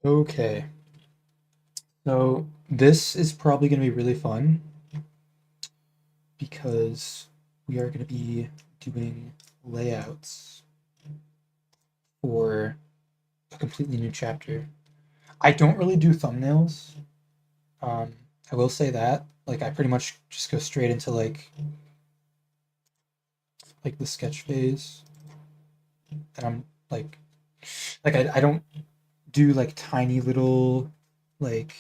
Okay, so this is probably going to be really fun because we are going to be doing layouts for a completely new chapter. I don't really do thumbnails. Um, I will say that. Like, I pretty much just go straight into like the sketch phase, and I'm I don't do like tiny little like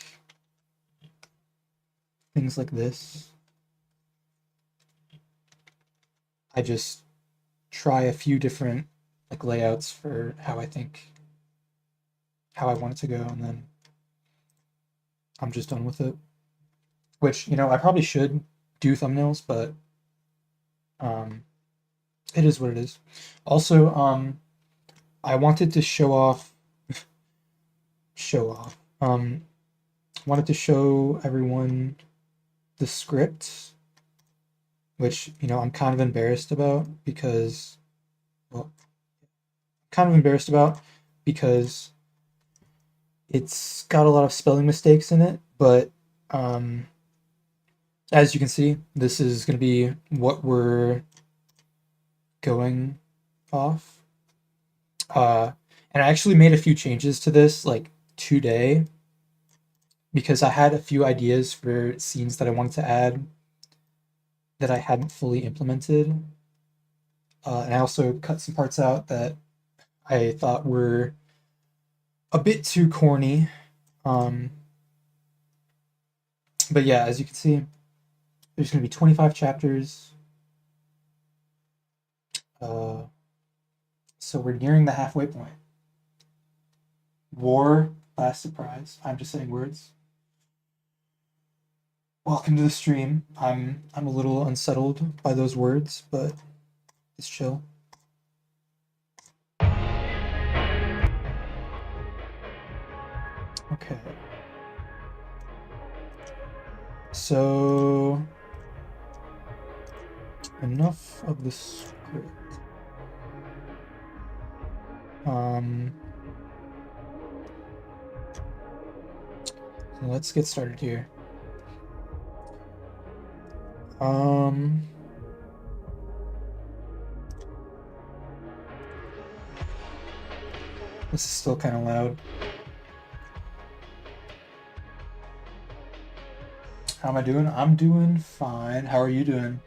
things like this. I just try a few different like layouts for how I want it to go, and then I'm just done with it. Which, I probably should do thumbnails, but um, it is what it is. Also, I wanted to show off. Wanted to show everyone the script, which I'm kind of embarrassed about because, well, kind of embarrassed about because it's got a lot of spelling mistakes in it. But um, as you can see, this is going to be what we're going off. Uh, and I actually made a few changes to this like today because I had a few ideas for scenes that I wanted to add that I hadn't fully implemented. And I also cut some parts out that I thought were a bit too corny. Um, but yeah, as you can see, there's going to be 25 chapters. Uh, so we're nearing the halfway point. War, last surprise. I'm just saying words. Welcome to the stream. I'm a little unsettled by those words, but it's chill. Okay. So enough of the script. Um, so let's get started here. Um, this is still kind of loud. How am I doing? I'm doing fine. How are you doing?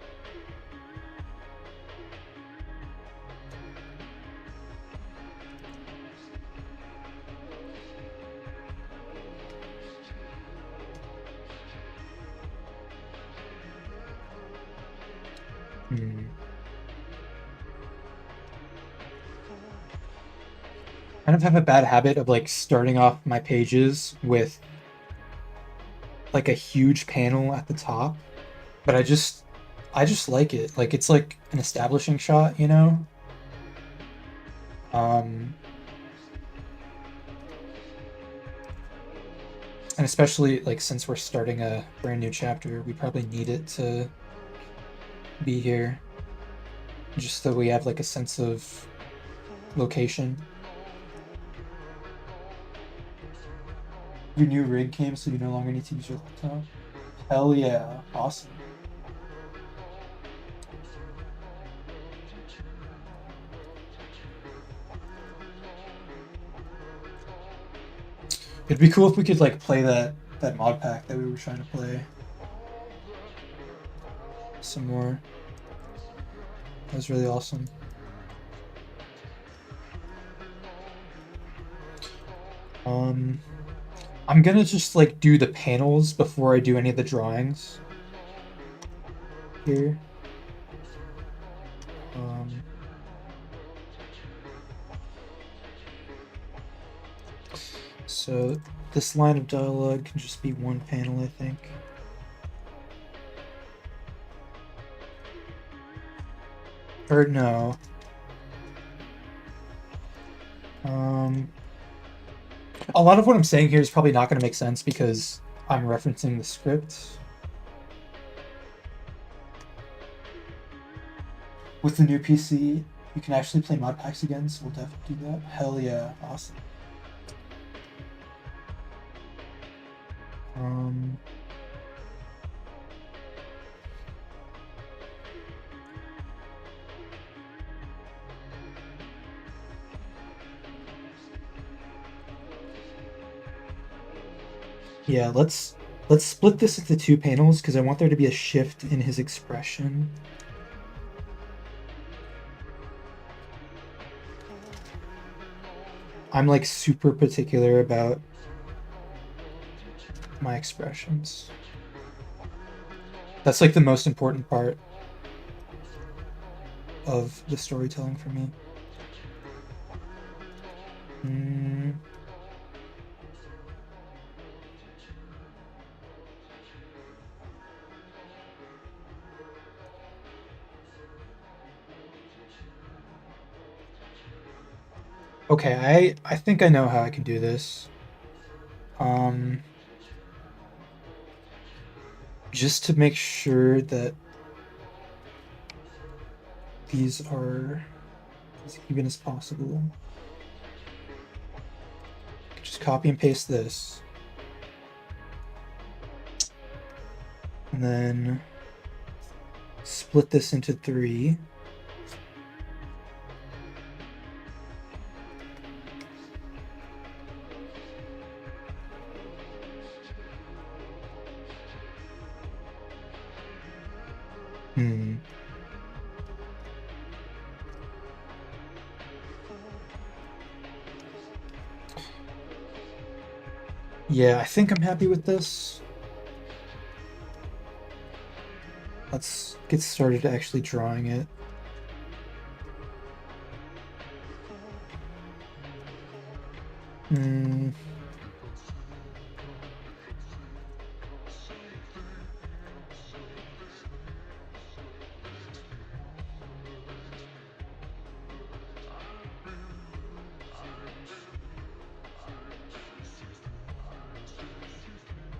Hmm. Kind of have a bad habit of like starting off my pages with like a huge panel at the top, but I just like it. Like it's like an establishing shot, you know? Um, and especially like since we're starting a brand new chapter, we probably need it to be here just so we have like a sense of location. Your new rig came, so you no longer need to use your laptop. Hell yeah, awesome. It'd be cool if we could like play that mod pack that we were trying to play some more. That was really awesome. Um, I'm gonna just like do the panels before I do any of the drawings here. Um, so this line of dialogue can just be one panel, I think. Or no. Um, a lot of what I'm saying here is probably not going to make sense because I'm referencing the script. With the new PC, you can actually play mod packs again, so we'll definitely do that. Hell yeah, awesome. Um, yeah, let's split this into two panels because I want there to be a shift in his expression. I'm like super particular about my expressions. That's like the most important part of the storytelling for me. Mm. Okay, I think I know how I can do this. Um, just to make sure that these are as even as possible. Just copy and paste this. And then split this into 3. Hmm. Yeah, I think I'm happy with this. Let's get started actually drawing it. Hmm.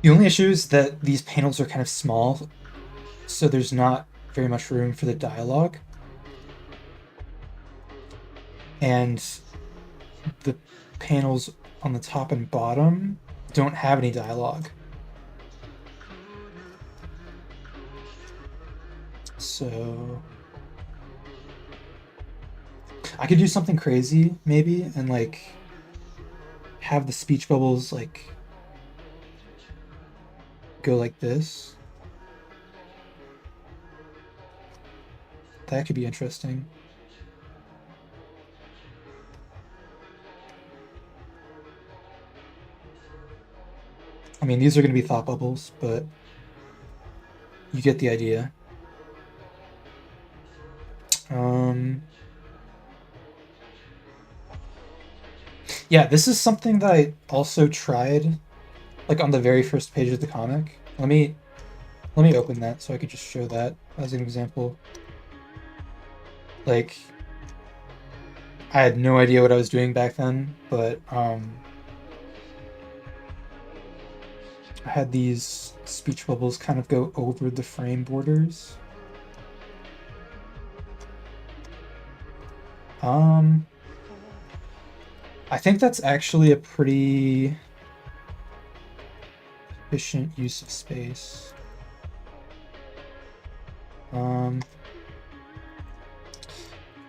The only issue is that these panels are kind of small, so there's not very much room for the dialogue. And the panels on the top and bottom don't have any dialogue. So I could do something crazy maybe and like have the speech bubbles like go like this. That could be interesting. I mean, these are going to be thought bubbles, but you get the idea. Um, yeah, this is something that I also tried, like on the very first page of the comic. Let me open that so I could just show that as an example. Like, I had no idea what I was doing back then, but I had these speech bubbles kind of go over the frame borders. Um, I think that's actually a pretty efficient use of space. Um,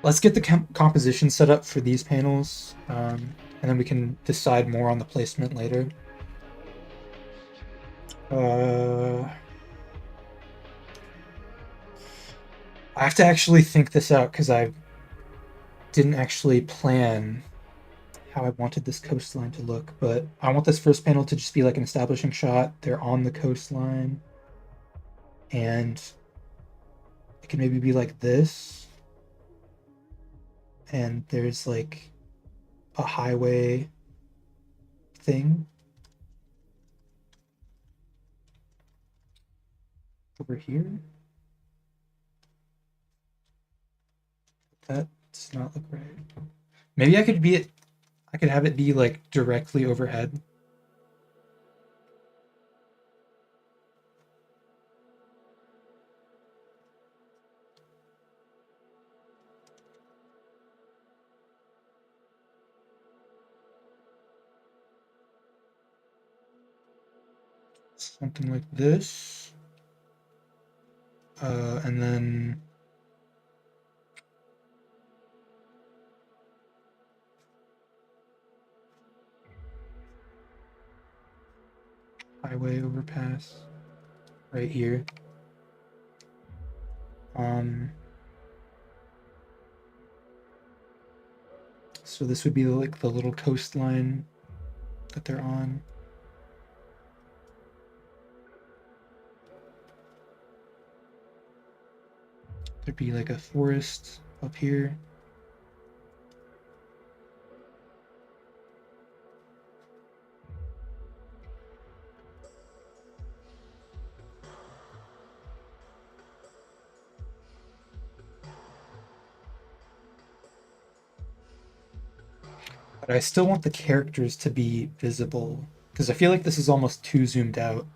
let's get the composition set up for these panels, and then we can decide more on the placement later. I have to actually think this out because I didn't actually plan how I wanted this coastline to look, but I want this first panel to just be like an establishing shot. They're on the coastline, and it can maybe be like this, and there's like a highway thing over here. That does not look right. Maybe I could have it be like directly overhead. Something like this. And then highway overpass right here. So this would be like the little coastline that they're on. There'd be like a forest up here. But I still want the characters to be visible because I feel like this is almost too zoomed out.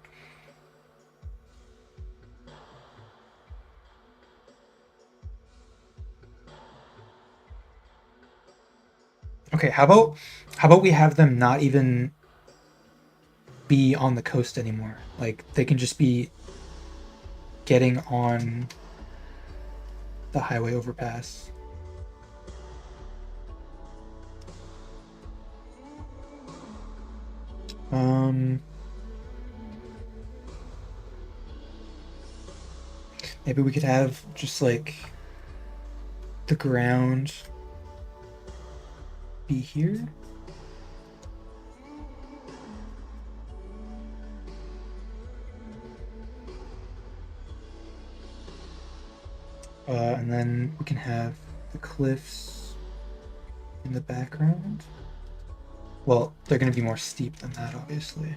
Okay, how about we have them not even be on the coast anymore? Like they can just be getting on the highway overpass. Maybe we could have just like the ground be here. And then we can have the cliffs in the background. Well, they're going to be more steep than that, obviously.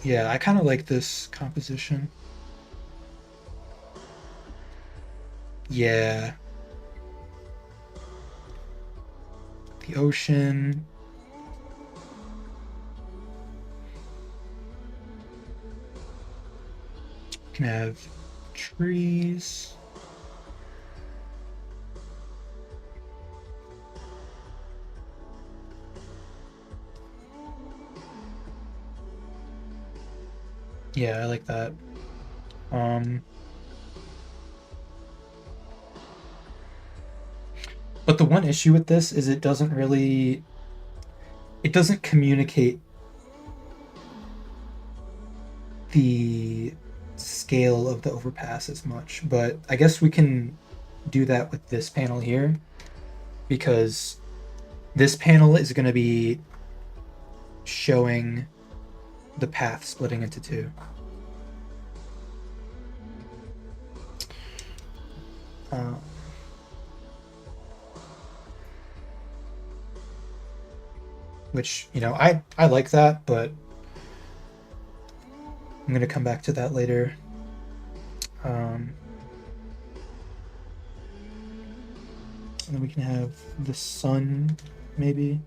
Yeah, I kind of like this composition. Yeah. The ocean. We can have trees. Yeah, I like that. But the one issue with this is it doesn't communicate the scale of the overpass as much. But I guess we can do that with this panel here because this panel is going to be showing the path splitting into two. Which, you know, I like that, but I'm going to come back to that later. And then we can have the sun, maybe.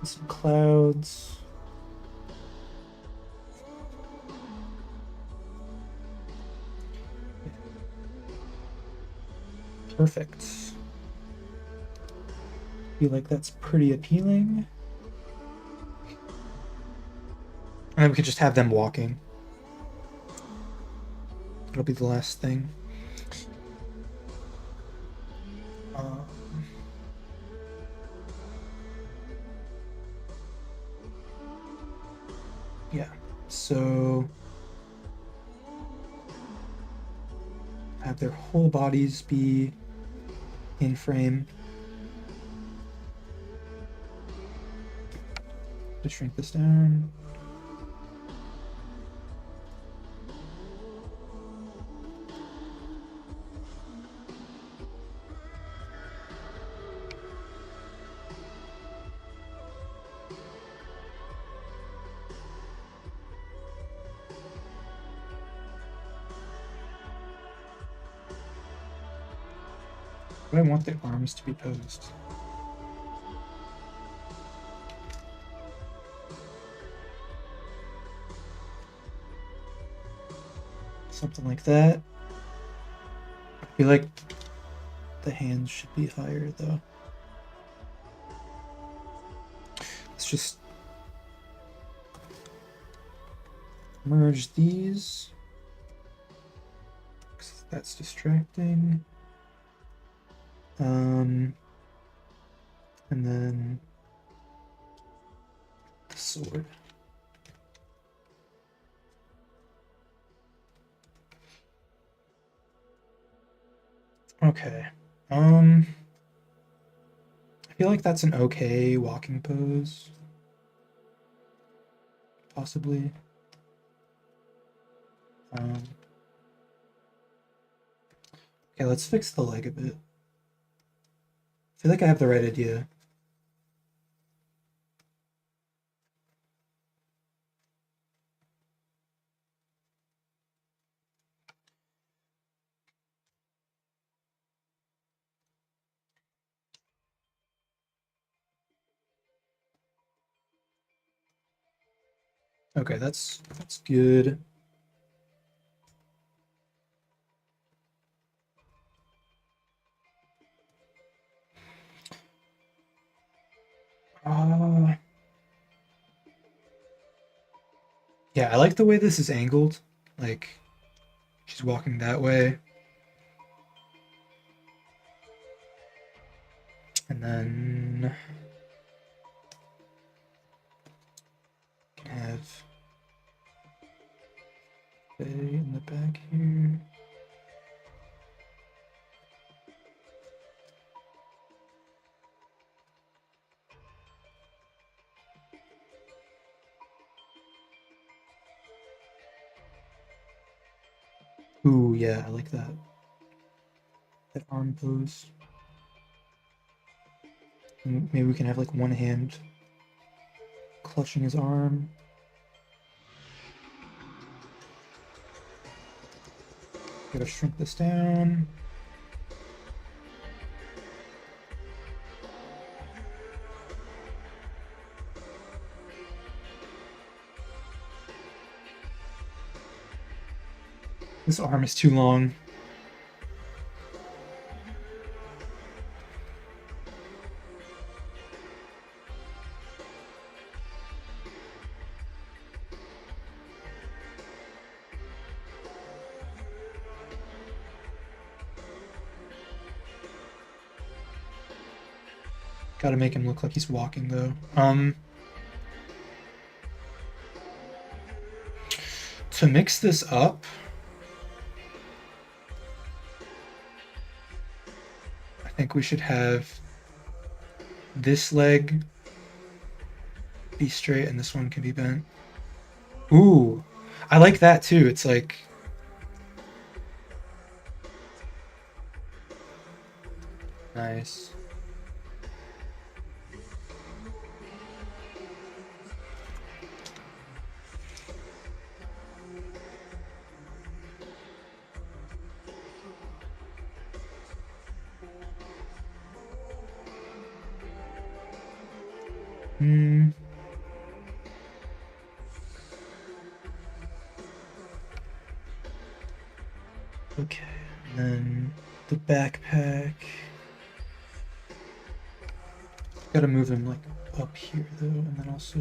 Some clouds. Perfect. Feel like that's pretty appealing. And then we could just have them walking. That'll be the last thing. Yeah, so have their whole bodies be in frame. Let's shrink this down. But I want the arms to be posed. Something like that. I feel like the hands should be higher though. just merge these. 'Cause that's distracting. And then the sword. Okay. I feel like that's an okay walking pose. Possibly. Okay, let's fix the leg a bit. I feel like I have the right idea. Okay, that's good. Yeah, I like the way this is angled. Like, she's walking that way. And then can have Faye in the back here. Ooh, yeah, I like that. That arm pose. And maybe we can have like one hand clutching his arm. Gotta shrink this down. This arm is too long. Gotta make him look like he's walking though. To mix this up, I think we should have this leg be straight and this one can be bent. Ooh, I like that too. It's like nice. Okay, and then the backpack. Gotta move him like up here though, and then also.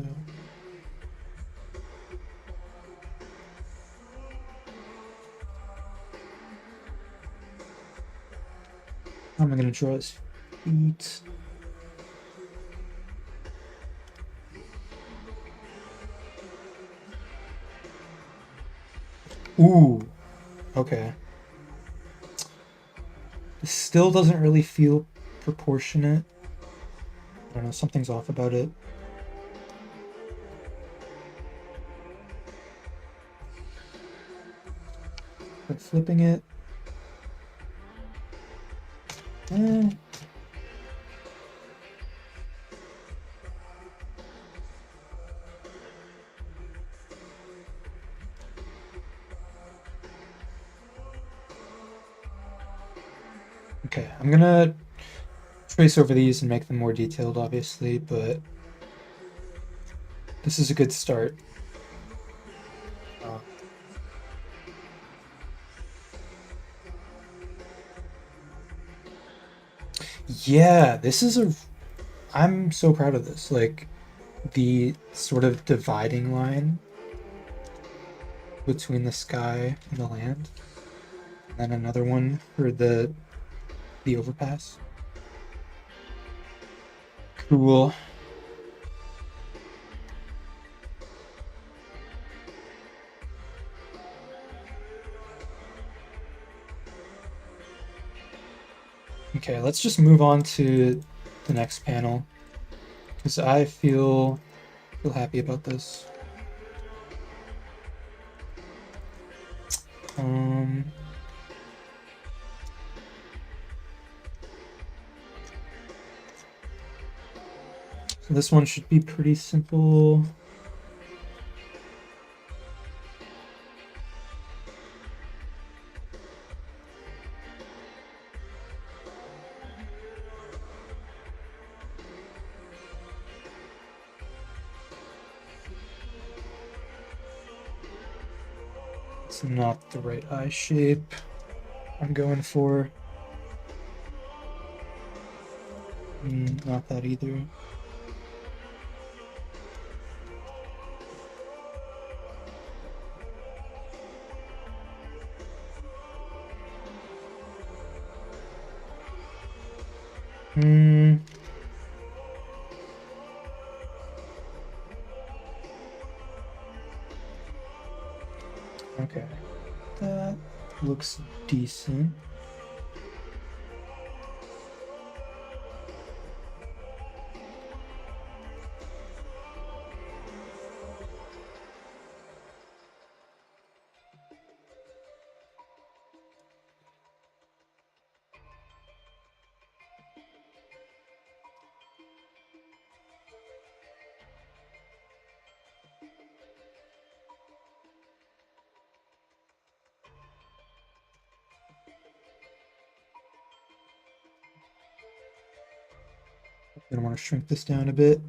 How am I gonna draw his feet? Ooh, okay. This still doesn't really feel proportionate. I don't know, something's off about it. But flipping it. Okay, I'm gonna trace over these and make them more detailed, obviously, but this is a good start. Yeah, this is a. I'm so proud of this. Like, the sort of dividing line between the sky and the land. And then another one for the overpass. Cool. Okay, let's just move on to the next panel because I feel happy about this. So this one should be pretty simple. It's not the right eye shape I'm going for. Not that either. Okay, that looks decent. I'm gonna want to shrink this down a bit.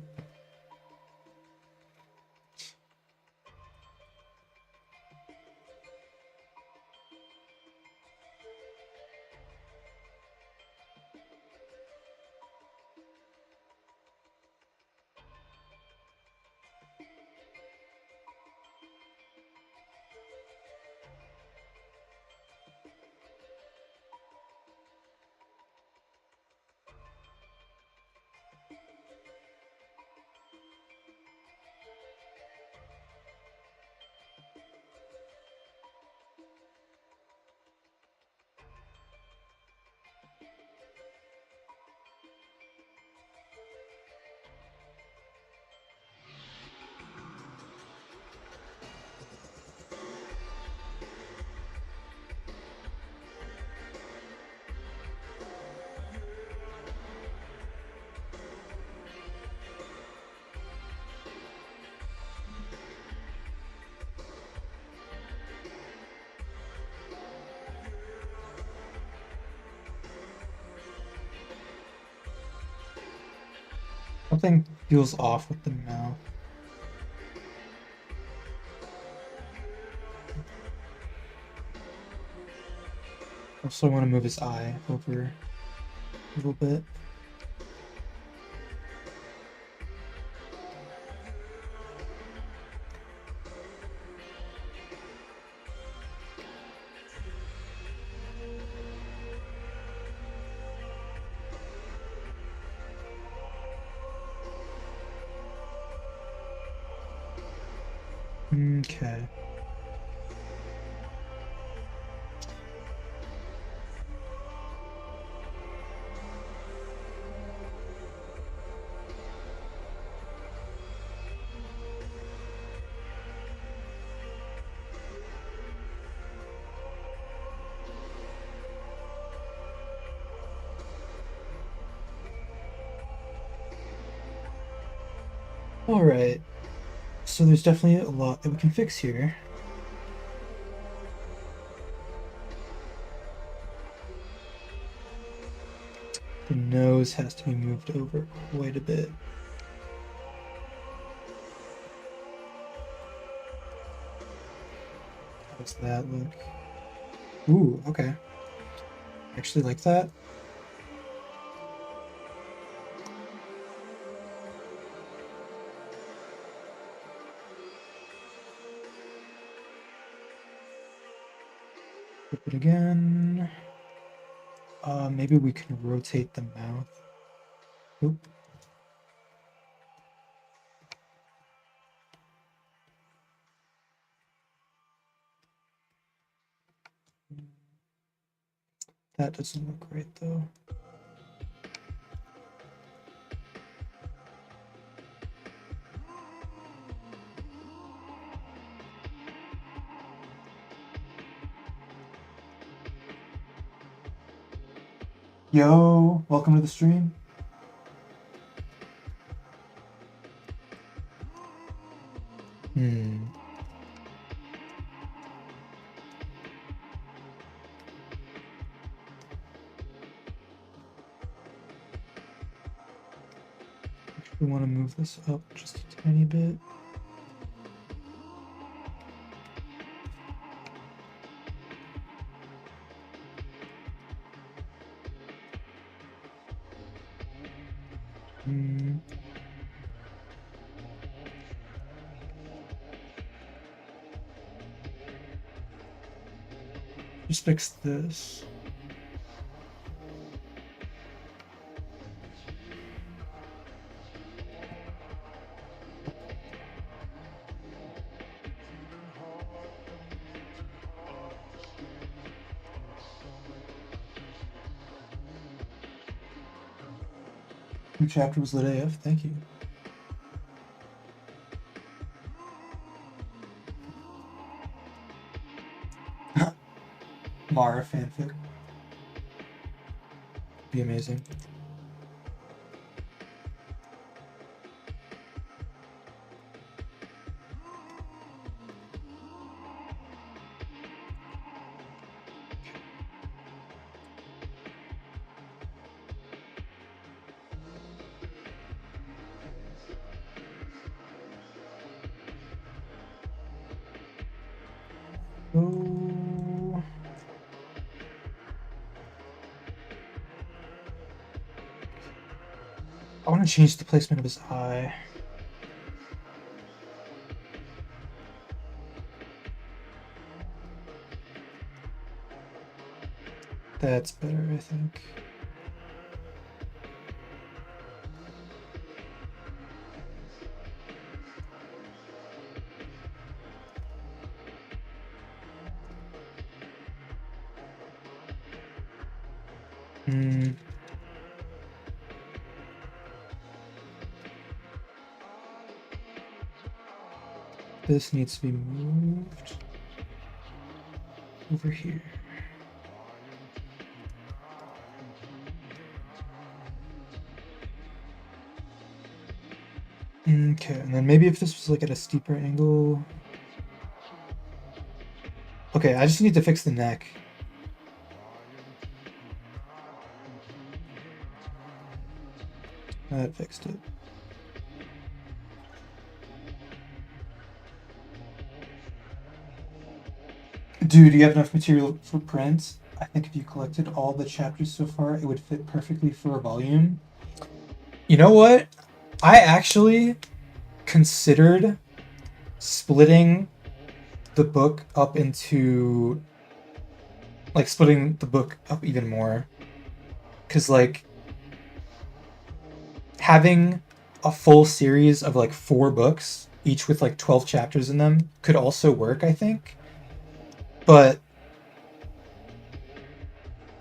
Something feels off with the mouth. Also, I want to move his eye over a little bit. Okay. All right. So there's definitely a lot that we can fix here. The nose has to be moved over quite a bit. How does that look? Ooh, okay. Actually like that. Flip it again. Maybe we can rotate the mouth. Oop. That doesn't look right though. Yo, welcome to the stream. We want to move this up just a tiny bit. Just fix this. New chapter was lit AF, thank you. Mara fanfic. Be amazing. Oh. I want to change the placement of his eye. That's better, I think. This needs to be moved over here. Okay, and then maybe if this was like at a steeper angle. Okay, I just need to fix the neck. That fixed it. Dude, do you have enough material for prints? I think if you collected all the chapters so far, it would fit perfectly for a volume. You know what? I actually considered splitting the book up into... like, splitting the book up even more. Because, like, having a full series of, like, 4 books, each with, like, 12 chapters in them, could also work, I think. But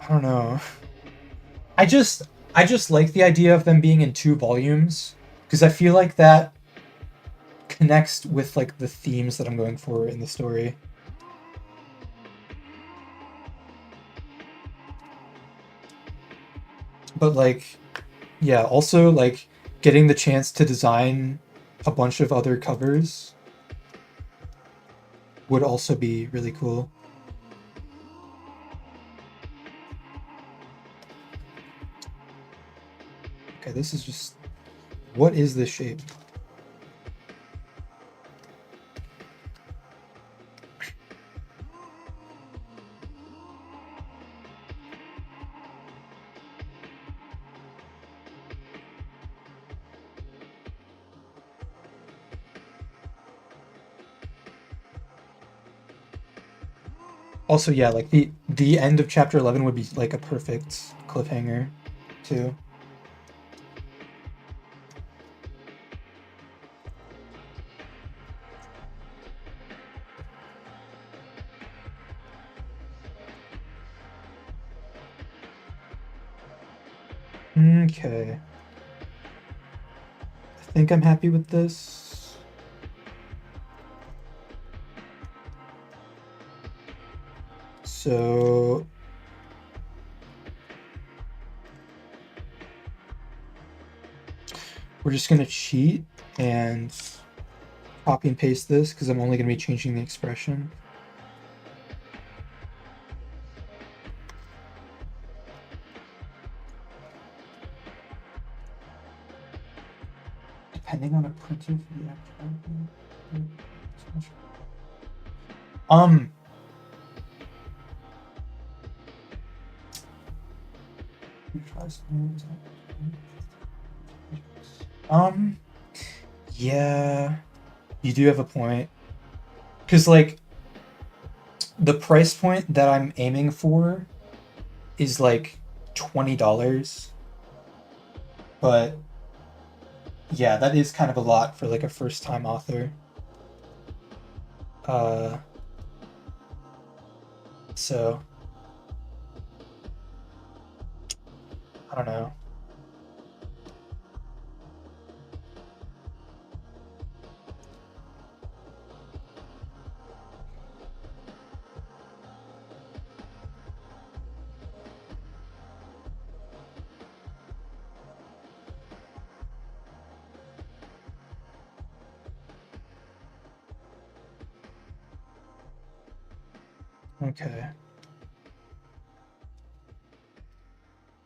I don't know. I just like the idea of them being in 2 volumes because I feel like that connects with like the themes that I'm going for in the story. But like, yeah, also like getting the chance to design a bunch of other covers would also be really cool. Okay, this is just... what is this shape? Also, yeah, like the the end of chapter 11 would be like a perfect cliffhanger too. Okay. I think I'm happy with this. So we're just gonna cheat and copy and paste this because I'm only gonna be changing the expression. Depending on a printer for the actual. Yeah, you do have a point. Because, like, the price point that I'm aiming for is like $20. But yeah, that is kind of a lot for like a first time author. So I don't know. Okay.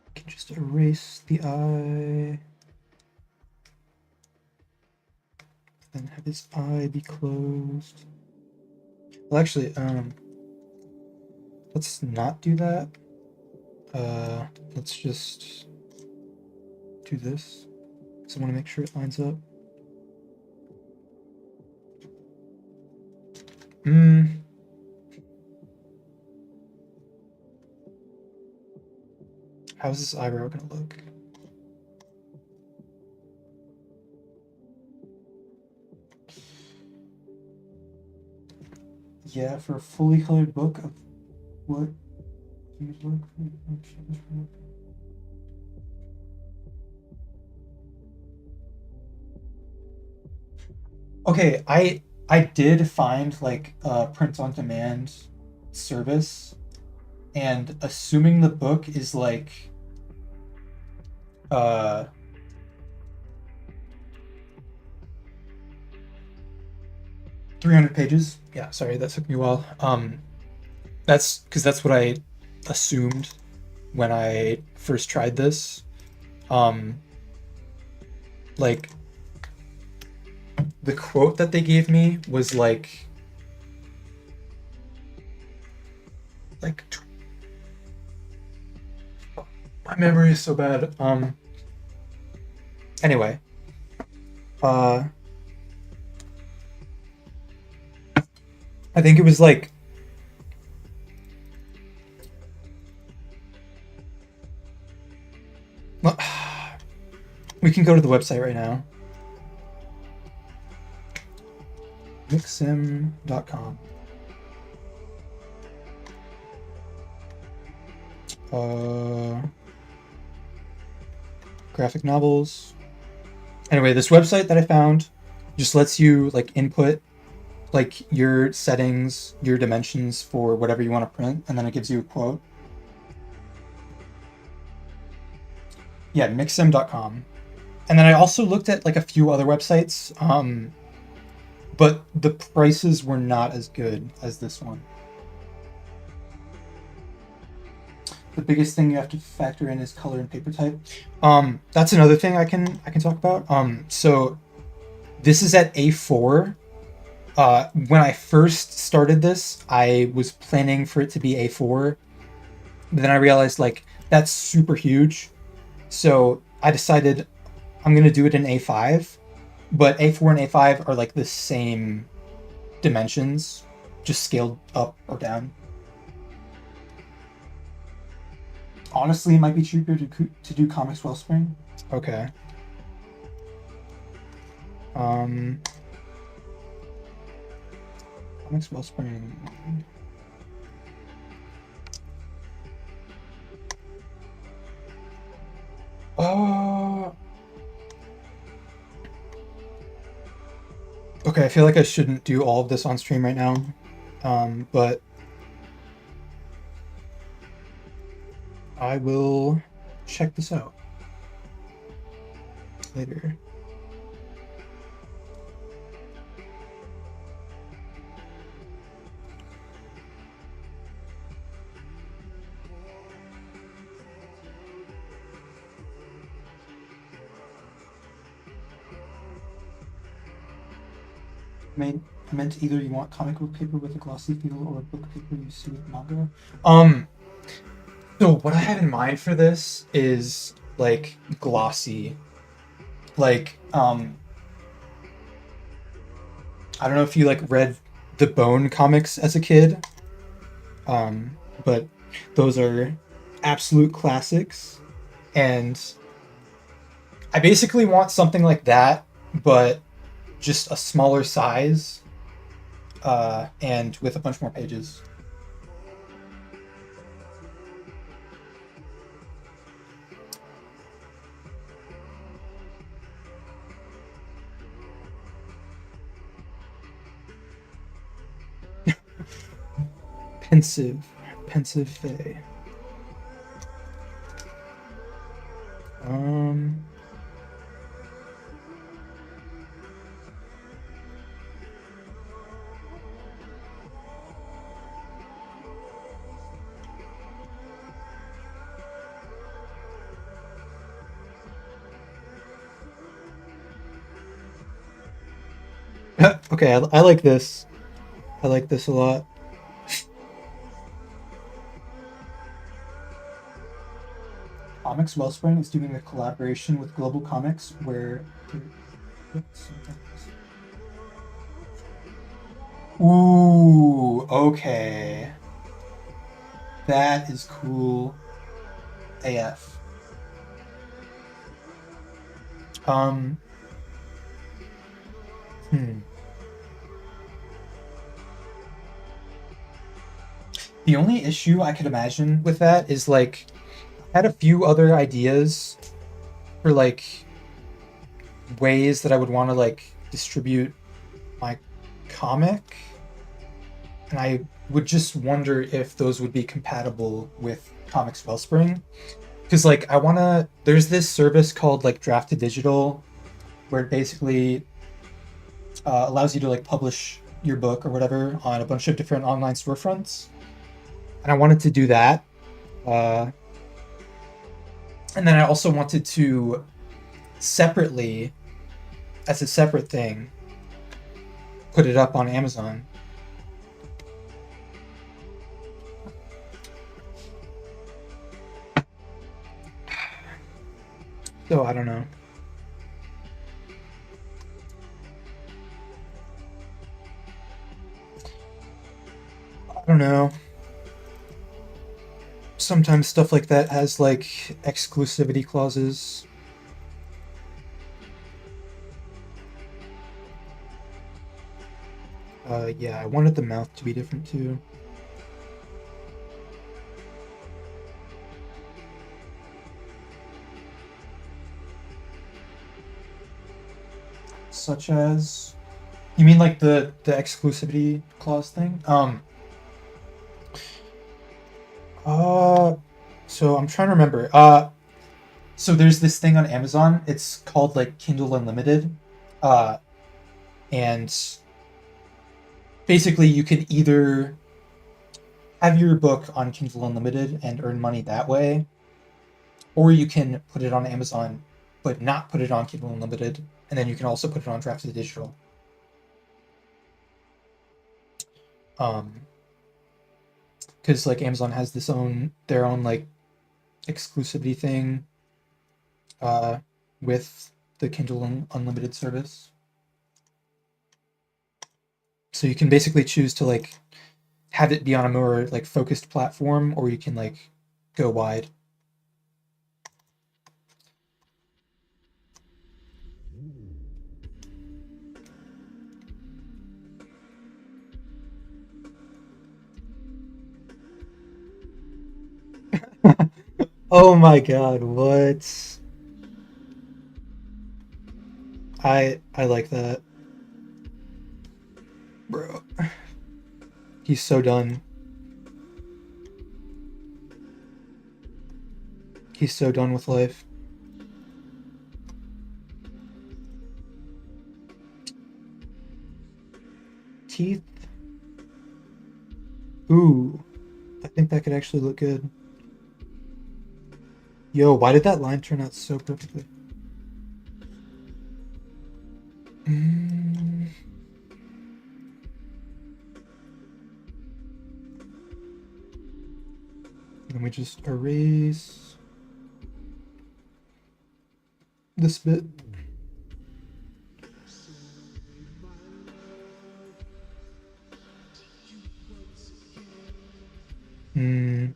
I can just erase the eye. Then have his eye be closed. Well, actually, let's not do that. Let's just do this. So I want to make sure it lines up. How's this eyebrow gonna look? Yeah, for a fully colored book of what you look for. Okay, I did find like a print on demand service, and assuming the book is like 300 pages. Yeah, sorry, that took me a while. That's because that's what I assumed when I first tried this. Like the quote that they gave me was like my memory is so bad. Anyway, I think it was like we can go to the website right now. Mixsim.com. Graphic novels. Anyway, this website that I found just lets you like input like your settings, your dimensions for whatever you want to print, and then it gives you a quote. Yeah, mixsim.com. And then I also looked at like a few other websites, but the prices were not as good as this one. The biggest thing you have to factor in is color and paper type. That's another thing I can talk about. So this is at A4. When I first started this, I was planning for it to be A4, but then I realized like that's super huge. So I decided I'm gonna do it in A5, but A4 and A5 are like the same dimensions, just scaled up or down. Honestly, it might be cheaper to do Comics Wellspring. Okay. Comics Wellspring. Uh, okay, I feel like I shouldn't do all of this on stream right now. But I will check this out later. I meant either you want comic book paper with a glossy feel or book paper you see with manga. So what I have in mind for this is like glossy. Like, I don't know if you like read the Bone comics as a kid. But those are absolute classics. And I basically want something like that, but just a smaller size, and with a bunch more pages. Pensive, pensive Fae. Um, okay, I like this. I like this a lot. Comics Wellspring is doing a collaboration with Global Comics where. Ooh, okay. That is cool. AF. Um, hmm. The only issue I could imagine with that is like I had a few other ideas for like ways that I would want to like distribute my comic, and I would just wonder if those would be compatible with Comics Wellspring. Because like I wanna, there's this service called like Draft to Digital, where it basically allows you to like publish your book or whatever on a bunch of different online storefronts, and I wanted to do that. Uh, and then I also wanted to separately, as a separate thing, put it up on Amazon. So I don't know. I don't know. Sometimes stuff like that has like exclusivity clauses. Yeah, I wanted the mouth to be different too. Such as. You mean like the exclusivity clause thing? Uh, so I'm trying to remember. So there's this thing on Amazon. It's called like Kindle Unlimited. Uh, and basically you can either have your book on Kindle Unlimited and earn money that way, or you can put it on Amazon but not put it on Kindle Unlimited, and then you can also put it on Draft to Digital. Because like Amazon has their own like exclusivity thing, uh, with the Kindle Unlimited service. So you can basically choose to like have it be on a more like focused platform, or you can like go wide. Oh my god, what? I like that. Bro. He's so done. He's so done with life. Teeth. Ooh, I think that could actually look good. Yo, why did that line turn out so perfectly? Mm. Then we just erase this bit. Hmm.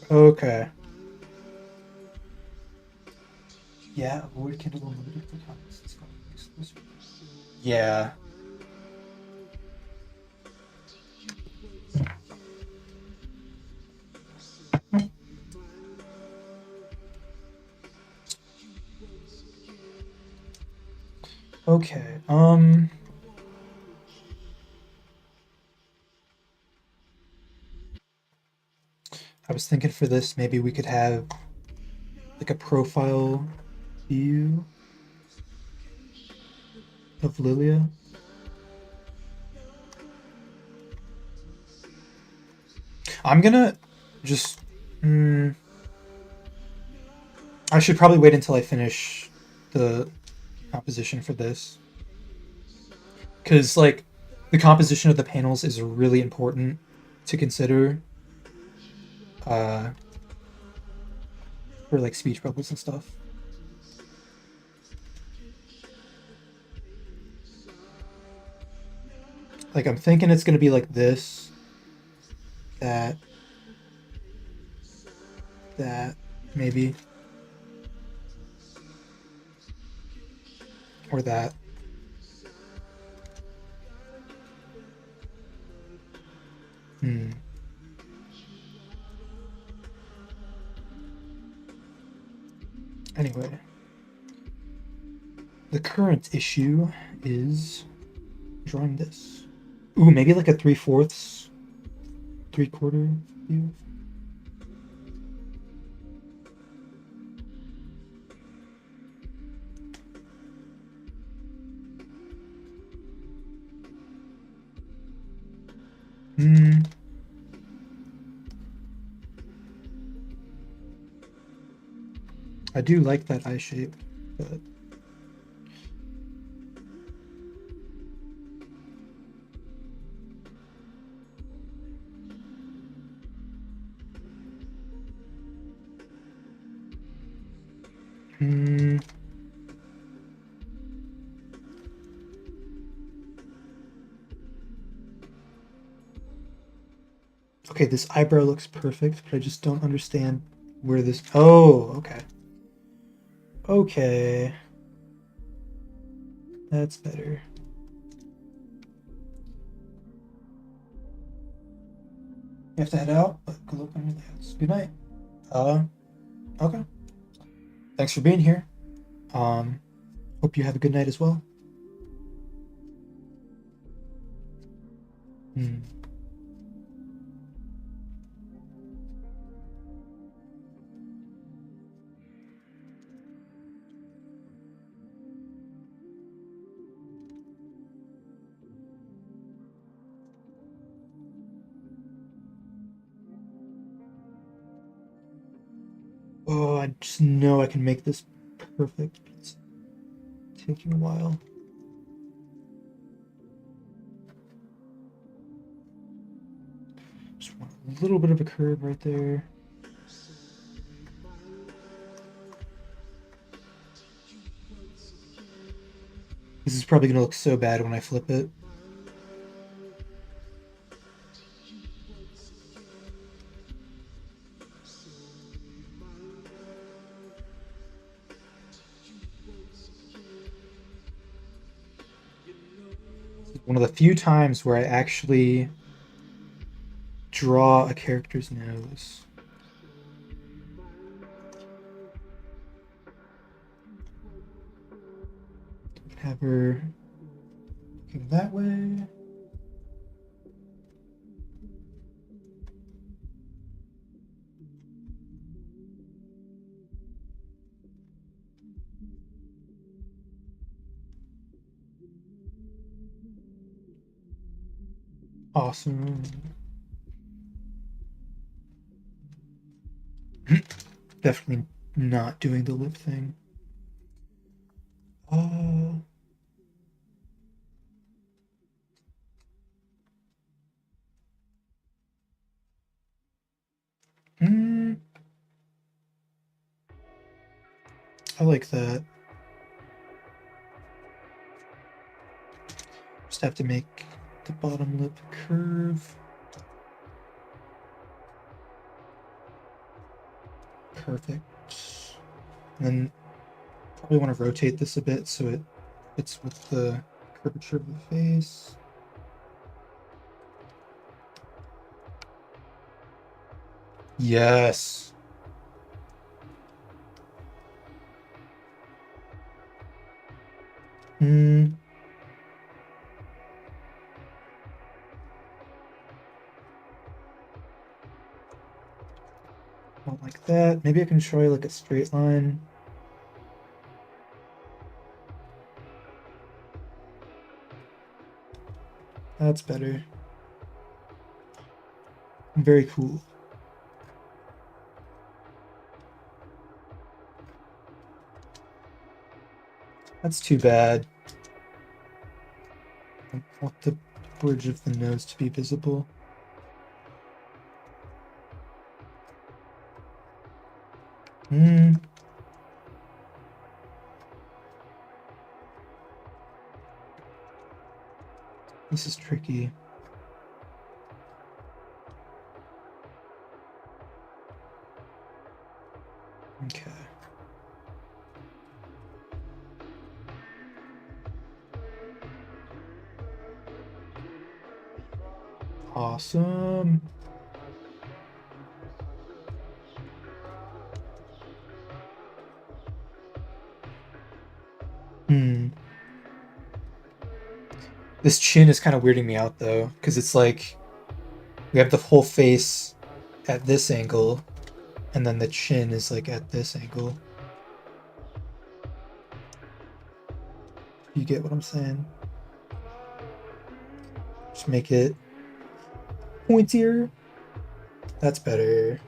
Okay. Yeah, avoid Kindle Unlimited for comics. It's got exclusive. Yeah. Okay. I was thinking for this maybe we could have like a profile view of Lilia. I'm gonna just. Mm, I should probably wait until I finish the composition for this. Because, like, the composition of the panels is really important to consider uh, for, like, speech bubbles and stuff. Like, I'm thinking it's going to be like this, that, that, maybe, or that. Hmm. Anyway, the current issue is drawing this. Ooh, maybe like a 3/4, 3/4 view. Hmm. I do like that eye shape, but hmm. Okay, this eyebrow looks perfect, but I just don't understand where this. Oh, okay. Okay. That's better. You have to head out, but good luck on your layouts. Good night. Uh, okay. Thanks for being here. Um, hope you have a good night as well. Hmm. Oh, I just know I can make this perfect. It's taking a while. Just want a little bit of a curve right there. This is probably gonna look so bad when I flip it. This is one of the few times where I actually draw a character's nose. Have her looking that way. Awesome. Definitely not doing the lip thing. I like that. Just have to make the bottom lip curve. Perfect. And then probably want to rotate this a bit so it fits with the curvature of the face. Yes. Not like that. Maybe I can show you like a straight line. That's better. Very cool. That's too bad. I want the bridge of the nose to be visible. This is tricky. Okay. Awesome. This chin is kind of weirding me out though, because it's like we have the whole face at this angle, and then the chin is like at this angle. You get what I'm saying? Just make it pointier. That's better.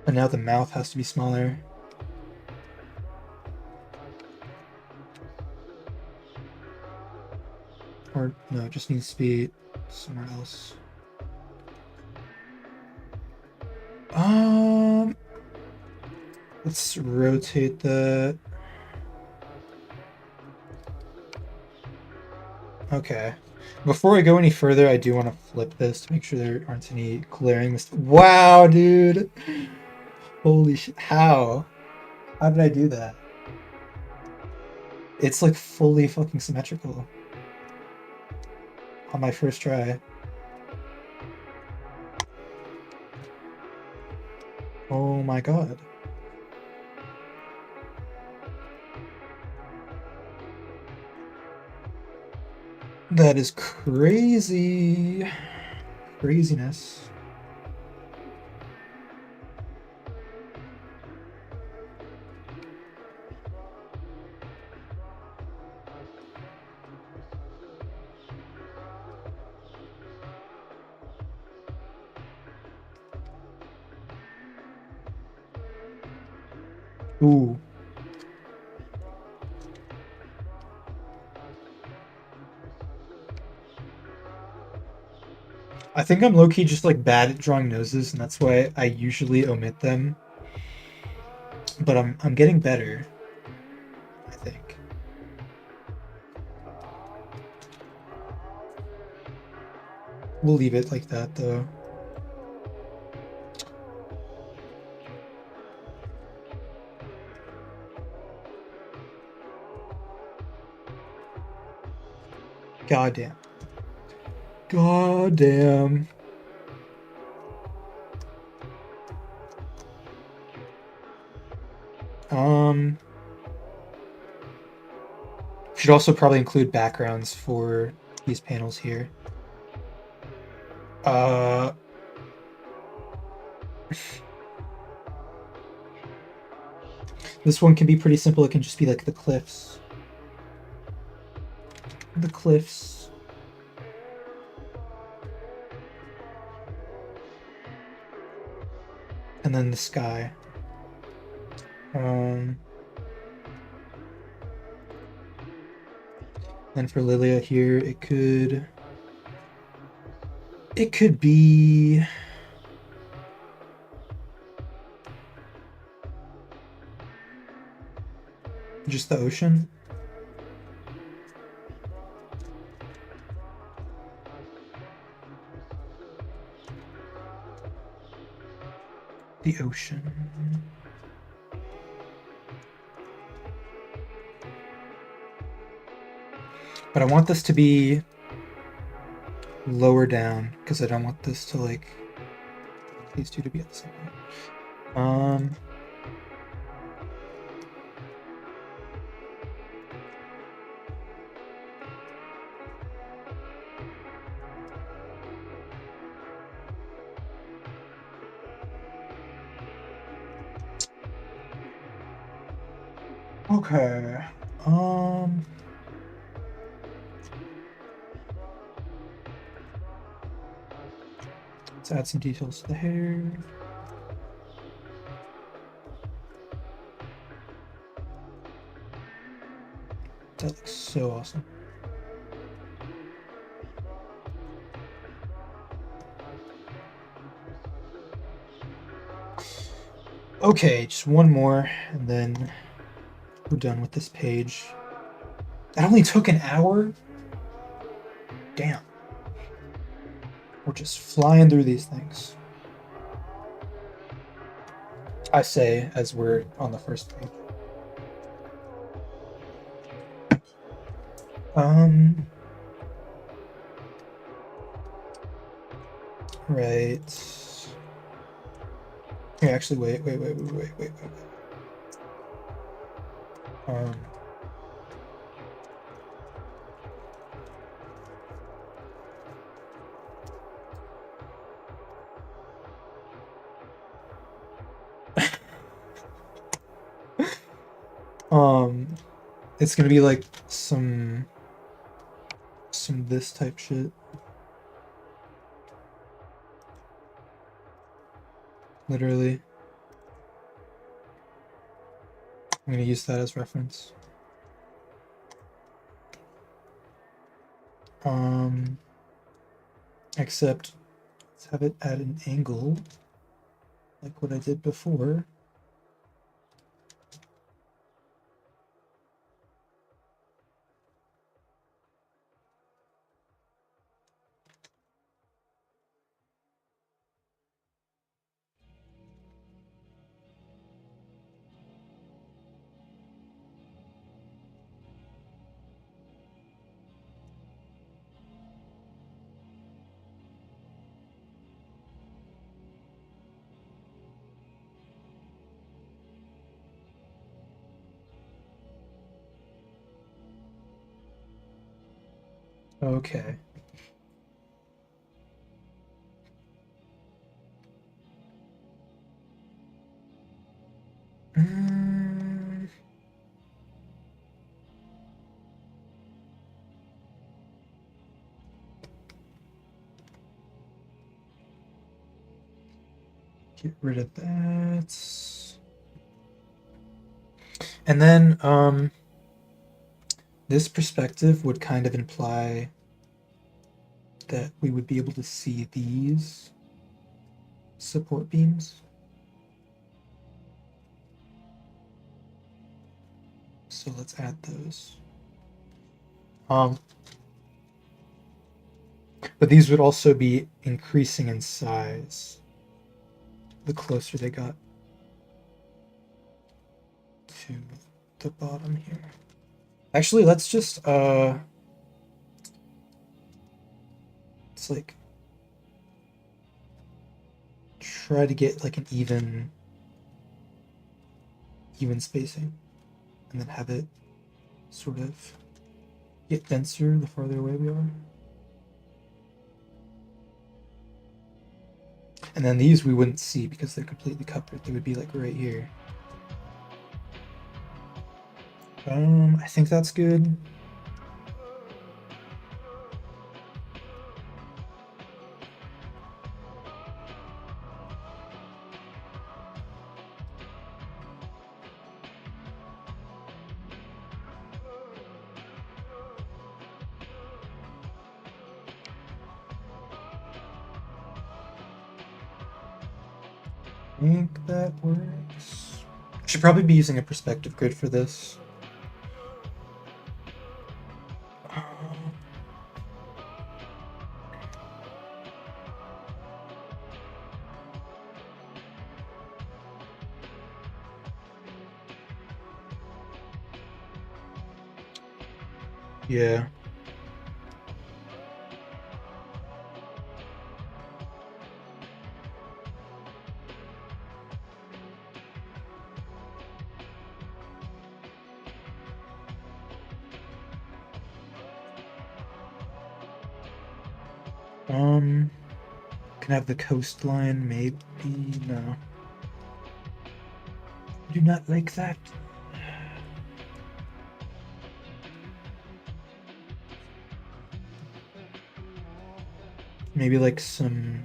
And now the mouth has to be smaller. Or no, it just needs to be somewhere else. Let's rotate that. Okay. Before I go any further, I do want to flip this to make sure there aren't any glaring mistakes. Wow, dude! Holy shit. How? How did I do that? It's like fully fucking symmetrical. On my first try. Oh my god. That is crazy. Craziness. Ooh. I think I'm low-key just like bad at drawing noses, and that's why I usually omit them. But I'm getting better, I think. We'll leave it like that though. God damn. God damn. Should also probably include backgrounds for these panels here. Uh, this one can be pretty simple. It can just be like the cliffs. The cliffs. And then the sky. Then for Lilia here, it could be just the ocean. The ocean. But I want this to be lower down because I don't want this to like these two to be at the same time. Okay. Let's add some details to the hair. That looks so awesome. Okay, just one more, and then we're done with this page. That only took an hour? Damn. We're just flying through these things. I say as we're on the first page. Right. Hey, actually, wait. It's gonna be like some this type shit. Literally. I'm gonna use that as reference. Except let's have it at an angle like what I did before. Okay. Get rid of that. And then this perspective would kind of imply that we would be able to see these support beams. So let's add those. But these would also be increasing in size the closer they got to the bottom here. Actually, let's just it's like try to get like an even spacing, and then have it sort of get denser the farther away we are. And then these we wouldn't see because they're completely covered. They would be like right here. I think that's good. I think that works. Should probably be using a perspective grid for this. Yeah. Can have the coastline, maybe? No. I do not like that. Maybe like some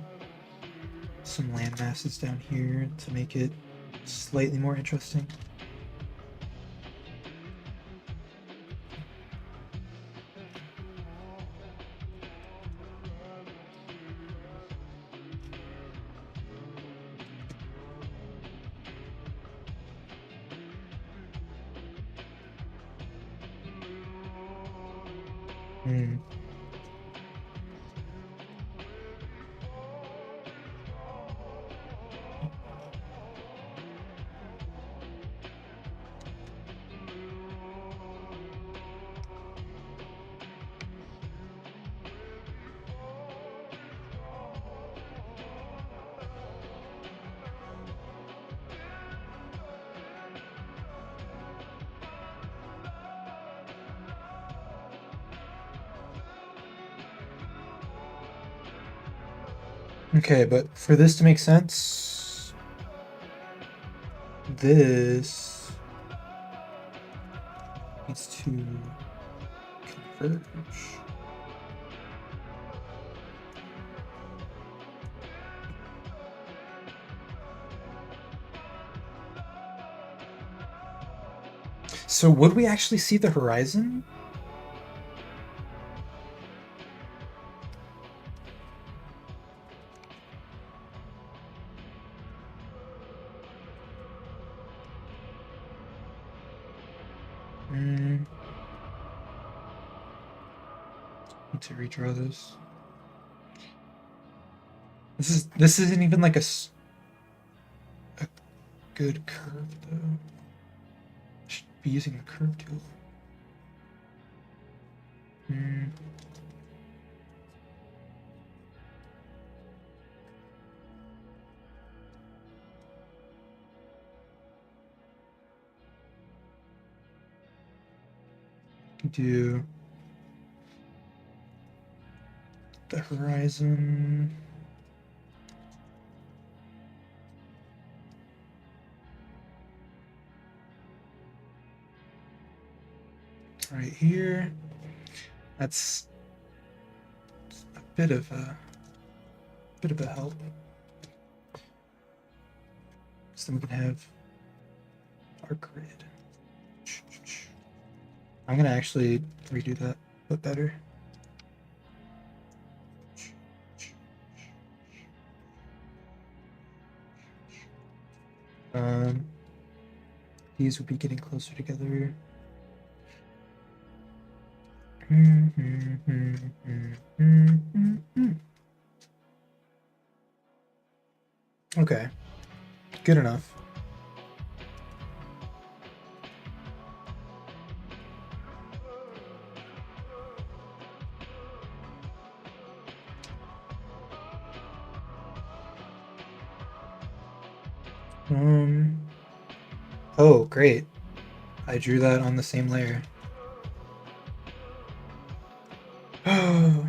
land masses down here to make it slightly more interesting. Hmm. Okay, but for this to make sense, this needs to converge. So would we actually see the horizon? Need to redraw this. This isn't even like a good curve though. Should be using the curve tool. Do the horizon. Right here. That's a bit of a help. So then we can have our grid. I'm gonna actually redo that a bit better. These would be getting closer together. Okay, good enough. Oh, great. I drew that on the same layer. Hmm.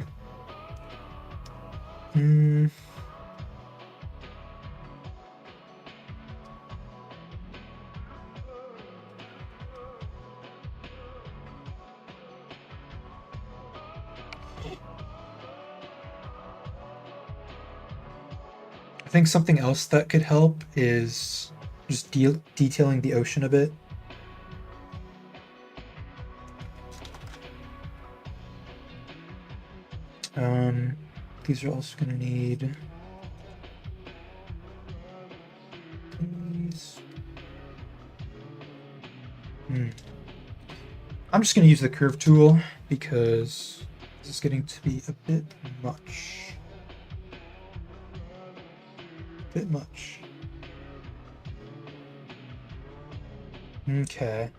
I think something else that could help is just detailing the ocean a bit. These are also going to need these. I'm just going to use the curve tool because this is getting to be a bit much. Bit much. Okay.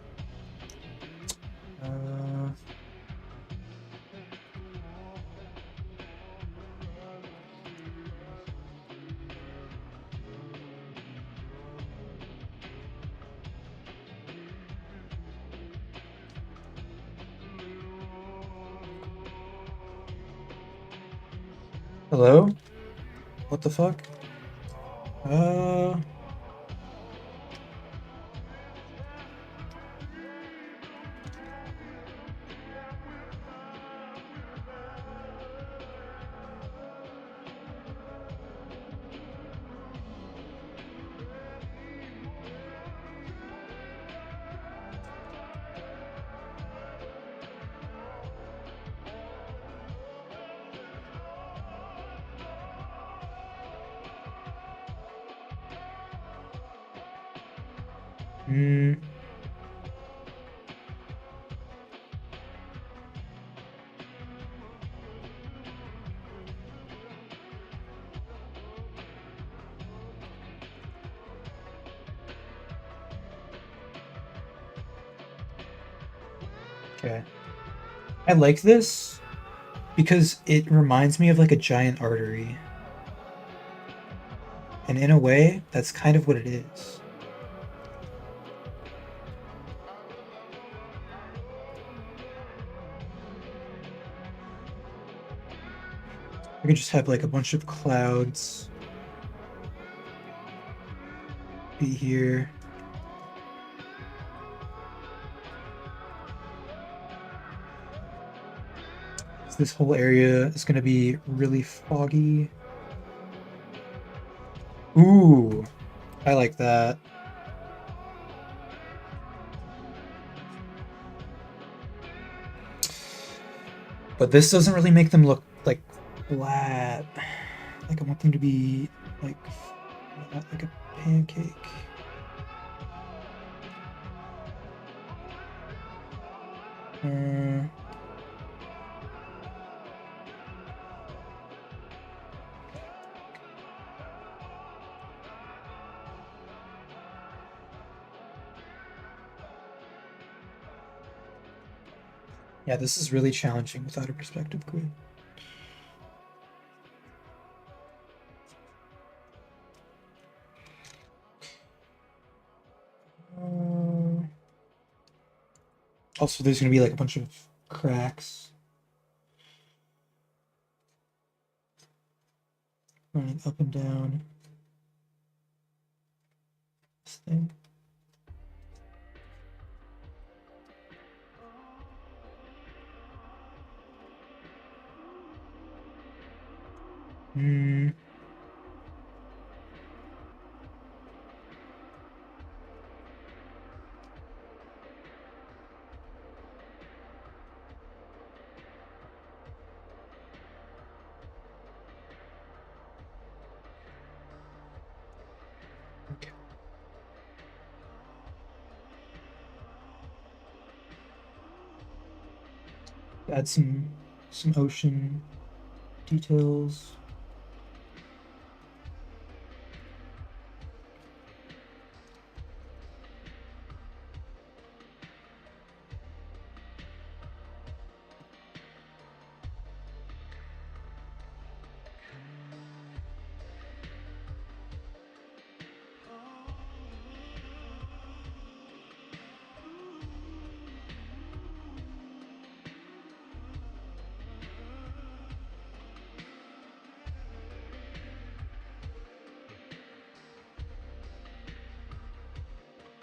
Hello? What the fuck? Okay. I like this because it reminds me of like a giant artery. And in a way, that's kind of what it is. I could just have like a bunch of clouds be here. So this whole area is going to be really foggy. Ooh, I like that. But this doesn't really make them look like flat. Like I want them to be like flat, like a pancake. Yeah, this is really challenging without a perspective grid. Also, there's going to be like a bunch of cracks running up and down this thing. Add some ocean details.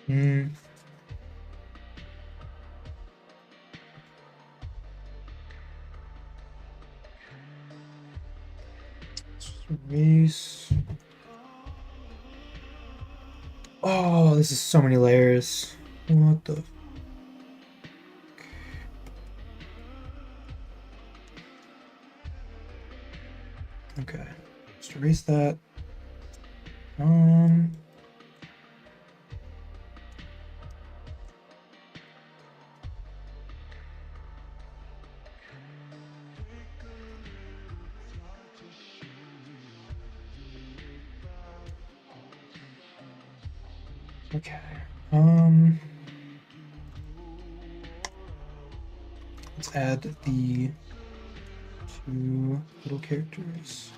Hmm. Erase. Oh, this is so many layers. What the? Okay, just erase that. Okay. Let's add the two little characters.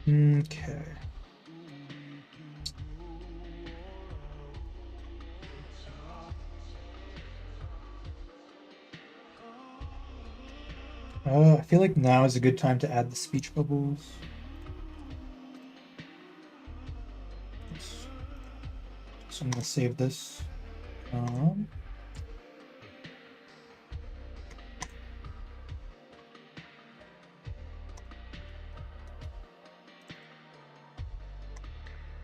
Okay. I feel like now is a good time to add the speech bubbles. So I'm gonna save this.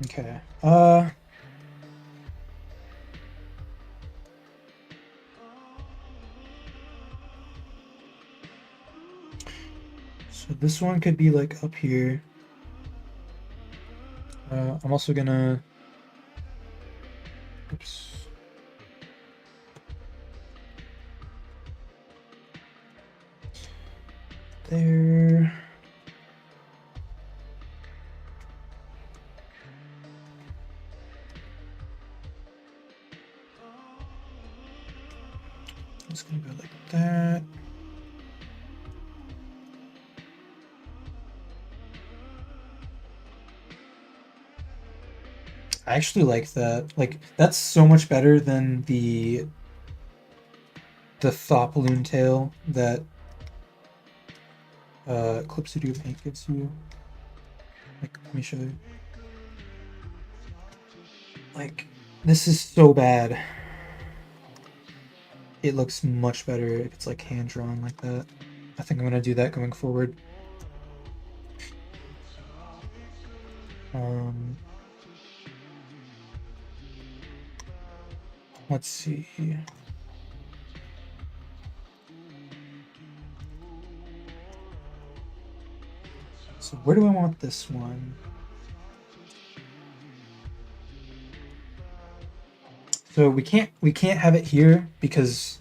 Okay. So this one could be like up here. I'm also gonna. Oops. There. It's gonna go like that. I actually like that. Like that's so much better than the thought balloon tail that Clip Studio Paint gives you. Like, let me show you. Like, this is so bad. It looks much better if it's like hand drawn like that. I think I'm gonna do that going forward. Let's see. So where do I want this one? So we can't have it here because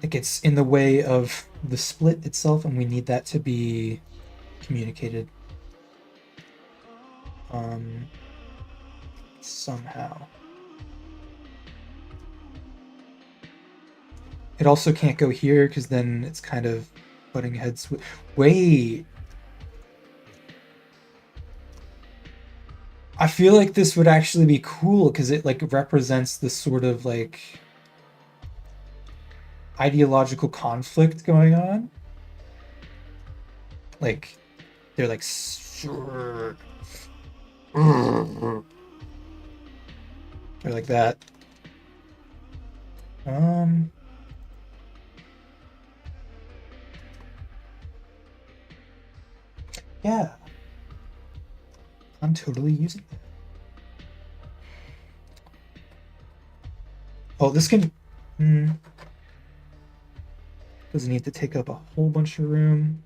like it's in the way of the split itself, and we need that to be communicated somehow. It also can't go here because then it's kind of butting heads with. Wait. I feel like this would actually be cool because it like represents this sort of like ideological conflict going on. Like they're like they're like that. Yeah. I'm totally using that. Oh, this can Doesn't need to take up a whole bunch of room.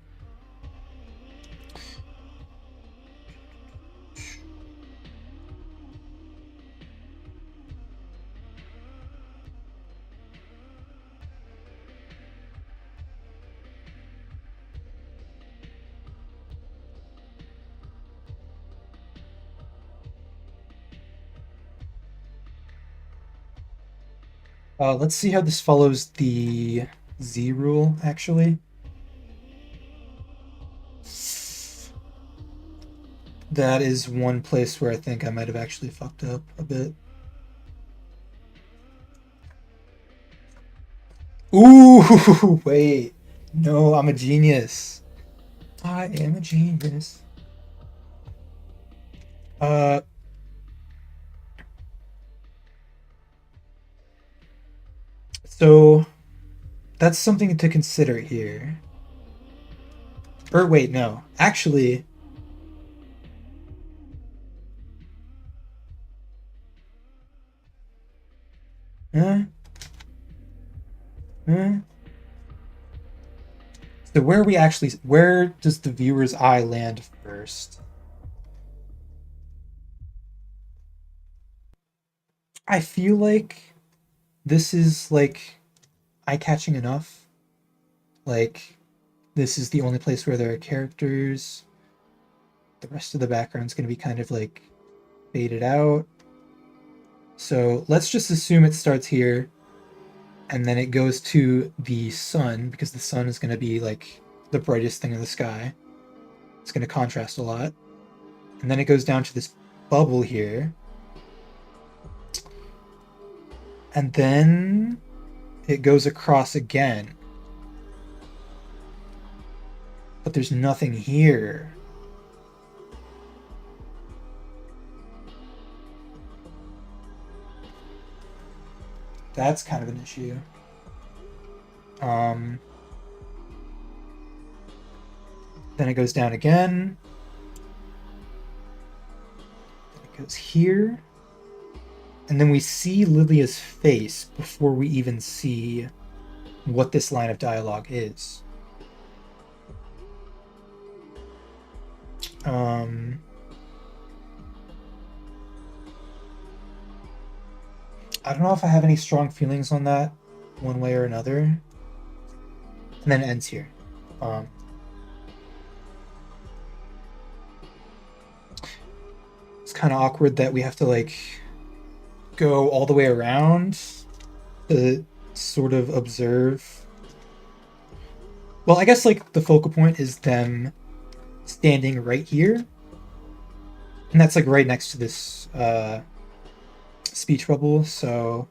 Let's see how this follows the Z rule, actually. That is one place where I think I might have actually fucked up a bit. Ooh, wait. No, I'm a genius. I am a genius. So that's something to consider here. Or wait, no. Actually, huh? Huh? So where does the viewer's eye land first? I feel like this is like eye-catching enough. Like this is the only place where there are characters. The rest of the background's going to be kind of like faded out. So let's just assume it starts here and then it goes to the sun because the sun is going to be like the brightest thing in the sky. It's going to contrast a lot. And then it goes down to this bubble here. And then it goes across again. But there's nothing here. That's kind of an issue. Then it goes down again. It goes here. And then we see Lilia's face before we even see what this line of dialogue is. I don't know if I have any strong feelings on that one way or another. And then it ends here. It's kind of awkward that we have to like go all the way around to sort of observe. Well, I guess like the focal point is them standing right here. And that's like right next to this speech bubble, so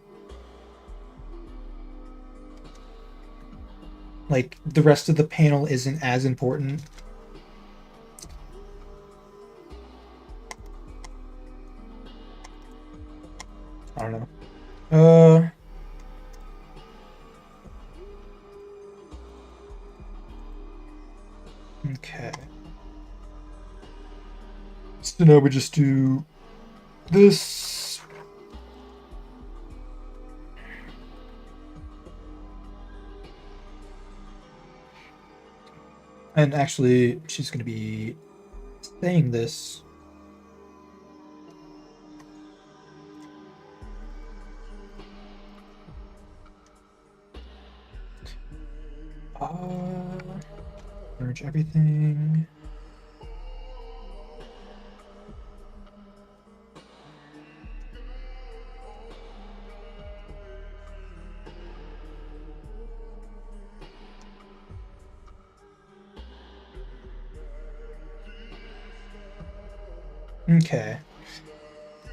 like the rest of the panel isn't as important. I don't know. Okay. So now we just do this. And actually, she's going to be saying this. Merge everything. Okay.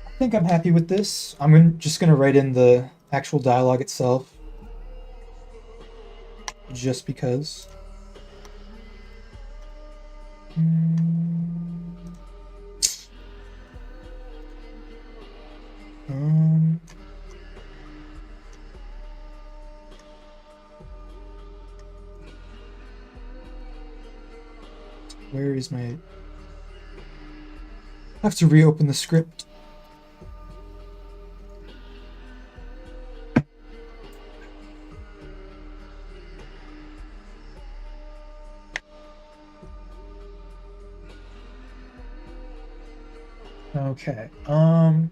I think I'm happy with this. I'm just going to write in the actual dialogue itself. Just because. Where is my... I have to reopen the script. Okay. Um,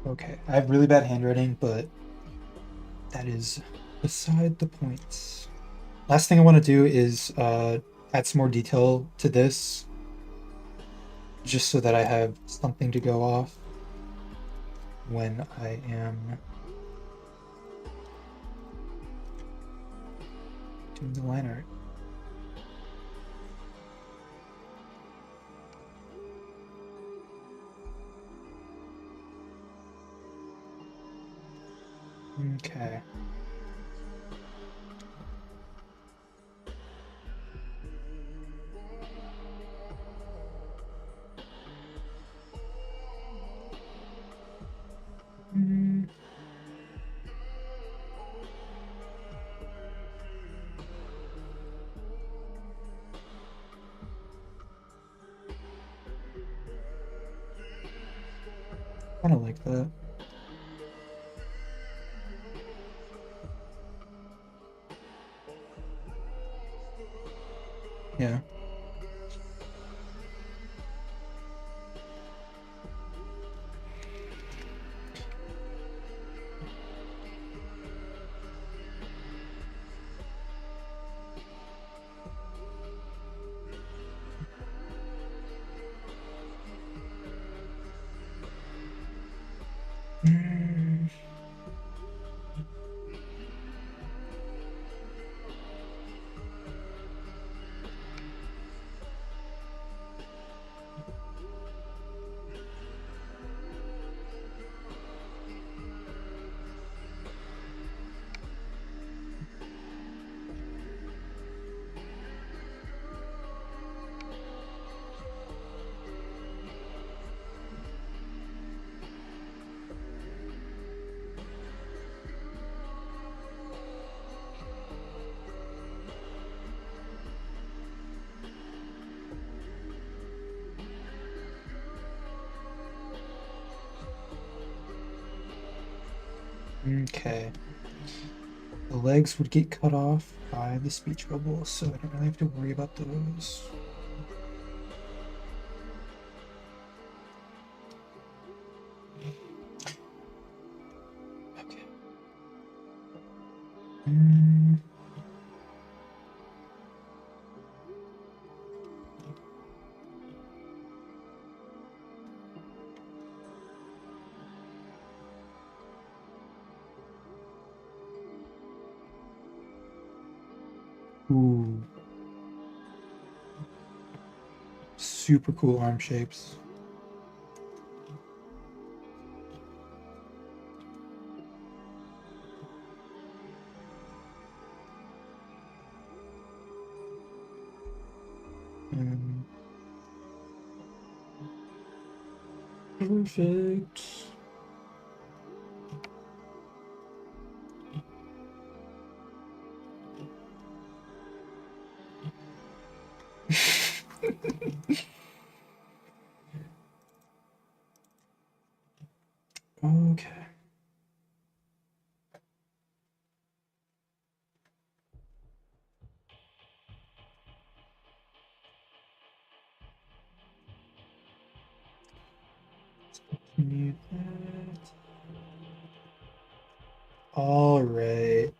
okay, I have really bad handwriting, but that is beside the point. Last thing I want to do is add some more detail to this, just so that I have something to go off when I am doing the line art. Okay. Mm, kind of like that. Yeah. Mm, okay. The legs would get cut off by the speech bubble, so I don't really have to worry about those. Okay. Mm, ooh, super cool arm shapes. Mm, perfect. Okay. Need that. All right.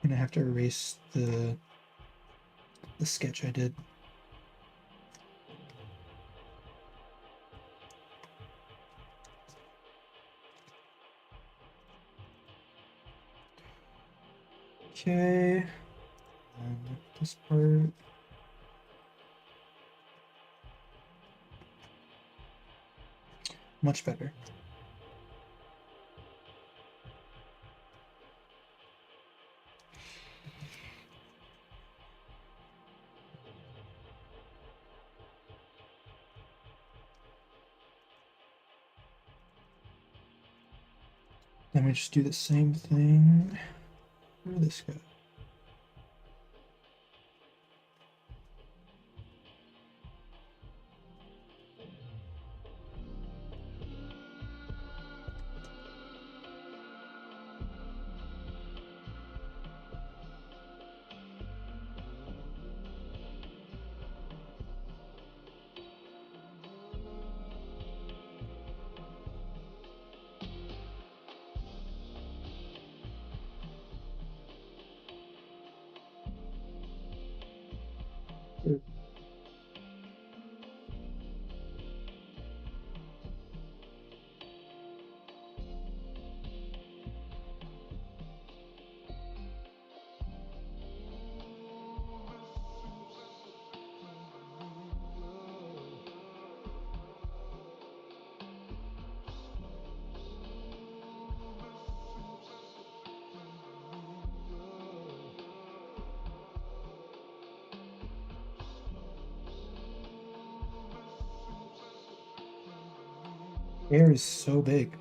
I'm gonna have to erase the sketch I did. Okay. And this part. Much better. Then we just do the same thing for this guy. Air is so big.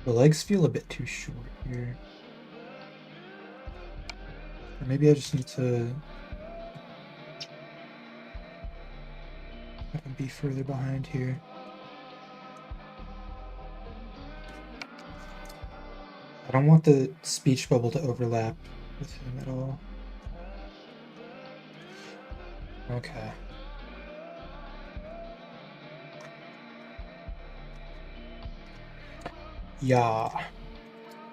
The legs feel a bit too short here. Or maybe I just need to have him be further behind here. I don't want the speech bubble to overlap with him at all. Okay. Yeah.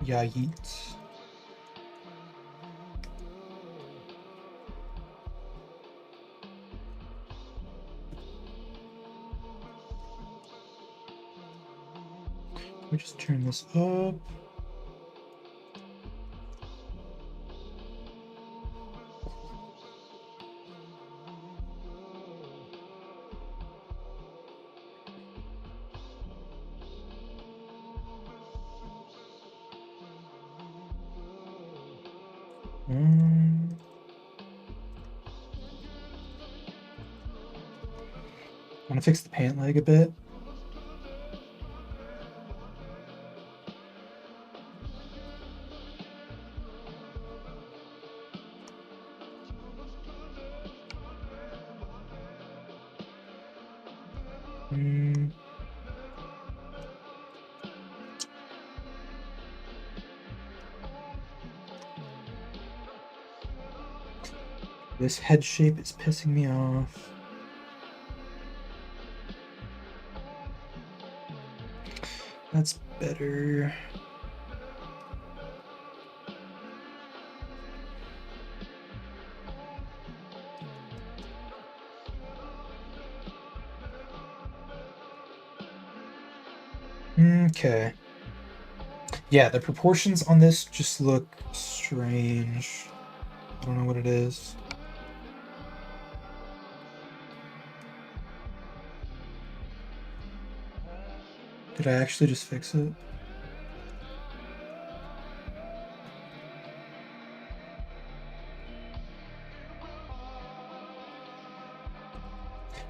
Yeah, yeet. We just turn this up. I want to fix the pant leg a bit. This head shape is pissing me off. That's better. Okay. Yeah, the proportions on this just look strange. I don't know what it is. Did I actually just fix it?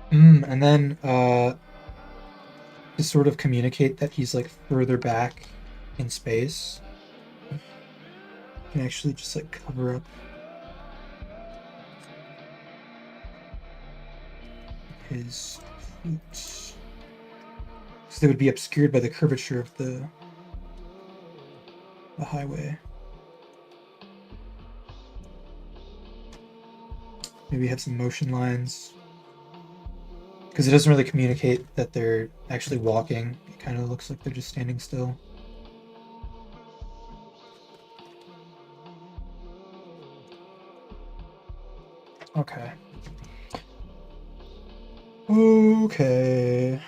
And then to sort of communicate that he's like further back in space, you can actually just like cover up his feet. So they would be obscured by the curvature of the highway. Maybe have some motion lines. Because it doesn't really communicate that they're actually walking. It kind of looks like they're just standing still. Okay. Okay.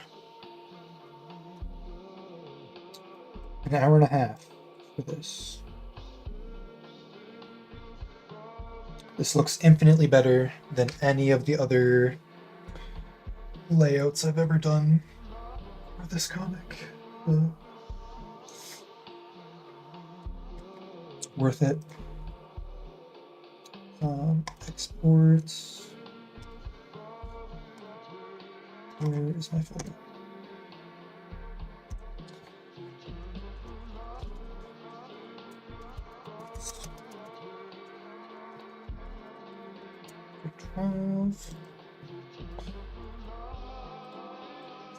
An hour and a half for this. This looks infinitely better than any of the other layouts I've ever done for this comic. Worth it. Exports. Where is my folder?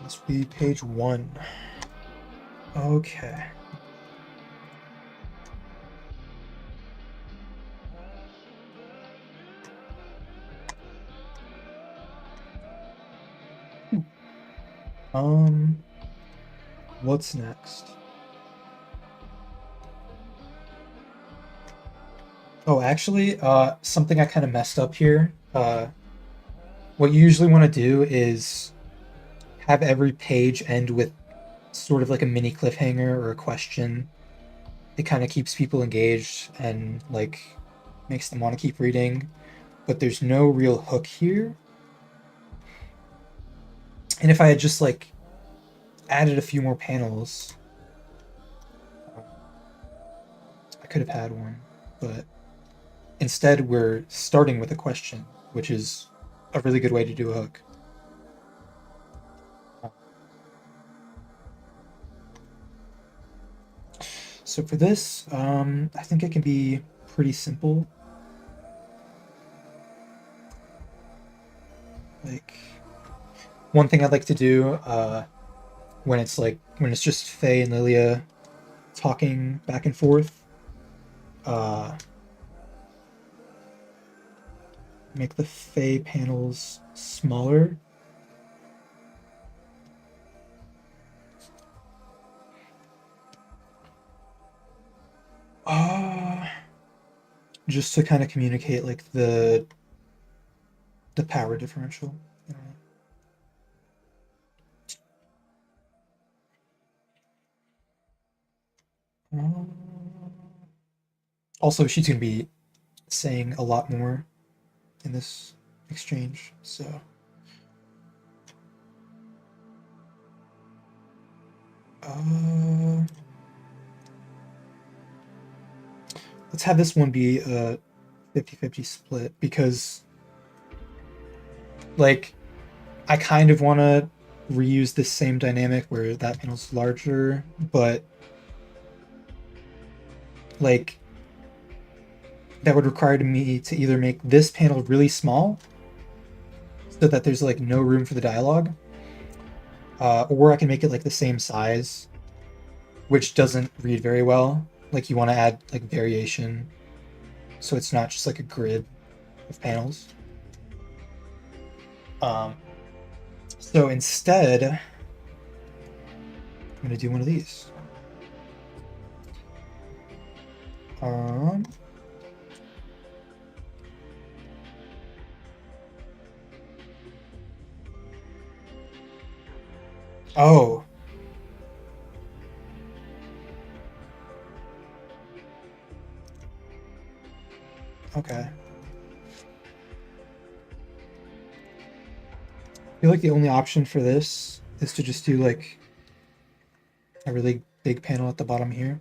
This will be page 1. Okay. What's next? Oh, actually, something I kind of messed up here. What you usually want to do is have every page end with sort of like a mini cliffhanger or a question. It kind of keeps people engaged and like makes them want to keep reading, but there's no real hook here. And if I had just like added a few more panels, I could have had one, but instead we're starting with a question, which is a really good way to do a hook. So for this, I think it can be pretty simple. Like, one thing I'd like to do when it's just Faye and Lilia talking back and forth, make the Faye panels smaller. Just to kind of communicate like the power differential. Also, she's gonna be saying a lot more in this exchange, so let's have this one be a 50-50 split, because like I kind of want to reuse this same dynamic where that panel's larger, but like that would require me to either make this panel really small so that there's like no room for the dialogue, or I can make it like the same size, which doesn't read very well. Like you want to add like variation, so it's not just like a grid of panels. So instead, I'm gonna do one of these. Oh. Okay. I feel like the only option for this is to just do like a really big panel at the bottom here.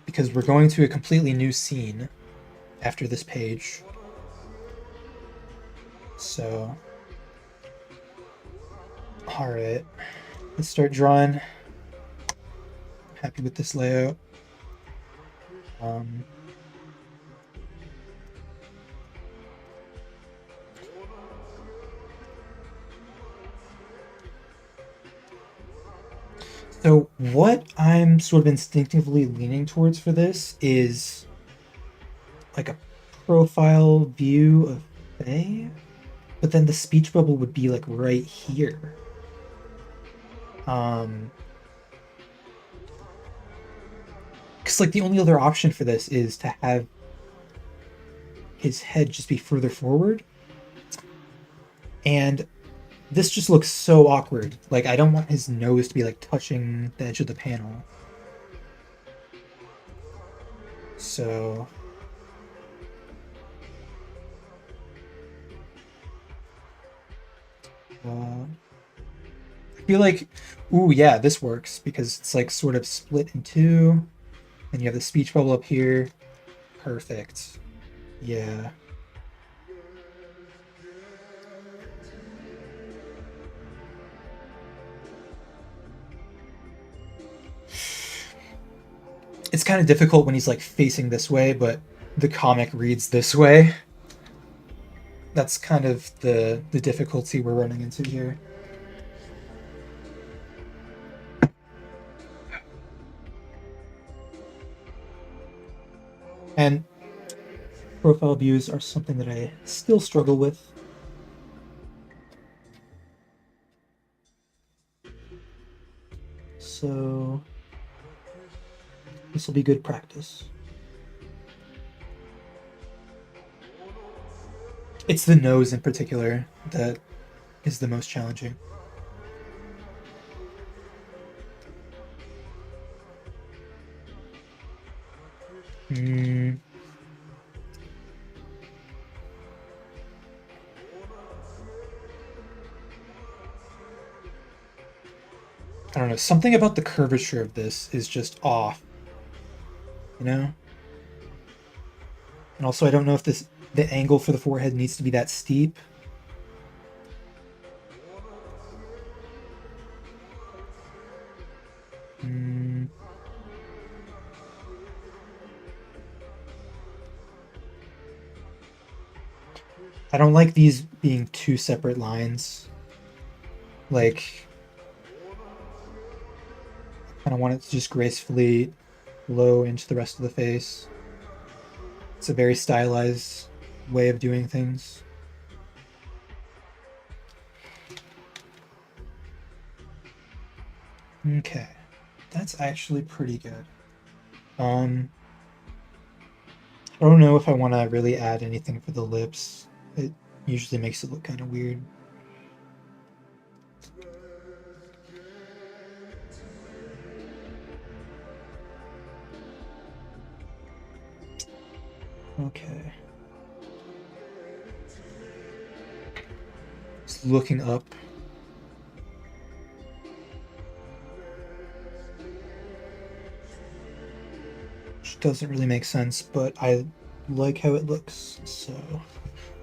Because we're going to a completely new scene after this page. So, alright, let's start drawing. Happy with this layout. So what I'm sort of instinctively leaning towards for this is like a profile view of Faye, but then the speech bubble would be like right here. Because like the only other option for this is to have his head just be further forward. And this just looks so awkward. Like I don't want his nose to be like touching the edge of the panel. So I feel like, ooh, yeah, this works because it's like sort of split in two. And you have the speech bubble up here. Perfect. Yeah. It's kind of difficult when he's like facing this way, but the comic reads this way. That's kind of the difficulty we're running into here. And profile views are something that I still struggle with. So this will be good practice. It's the nose in particular that is the most challenging. I don't know, something about the curvature of this is just off. You know? And also I don't know if the angle for the forehead needs to be that steep. I don't like these being two separate lines. Like, I kind of want it to just gracefully flow into the rest of the face. It's a very stylized way of doing things. Okay, that's actually pretty good. I don't know if I want to really add anything for the lips. It usually makes it look kind of weird. Okay. Just looking up. Which doesn't really make sense, but I like how it looks, so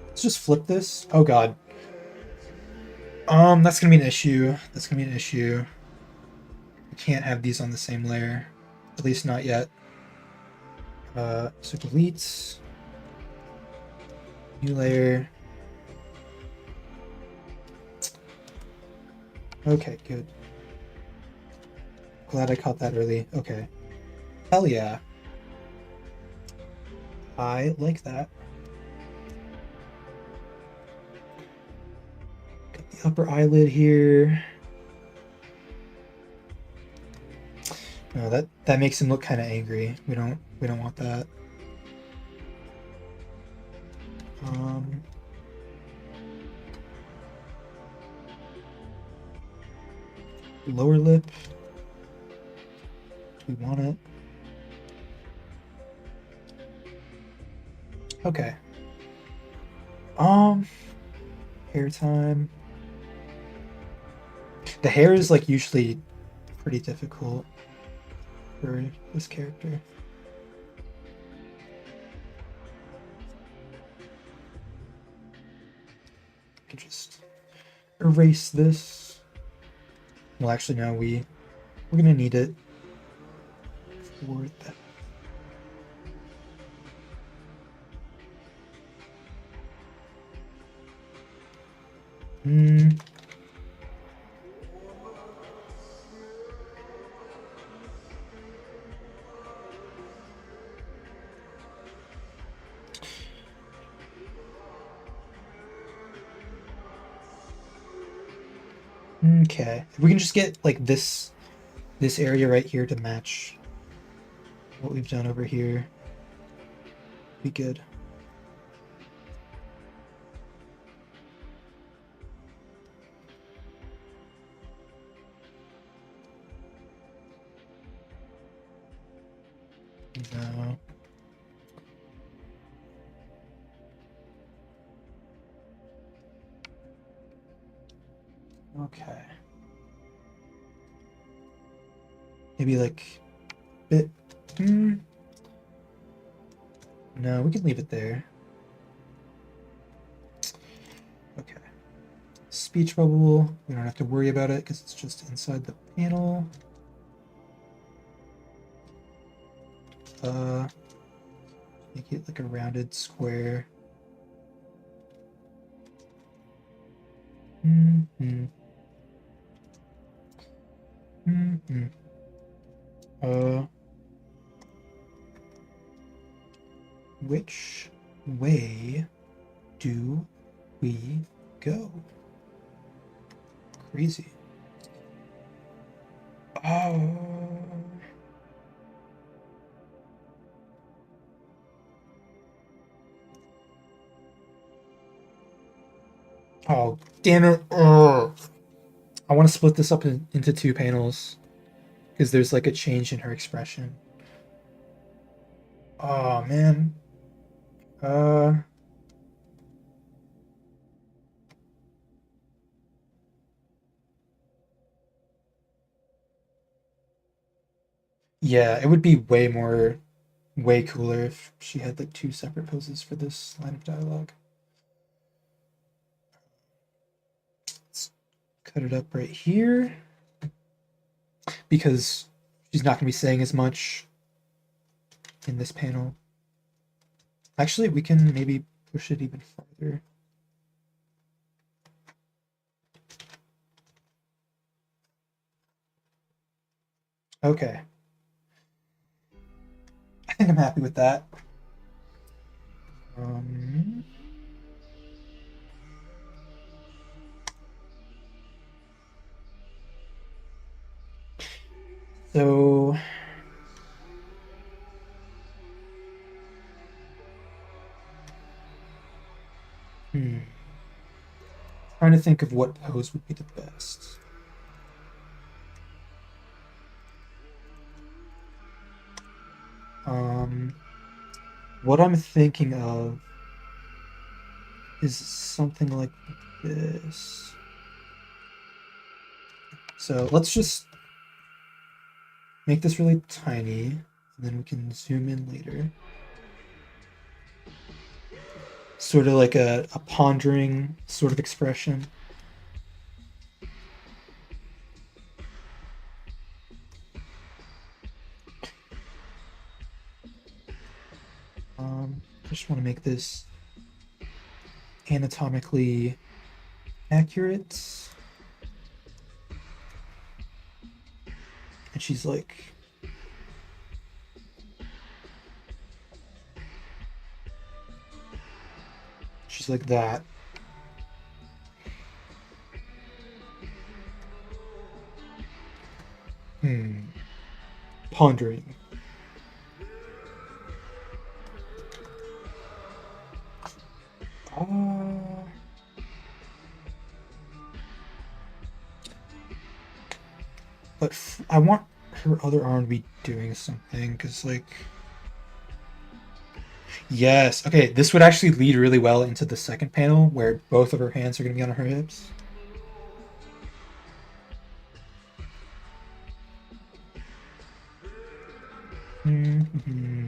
let's just flip this. Oh god. That's gonna be an issue. That's gonna be an issue. I can't have these on the same layer. At least not yet. So delete. New layer. Okay, good. Glad I caught that early. Okay. Hell yeah. I like that. Got the upper eyelid here. No, that makes him look kind of angry. We don't want that. Um, Lower lip. We want it. Okay. Hair time. The hair is like usually pretty difficult for this character. I can just erase this. Well, actually, no, we're gonna need it for that. Hmm. Okay, if we can just get like this area right here to match what we've done over here, be good. No. Okay. Maybe like bit. No, we can leave it there. Okay. Speech bubble. We don't have to worry about it because it's just inside the panel. Make it like a rounded square. Mm-hmm. Mm-hmm. Which way do we go? Crazy. Oh, damn it. Ugh. I want to split this up into two panels because there's like a change in her expression. Oh, man. Uh, yeah, it would be way cooler if she had like two separate poses for this line of dialogue. Let's cut it up right here because she's not going to be saying as much in this panel. Actually, we can maybe push it even further. Okay. I think I'm happy with that. Um, so trying to think of what pose would be the best. What I'm thinking of is something like this. So let's just make this really tiny, and then we can zoom in later. Sort of like a pondering sort of expression. Just want to make this anatomically accurate. And she's like that. Pondering. Uh, but I want her other arm to be doing something, because, like, yes, okay, this would actually lead really well into the second panel where both of her hands are going to be on her hips. Mm-hmm.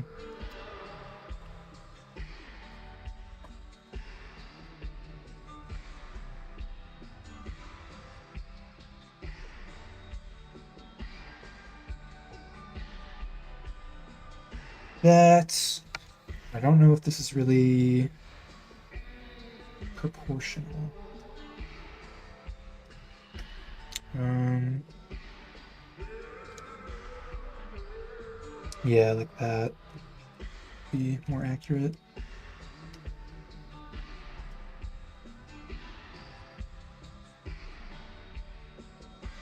That's. I don't know if this is really proportional. Um, yeah, like that. Be more accurate.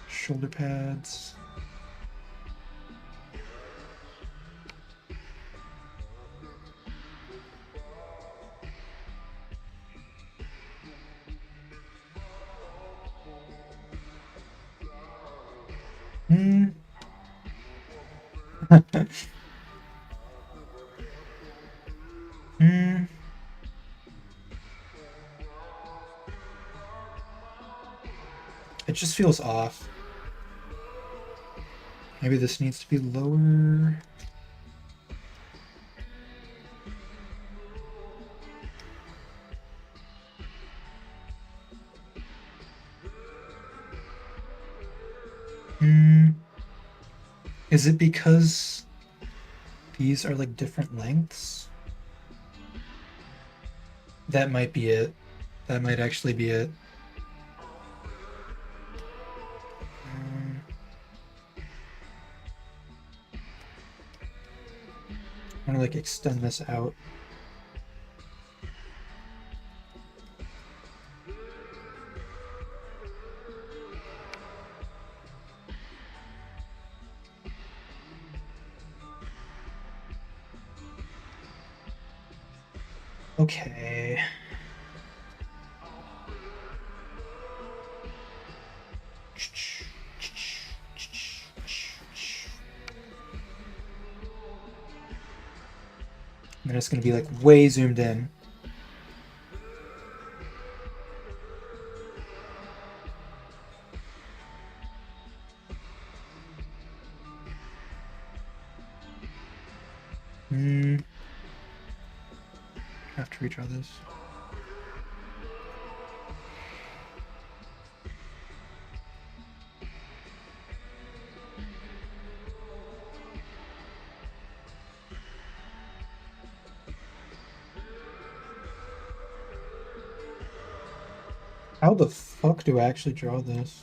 Shoulder pads. Hmm. Hmm. It just feels off. Maybe this needs to be lower. Hmm. Is it because these are like different lengths? That might be it. That might actually be it. Um, I want to like extend this out. Okay. And then it's going to be like way zoomed in. Hmm. Have to redraw this. How the fuck do I actually draw this?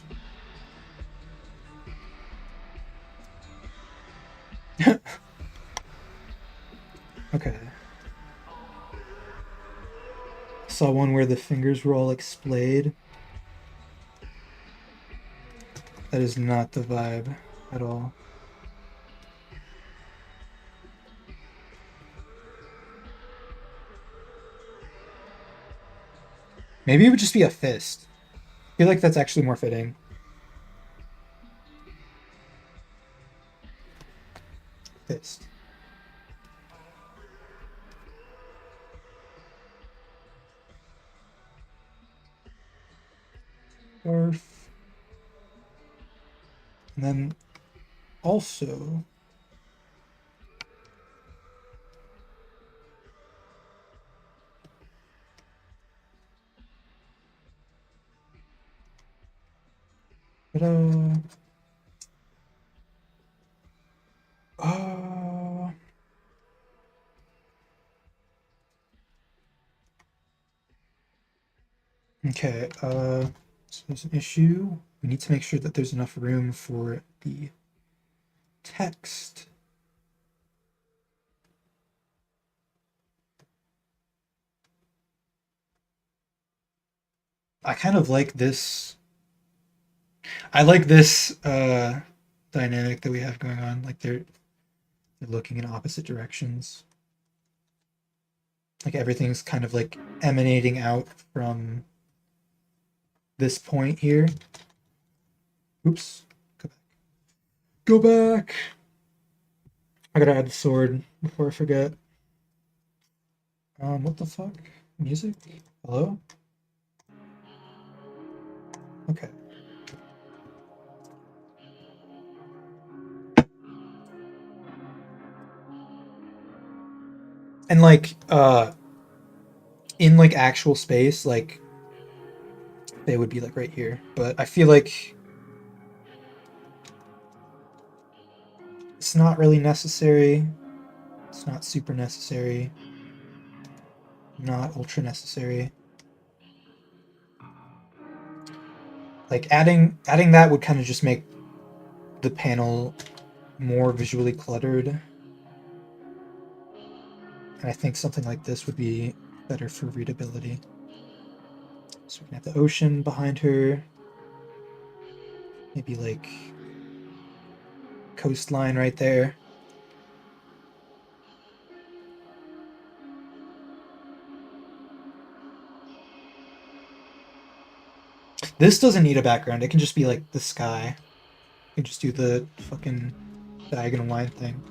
Okay. Saw one where the fingers were all like splayed. That is not the vibe at all. Maybe it would just be a fist. I feel like that's actually more fitting. Fist. Scarf. And then also, but uh, okay, so there's an issue. We need to make sure that there's enough room for the text. I kind of like this. I like this dynamic that we have going on. Like they're looking in opposite directions. Like everything's kind of like emanating out from this point here. Oops. Go back. Go back. I gotta add the sword before I forget. What the fuck? Music? Hello? Okay. And like in like actual space, like they would be like right here. But I feel like it's not really necessary. It's not super necessary. Not ultra necessary. Like adding that would kind of just make the panel more visually cluttered. And I think something like this would be better for readability. So we can have the ocean behind her. Maybe like coastline right there. This doesn't need a background. It can just be like the sky. You can just do the fucking diagonal line thing.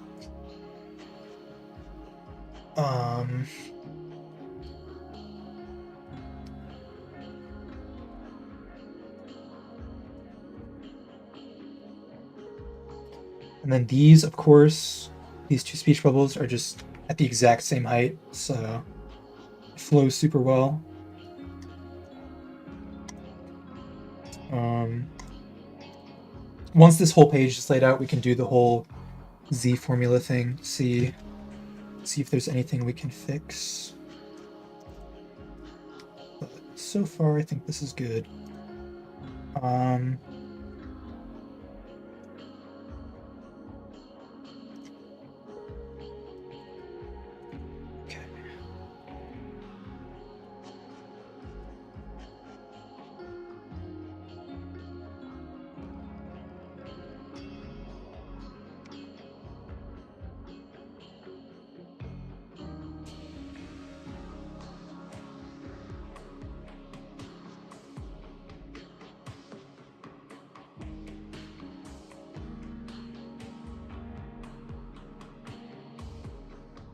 And then these, of course, these two speech bubbles are just at the exact same height, so it flows super well. Once this whole page is laid out, we can do the whole Z formula thing. See if there's anything we can fix. But so far, I think this is good. Okay.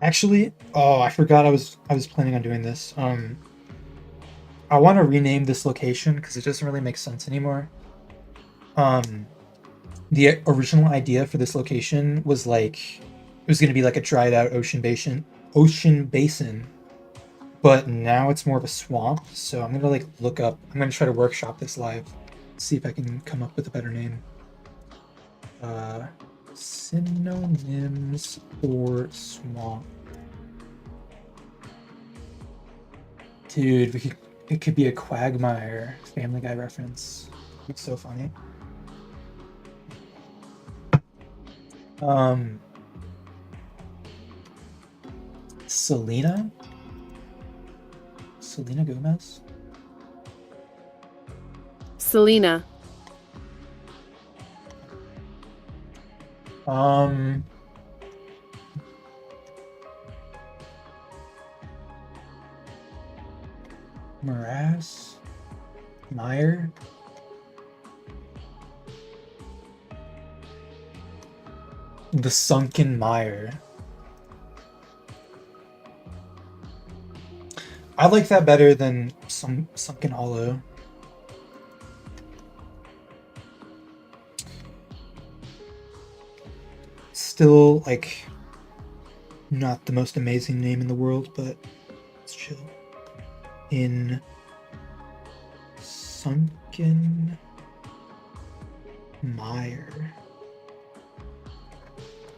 Actually, oh, I forgot I was planning on doing this. I want to rename this location because it doesn't really make sense anymore. The original idea for this location was like it was going to be like a dried out ocean basin, but now it's more of a swamp. So I'm gonna like look up. I'm gonna try to workshop this live, see if I can come up with a better name. Synonyms for swamp. Dude, it could be a Quagmire Family Guy reference. It's so funny. Selena Gomez. Selena. Mraz Meyer. The Sunken Mire. I like that better than some Sunken Hollow. Still, like, not the most amazing name in the world, but it's chill. In Sunken Mire.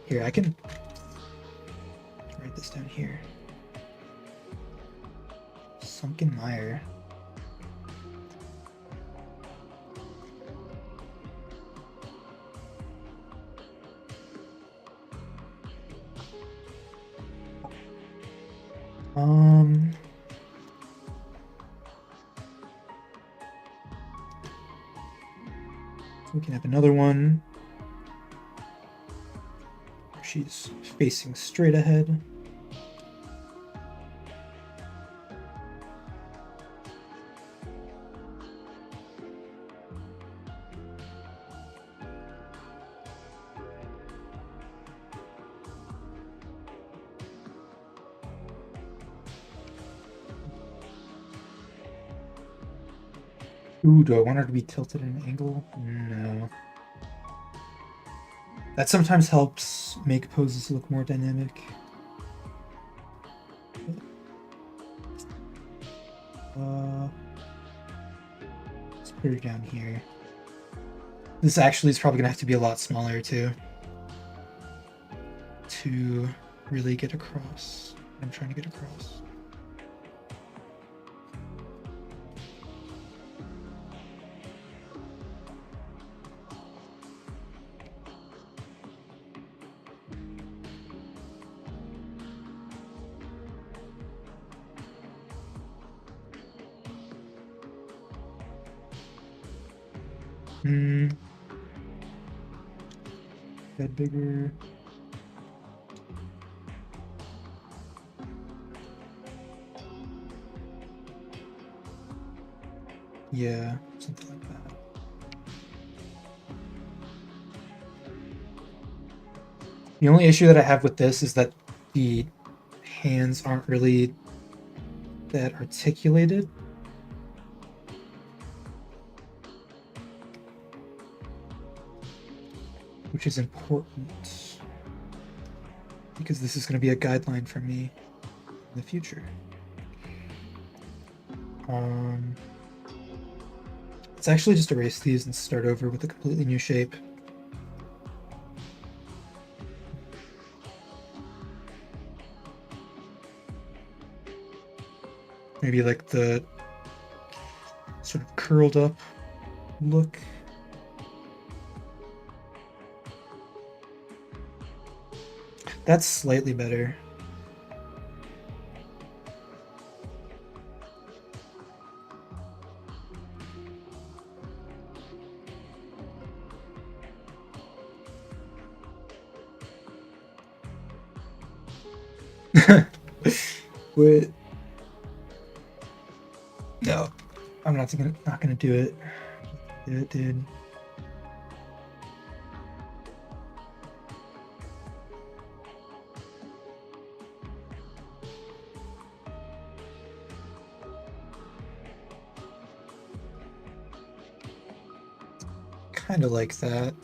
Here, I can write this down here. Sunken Mire. We can have another one. she's facing straight ahead. Ooh, do I want her to be tilted at an angle? No. That sometimes helps make poses look more dynamic. Let's put her down here. This actually is probably gonna have to be a lot smaller too, to really get across what I'm trying to get across. Head bigger. Yeah, something like that. The only issue that I have with this is that the hands aren't really that articulated. Which is important because this is going to be a guideline for me in the future. Let's actually just erase these and start over with a completely new shape. Maybe like the sort of curled up look. That's slightly better. Wait. No, I'm not gonna do it. Do it, dude. Kind of like that.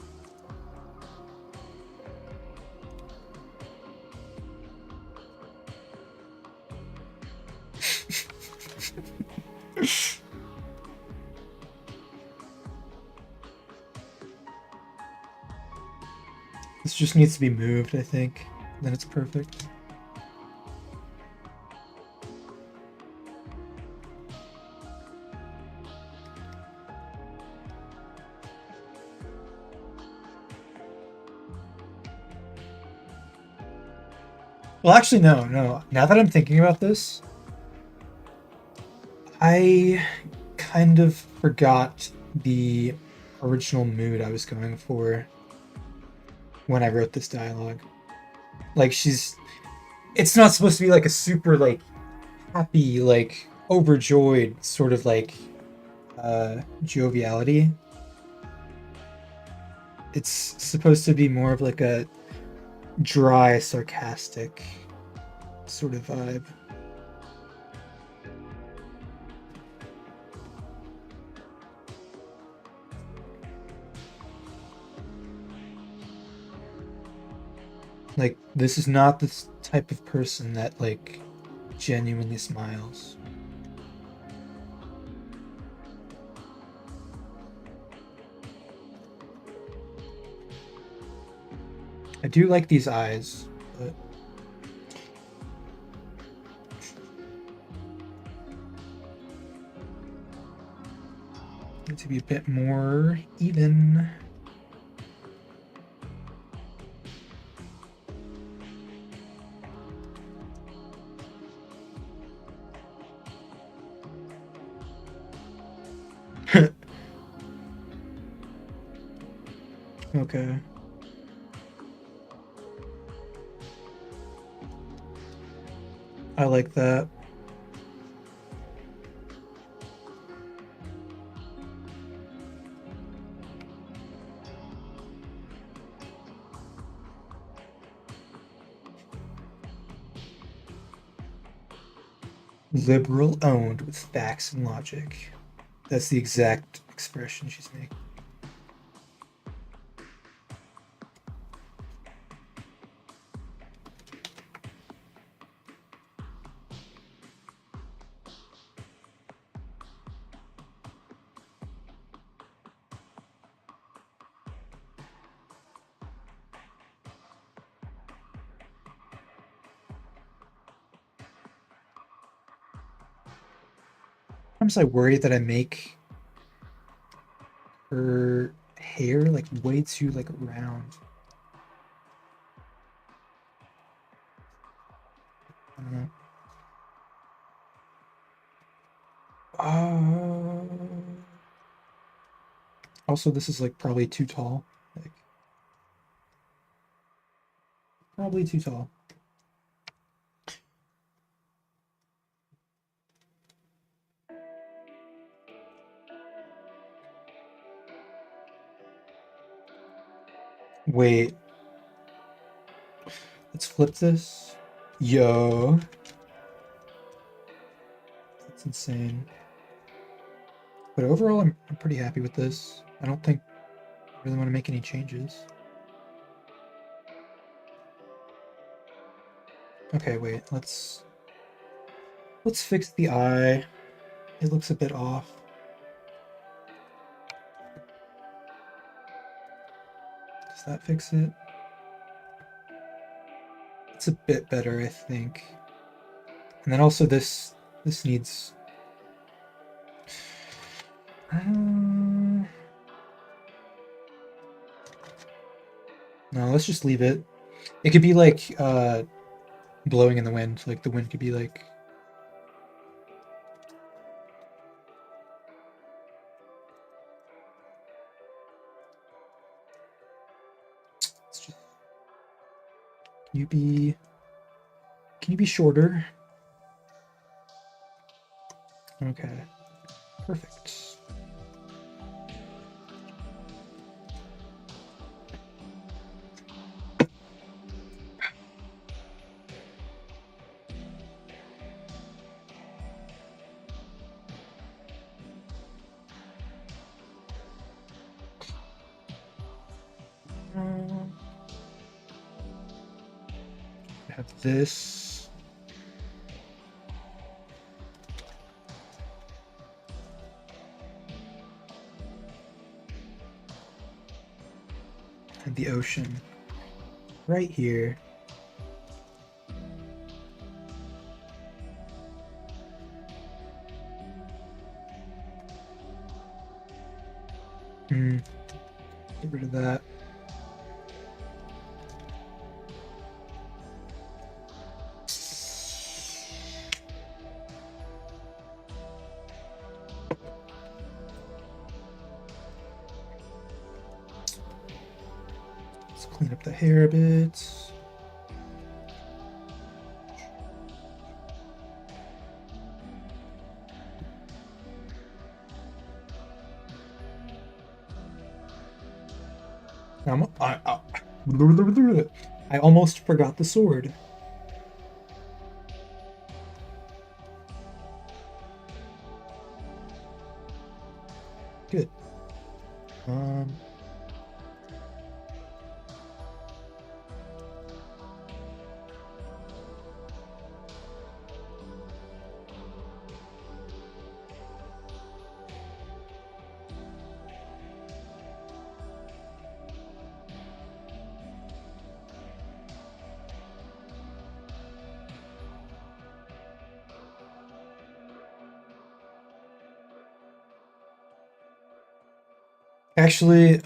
This just needs to be moved, I think. Then it's perfect. Well, actually, no. Now that I'm thinking about this, I kind of forgot the original mood I was going for when I wrote this dialogue. Like, it's not supposed to be like a super, like, happy, like, overjoyed sort of, like, joviality. It's supposed to be more of like a dry, sarcastic sort of vibe. Like, this is not the type of person that, like, genuinely smiles. I do like these eyes, but need to be a bit more even. Okay. I like that. Liberal owned with facts and logic. That's the exact expression she's making. Sometimes I worry that I make her hair like way too like round. I don't know. Also, this is like probably too tall. Like, probably too tall. Wait. Let's flip this. Yo. That's insane. But overall, I'm pretty happy with this. I don't think I really want to make any changes. Okay, wait. Let's fix the eye. It looks a bit off. Does that fix it? It's a bit better, I think. And then also this needs no, let's just leave it. It could be like blowing in the wind. Like the wind could be like let's just can you be shorter? Okay. Perfect. Have this. And the ocean right here. Get rid of that. Let's clean up the hair a bit. I almost forgot the sword. Good. Actually,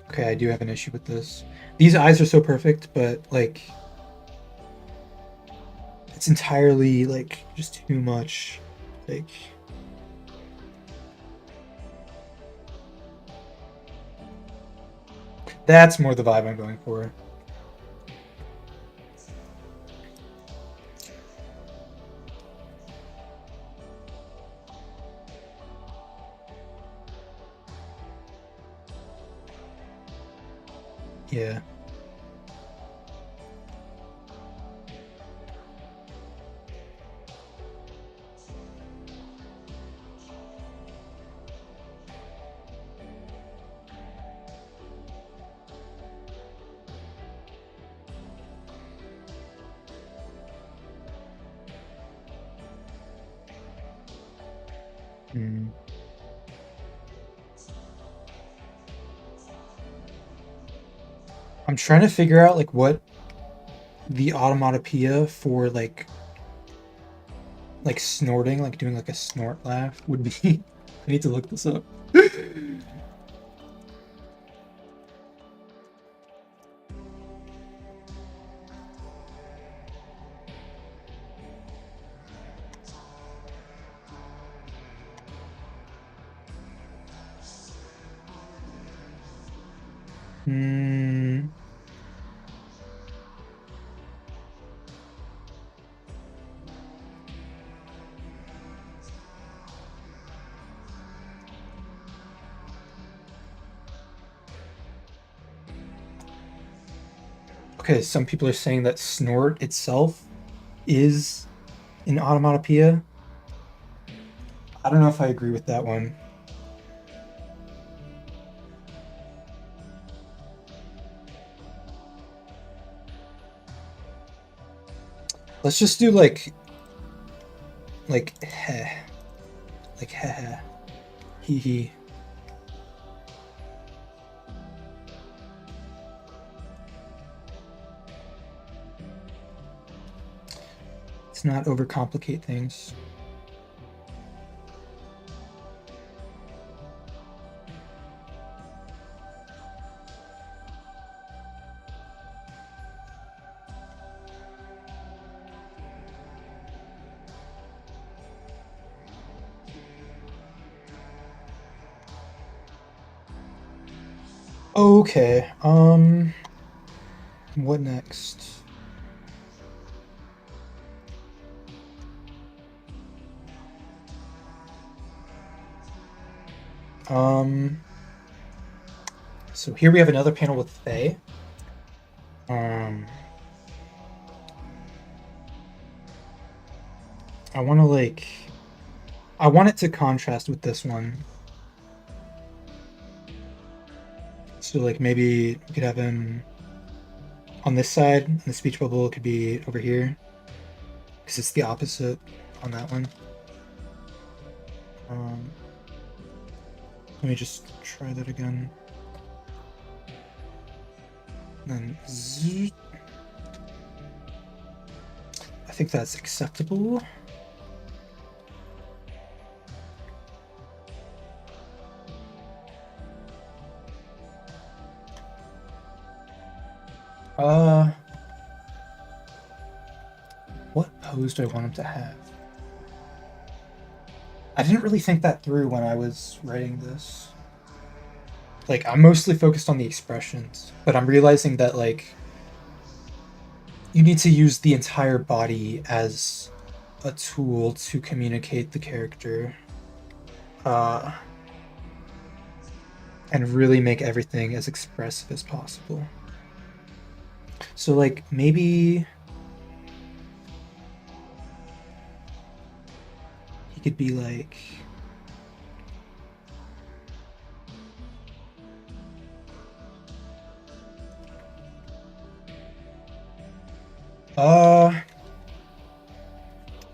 okay, I do have an issue with this. These eyes are so perfect, but like it's entirely like just too much. Like that's more the vibe I'm going for. Yeah. Hmm. I'm trying to figure out like what the automatopoeia for like snorting, like doing like a snort laugh would be. I need to look this up. Hmm. Okay, some people are saying that snort itself is an automatopoeia. I don't know if I agree with that one. Let's just do like heh, like heh, hee hee. Let's not overcomplicate things. Okay, what next? Um, so here we have another panel with Faye. Um, I want to I want it to contrast with this one. So like maybe we could have him on this side, and the speech bubble could be over here, because it's the opposite on that one. Um, let me just try that again. And then zzz. I think that's acceptable. What pose do I want him to have? I didn't really think that through when I was writing this. Like, I'm mostly focused on the expressions, but I'm realizing that, like, you need to use the entire body as a tool to communicate the character. Uh, and really make everything as expressive as possible. So, like, maybe he could be like.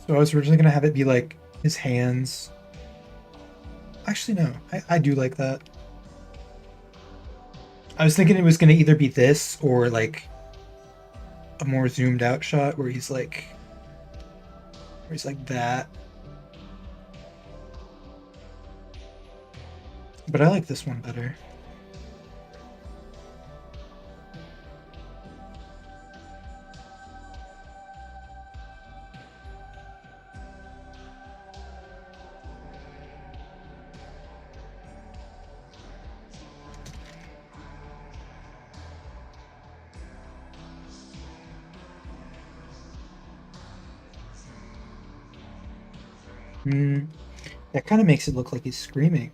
So I was originally gonna have it be like his hands. Actually, no, I do like that. I was thinking it was gonna either be this or like a more zoomed out shot where he's like that. But I like this one better. Hmm, that kind of makes it look like he's screaming.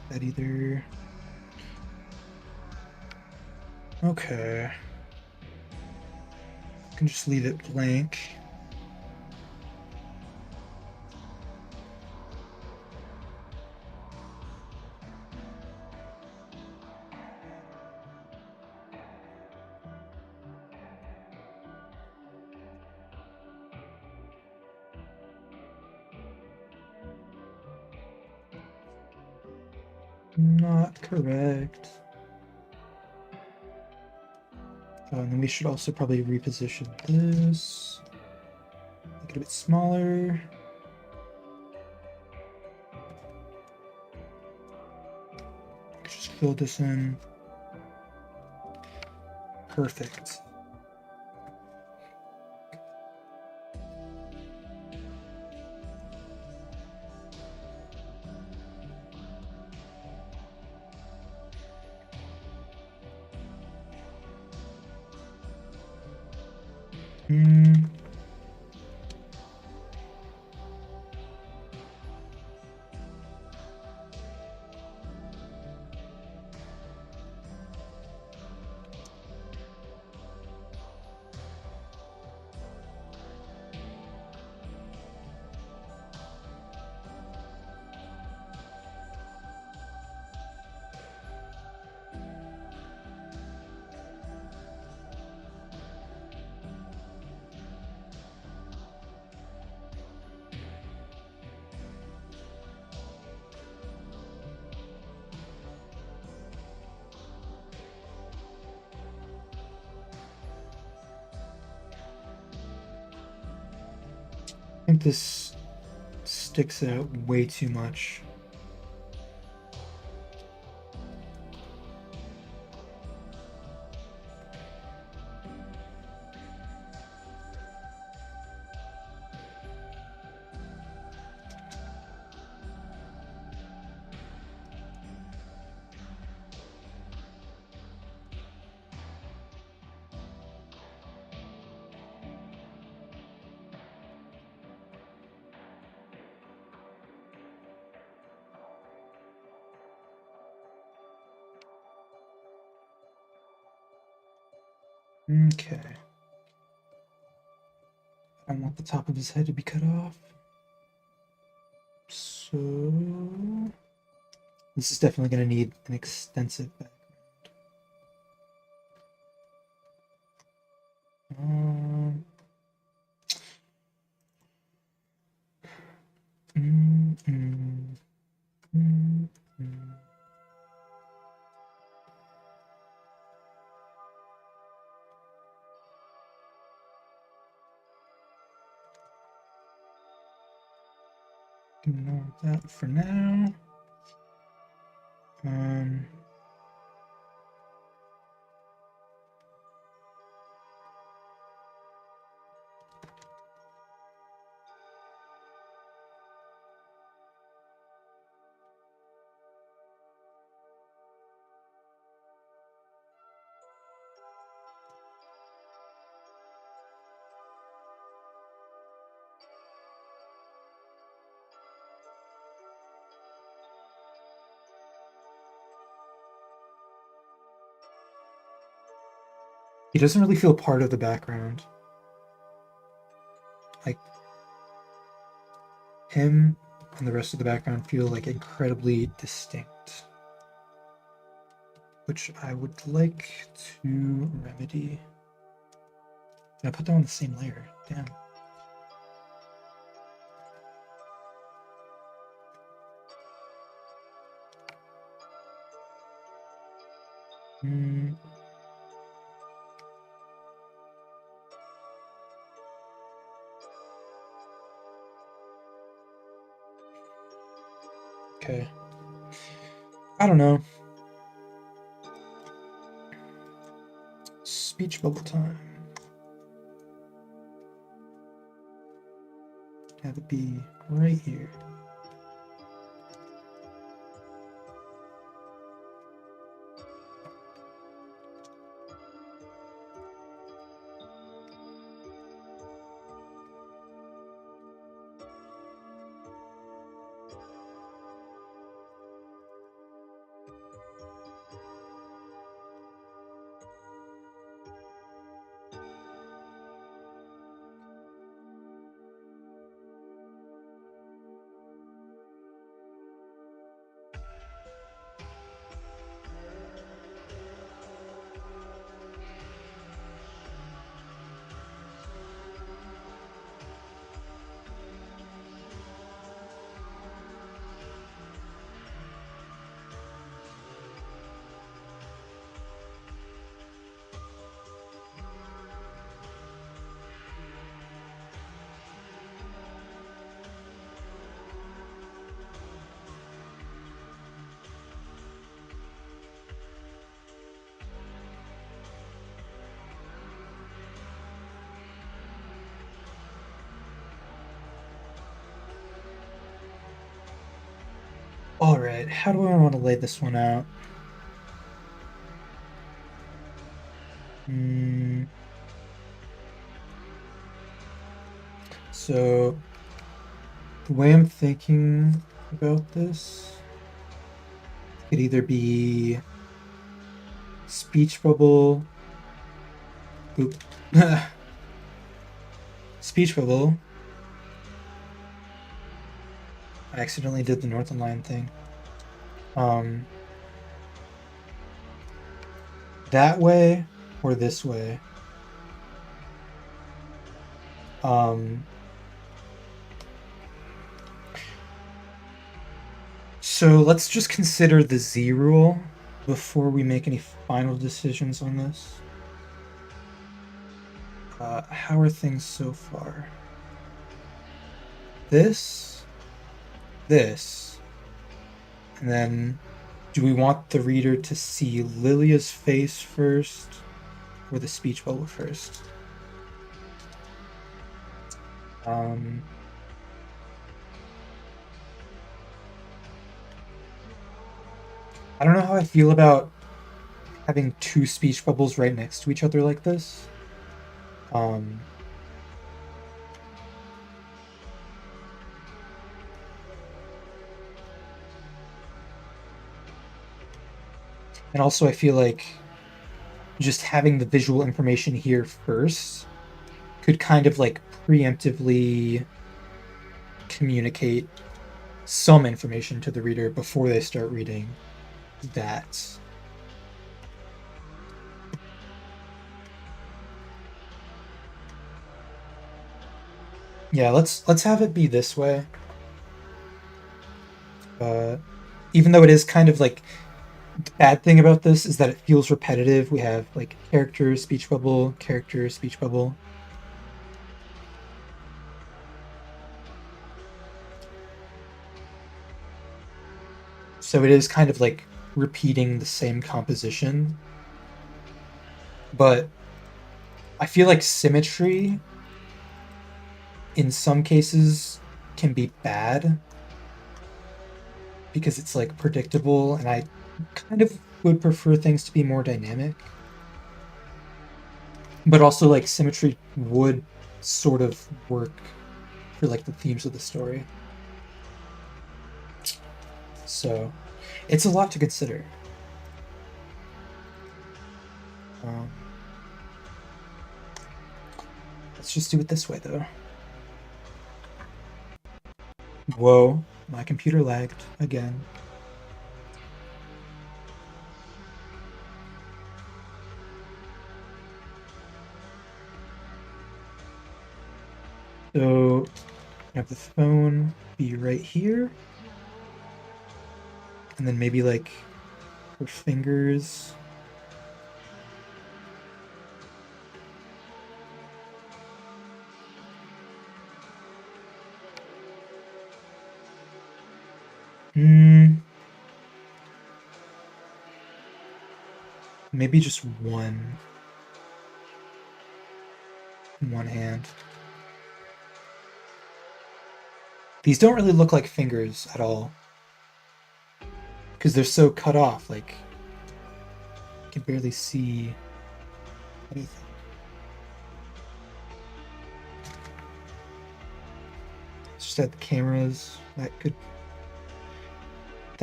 that either. Okay. I can just leave it blank. Not correct. And then we should also probably reposition this. Make it a bit smaller. Just fill this in. Perfect. Hmm. I think this sticks out way too much. Okay. I don't want the top of his head to be cut off. So this is definitely going to need an extensive background. Mm, mm, mm, mm. Ignore that for now. Um, he doesn't really feel part of the background. Like him and the rest of the background feel like incredibly distinct, which I would like to remedy. Did I put them on the same layer? Damn. Mm. Okay. I don't know. Speech bubble time. Have it be right here. All right, how do I want to lay this one out? So the way I'm thinking about this could either be speech bubble. Oop. Speech bubble. I accidentally did the Northern Line thing. That way or this way. So let's just consider the Z rule before we make any final decisions on this. How are things so far? This, and then do we want the reader to see Lilia's face first or the speech bubble first? I don't know how I feel about having two speech bubbles right next to each other like this. And also I feel like just having the visual information here first could kind of like preemptively communicate some information to the reader before they start reading that. Yeah, let's have it be this way. Even though it is kind of like the bad thing about this is that it feels repetitive. We have like character, speech bubble, character, speech bubble. So it is kind of like repeating the same composition. But I feel like symmetry in some cases can be bad because it's like predictable, and I kind of would prefer things to be more dynamic. But also like symmetry would sort of work for like the themes of the story. So it's a lot to consider. Um, let's just do it this way though. Whoa, my computer lagged again. So have the phone be right here. And then maybe like her fingers. Maybe just one in one hand. These don't really look like fingers at all. Because they're so cut off, like you can barely see anything. It's just that the cameras that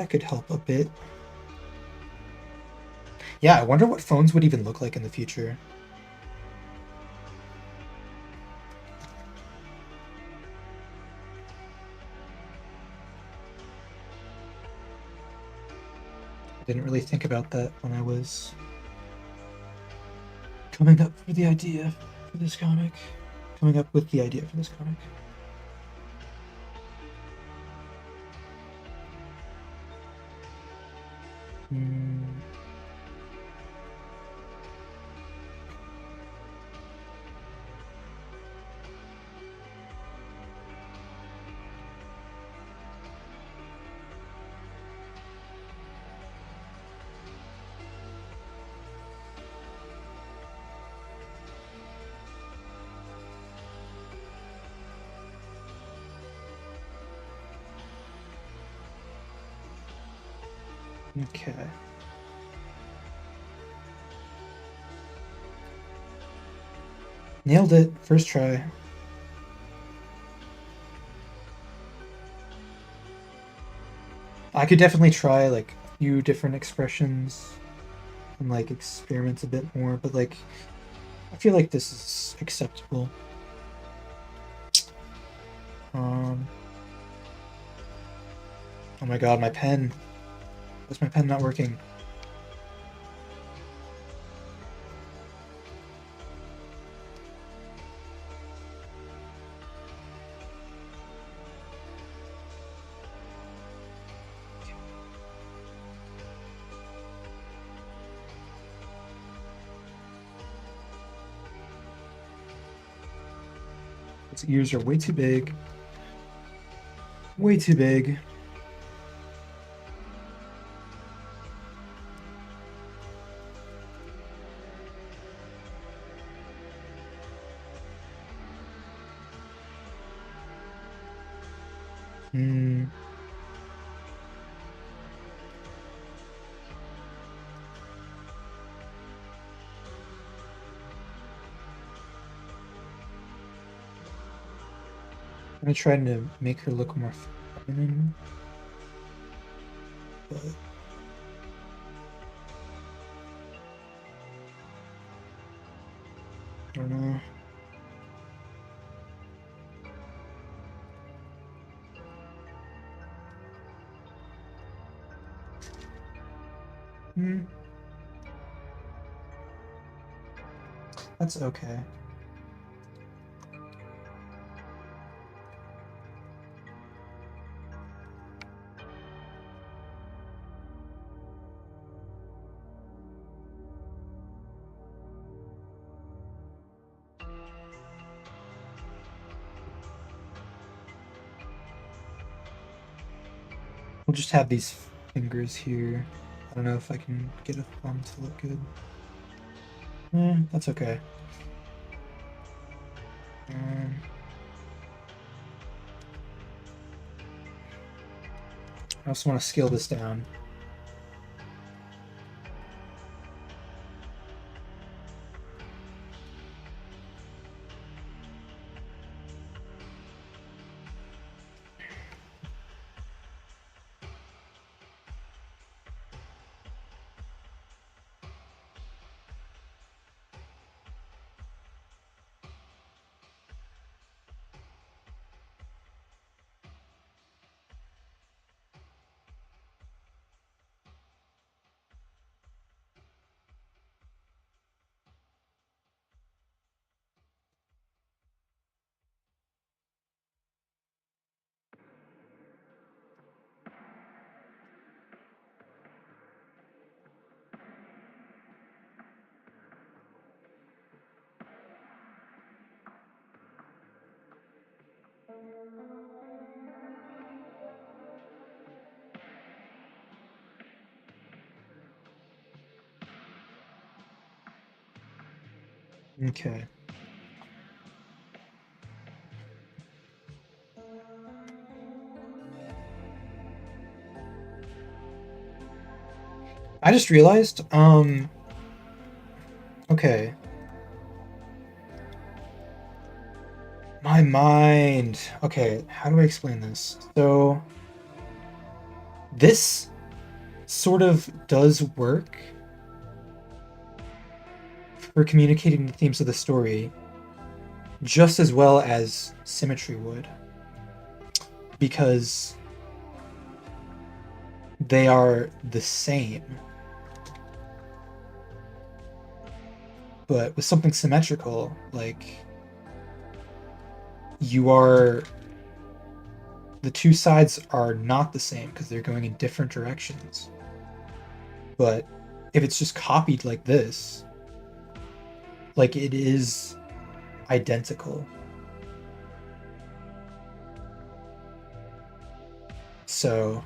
could help a bit. Yeah, I wonder what phones would even look like in the future. I didn't really think about that when I was coming up with the idea for this comic. Hmm. Okay. Nailed it. First try. I could definitely try like a few different expressions and like experiment a bit more, but like I feel like this is acceptable. Um, oh my god, my pen. Why's my pen not working? Its ears are way too big. Way too big. Hmm. I'm gonna try to make her look more feminine, but I don't know. Hmm. That's okay. We'll just have these fingers here. I don't know if I can get a thumb to look good. That's okay. Um, I also want to scale this down. Okay. I just realized, okay. My mind. Okay, how do I explain this? So, this sort of does work for communicating the themes of the story just as well as symmetry would, because they are the same. But with something symmetrical, like you are the two sides are not the same because they're going in different directions. But if it's just copied like this, like it is identical. So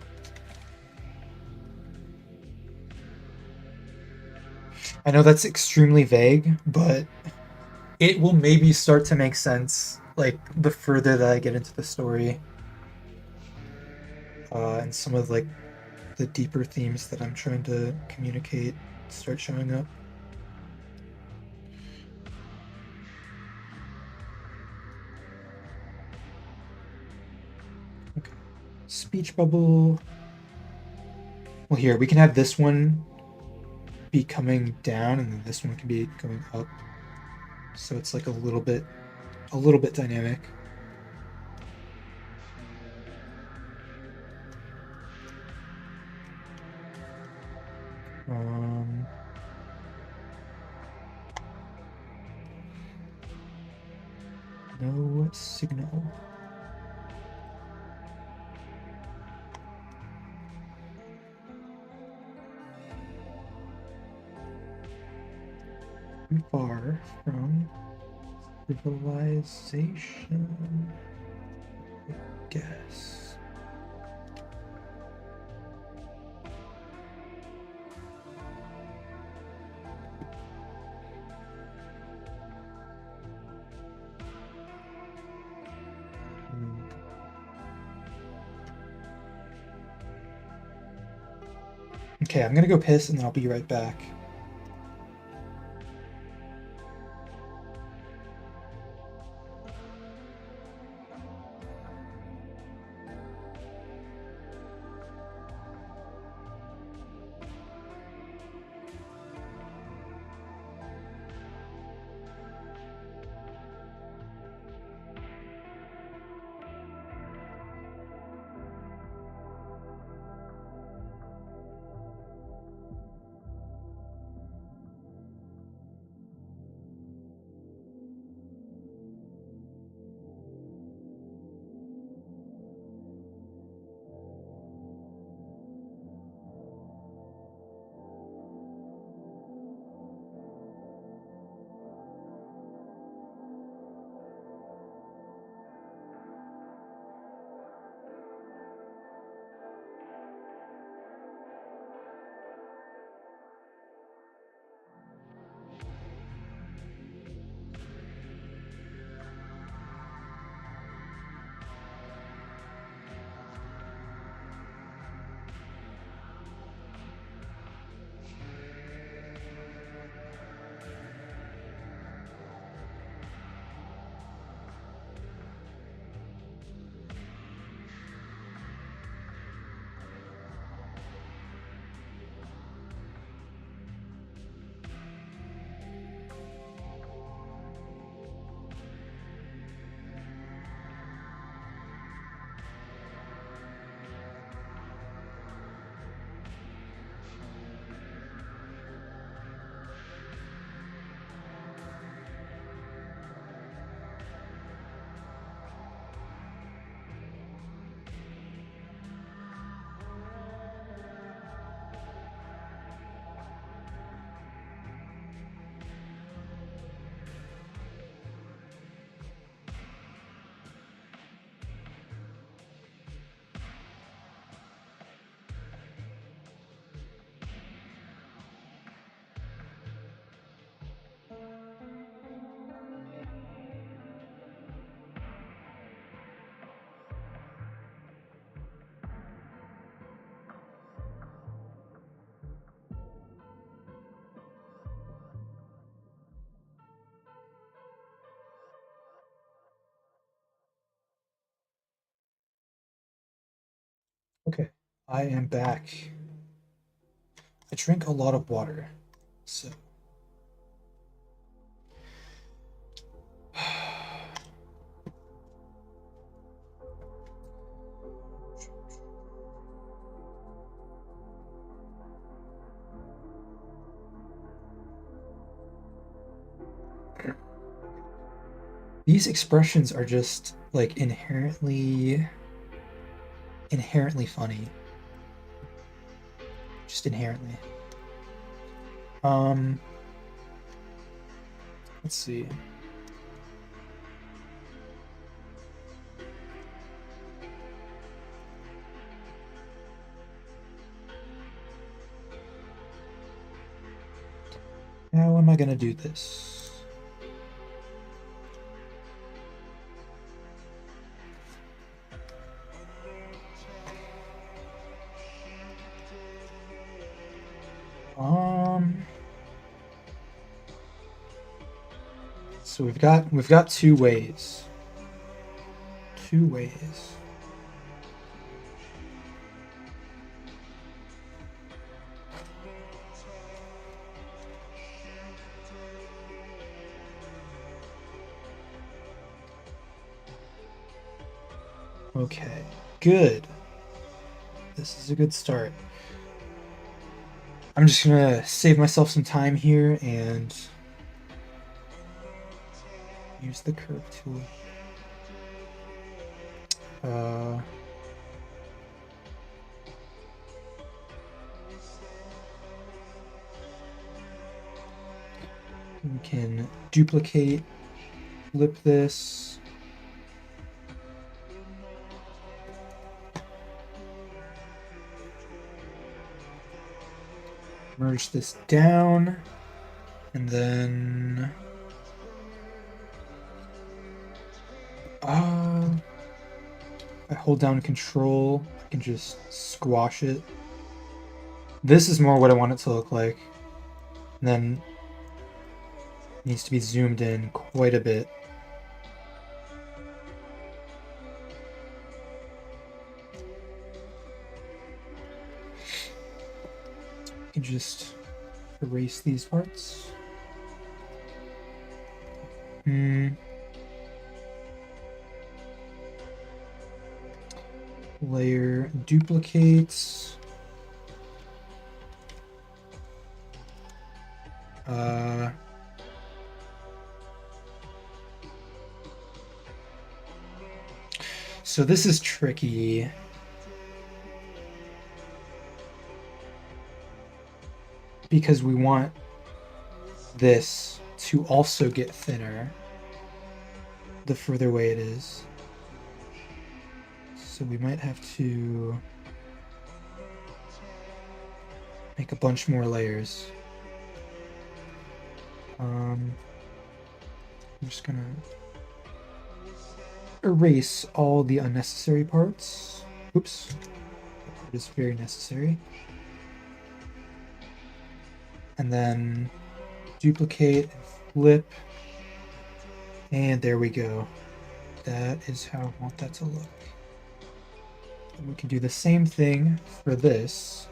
I know that's extremely vague, but it will maybe start to make sense like the further that I get into the story. And some of like the deeper themes that I'm trying to communicate start showing up. Okay. Speech bubble. Well, here we can have this one be coming down, and then this one can be going up. So it's like a little bit dynamic. No signal. Too far from civilization, I guess. Okay, I'm gonna go piss and then I'll be right back. Okay, I am back. I drink a lot of water, so. These expressions are just like inherently funny. Just inherently. Let's see. How am I gonna do this? So we've got two ways. Two ways. Okay, good. This is a good start. I'm just gonna save myself some time here and use the curve tool. We can duplicate, flip this. Merge this down, and then if I hold down Control, I can just squash it. This is more what I want it to look like. And then it needs to be zoomed in quite a bit. I can just erase these parts. Layer duplicates. So this is tricky. Because we want this to also get thinner the further away it is. So we might have to make a bunch more layers. I'm just gonna erase all the unnecessary parts. Oops, that part is very necessary. And then duplicate and flip. And there we go. That is how I want that to look. And we can do the same thing for this.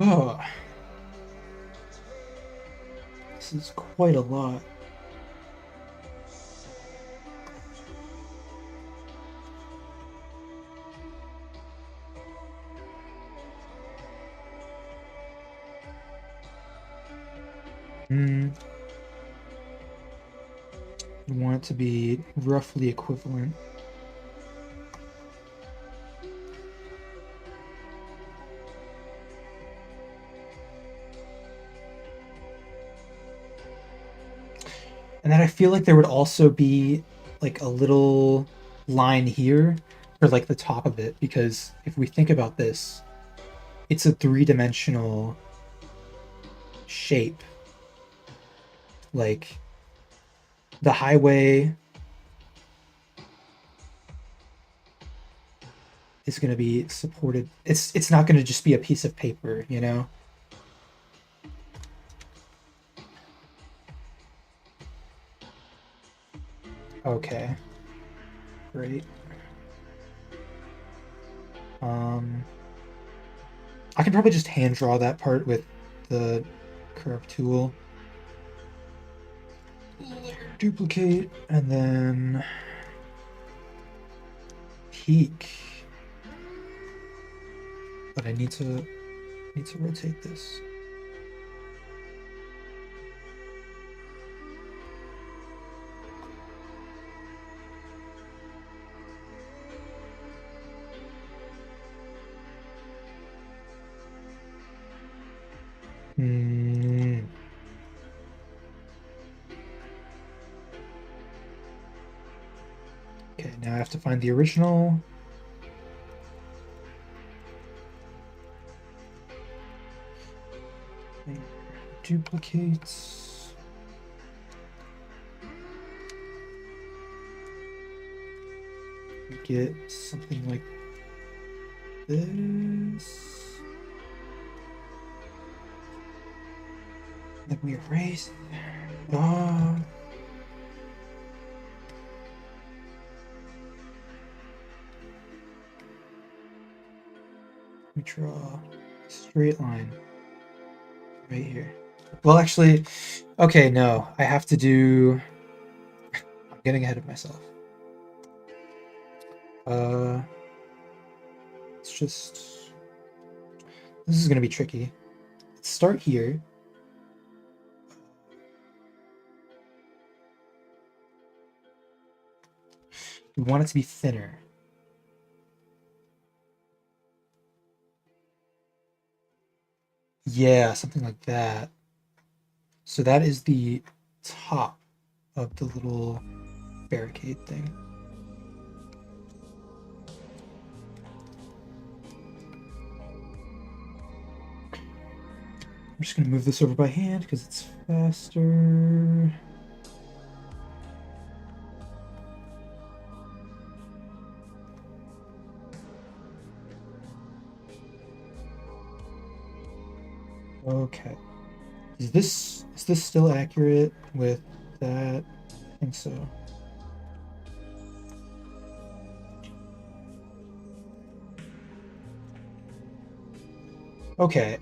Oh, this is quite a lot. We want it to be roughly equivalent. And then I feel like there would also be like a little line here for like the top of it, because if we think about this, it's a three-dimensional shape. Like the highway is going to be supported. It's not going to just be a piece of paper, you know? Okay. Great. I can probably just hand draw that part with the curve tool. Layer duplicate, and then peak. But I need to rotate this. Okay, now I have to find the original. duplicates. Get something like this. Then we erase. Let me draw a straight line right here. Well, actually, okay, no, I have to do. I'm getting ahead of myself. It's just. This is gonna be tricky. Let's start here. We want it to be thinner. Yeah, something like that. So that is the top of the little barricade thing. I'm just gonna move this over by hand because it's faster. Okay. Is this still accurate with that? I think so. Okay,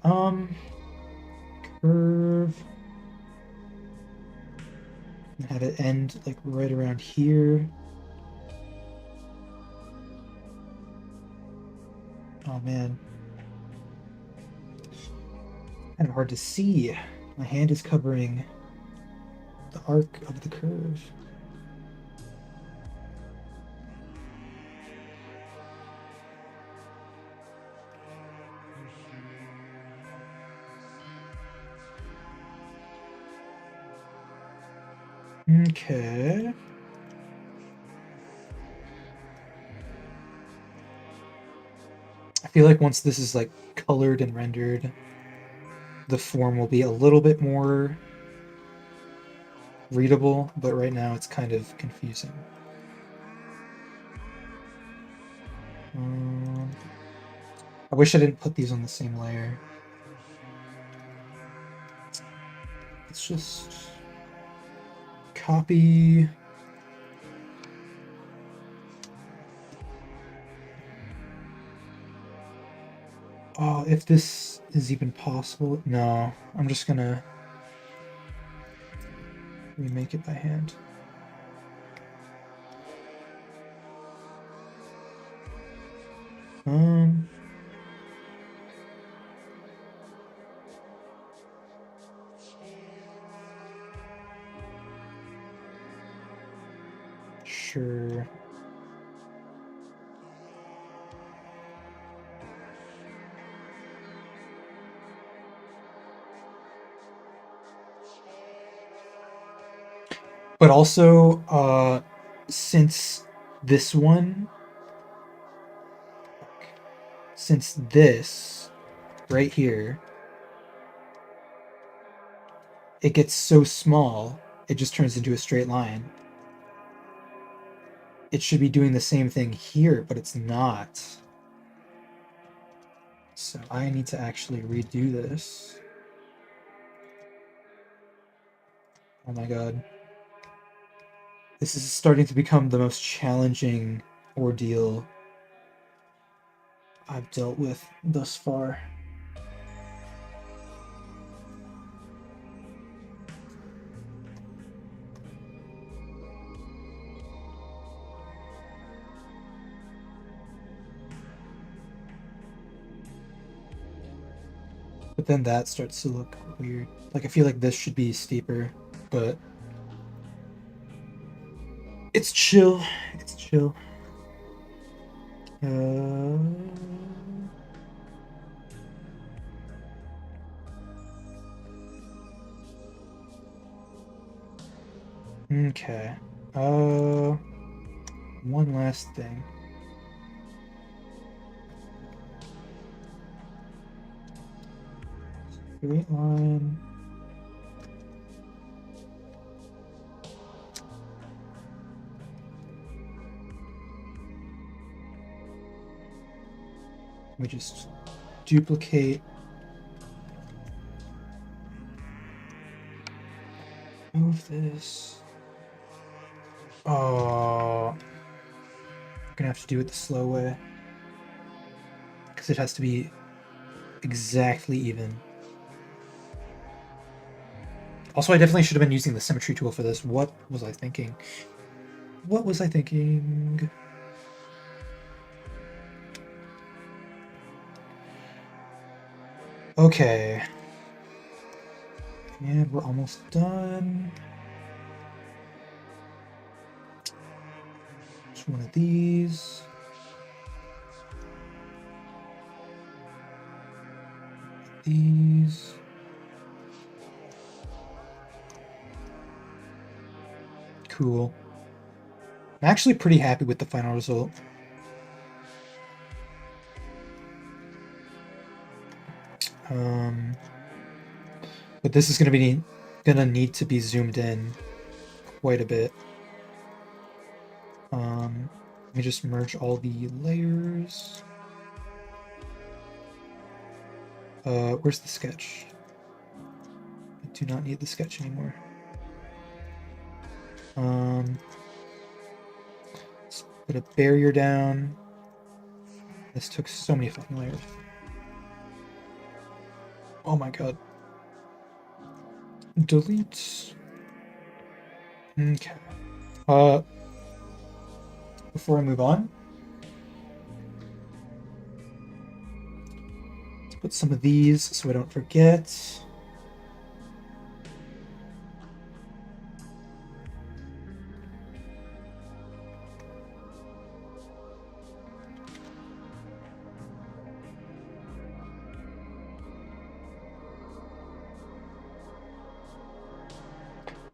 curve. And have it end like right around here. Oh man. Kind of hard to see. My hand is covering the arc of the curve. Okay. I feel like once this is like colored and rendered, the form will be a little bit more readable, but right now it's kind of confusing. I wish I didn't put these on the same layer. Let's just copy. Oh, if this is even possible. No, I'm just gonna remake it by hand. Sure. But also, since this right here, it gets so small, it just turns into a straight line. It should be doing the same thing here, but it's not. So I need to actually redo this. Oh my god. This is starting to become the most challenging ordeal I've dealt with thus far. But then that starts to look weird. Like, I feel like this should be steeper, but it's chill. It's chill. Okay. One last thing. Straight line. We just duplicate. Move this. Oh, I'm gonna have to do it the slow way because it has to be exactly even. Also, I definitely should have been using the symmetry tool for this. What was I thinking? What was I thinking? Okay. And we're almost done. Just one of these. These. Cool. I'm actually pretty happy with the final result. But this is gonna need to be zoomed in quite a bit. Let me just merge all the layers. Where's the sketch? I do not need the sketch anymore. Let's put a barrier down. This took so many fucking layers. Oh my god. Delete. Okay. Before I move on, let's put some of these so I don't forget.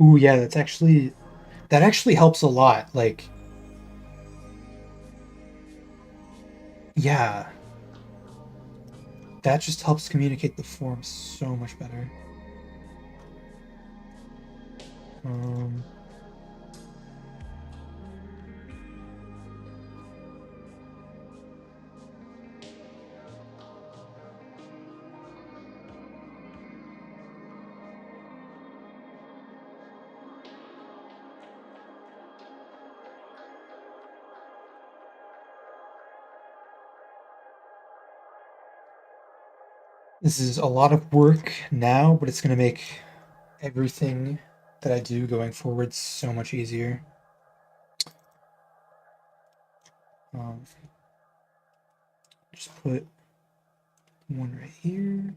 Ooh, yeah, that actually helps a lot. Like, yeah, that just helps communicate the form so much better. Um, this is a lot of work now, but it's going to make everything that I do going forward so much easier. Just put one right here.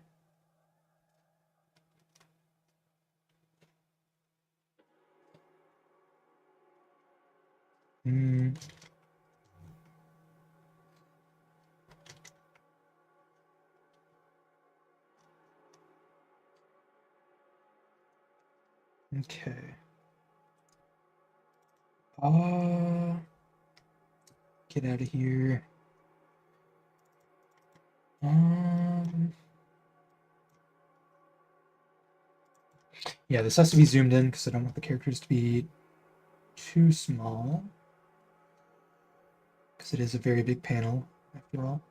Okay. Get out of here. Yeah, this has to be zoomed in because I don't want the characters to be too small. Because it is a very big panel, after all.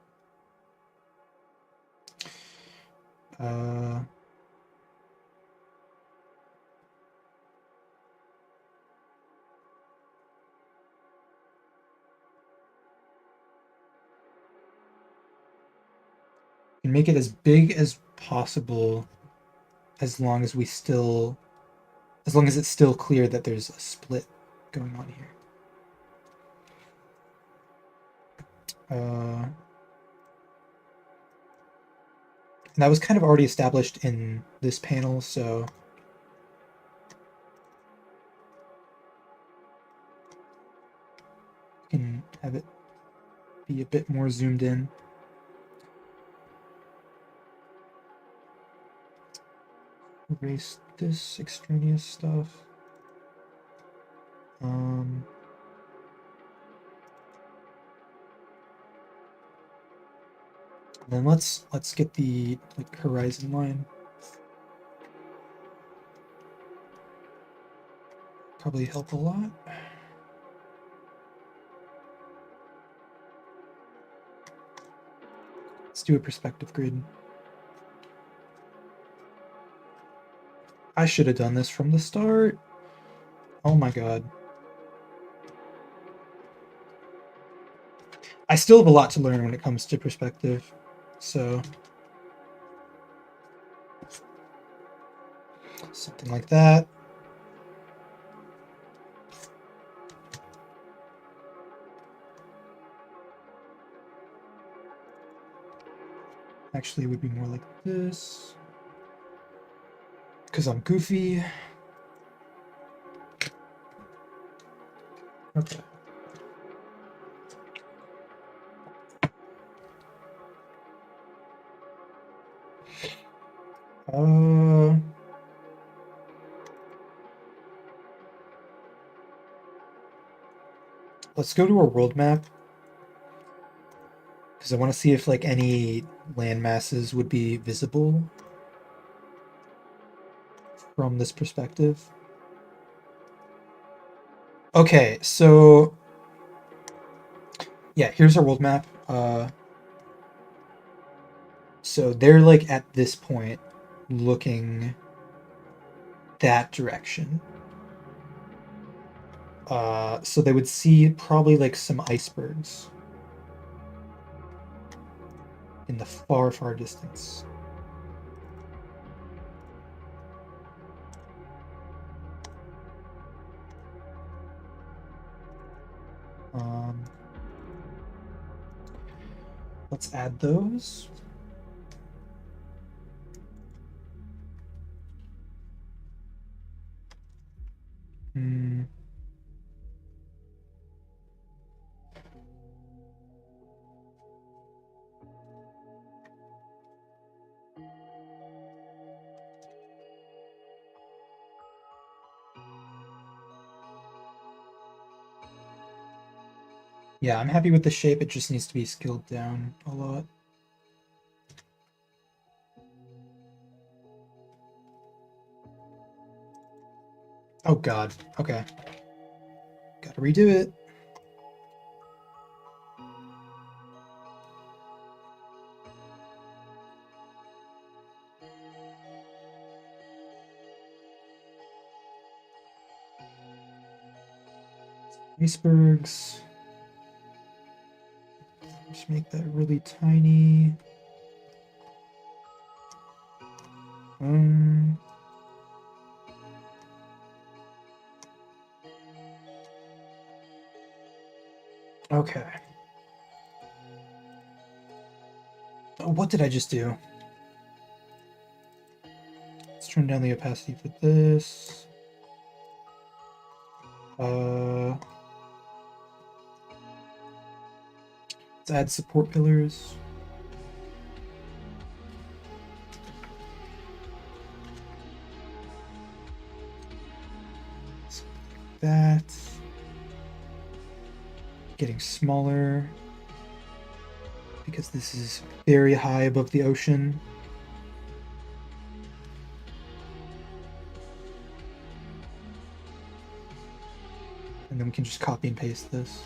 Can make it as big as possible as long as it's still clear that there's a split going on here. And that was kind of already established in this panel, so you can have it be a bit more zoomed in. Erase this extraneous stuff. Then let's get the horizon line. Probably help a lot. Let's do a perspective grid. I should have done this from the start. Oh my god. I still have a lot to learn when it comes to perspective, so something like that. Actually, it would be more like this. Because I'm goofy. Okay. Let's go to our world map. Because I want to see if like any land masses would be visible from this perspective. Okay, so yeah, here's our world map. So they're like at this point looking that direction. So they would see probably like some icebergs in the far, far distance. Let's add those. Yeah, I'm happy with the shape. It just needs to be scaled down a lot. Oh god. Okay. Gotta redo it. Icebergs. Just make that really tiny. Okay. What did I just do? Let's turn down the opacity for this. Let's add support pillars. Like that. Getting smaller because this is very high above the ocean. And then we can just copy and paste this.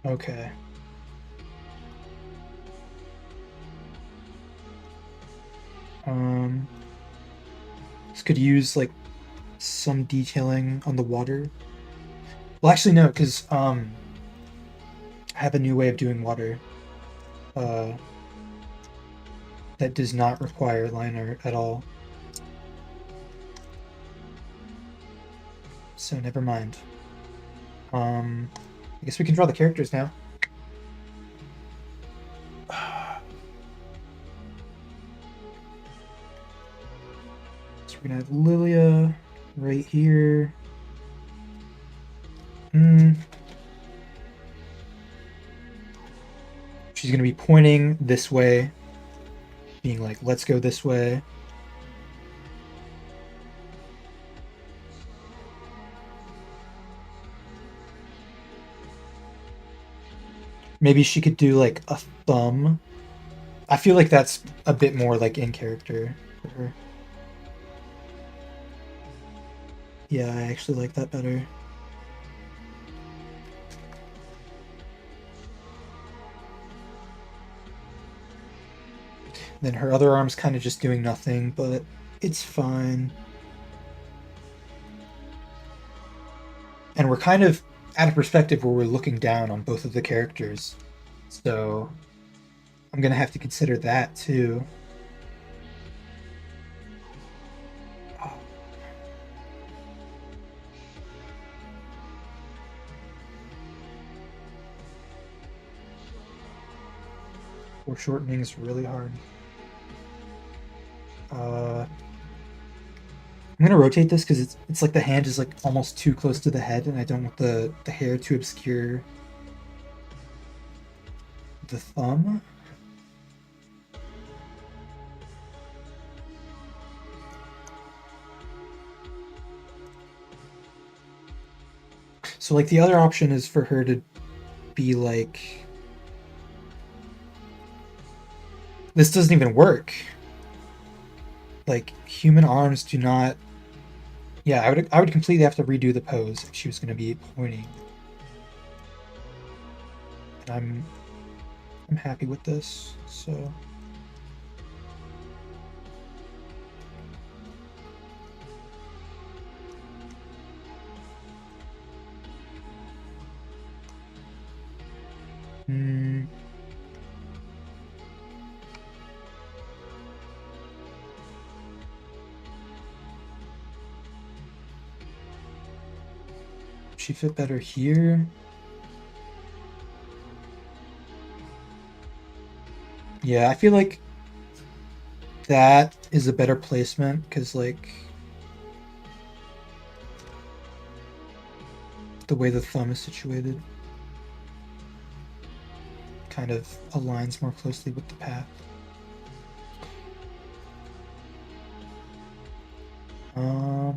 Okay. This could use like some detailing on the water. Well, actually no, because I have a new way of doing water that does not require line art at all. So never mind. I guess we can draw the characters now. So we're gonna have Lilia right here. She's gonna be pointing this way, being like, let's go this way. Maybe she could do like a thumb. I feel like that's a bit more like in character for her. Yeah, I actually like that better. Then her other arm's kind of just doing nothing, but it's fine. And we're kind of at a perspective where we're looking down on both of the characters. So I'm gonna have to consider that too. Foreshortening is really hard. I'm gonna rotate this because it's like the hand is like almost too close to the head, and I don't want the hair to obscure the thumb. So like the other option is for her to be like, this doesn't even work. Like human arms do not. Yeah, I would completely have to redo the pose if she was going to be pointing. And I'm happy with this. So hmm. She fit better here. Yeah, I feel like that is a better placement because like the way the thumb is situated kind of aligns more closely with the path. How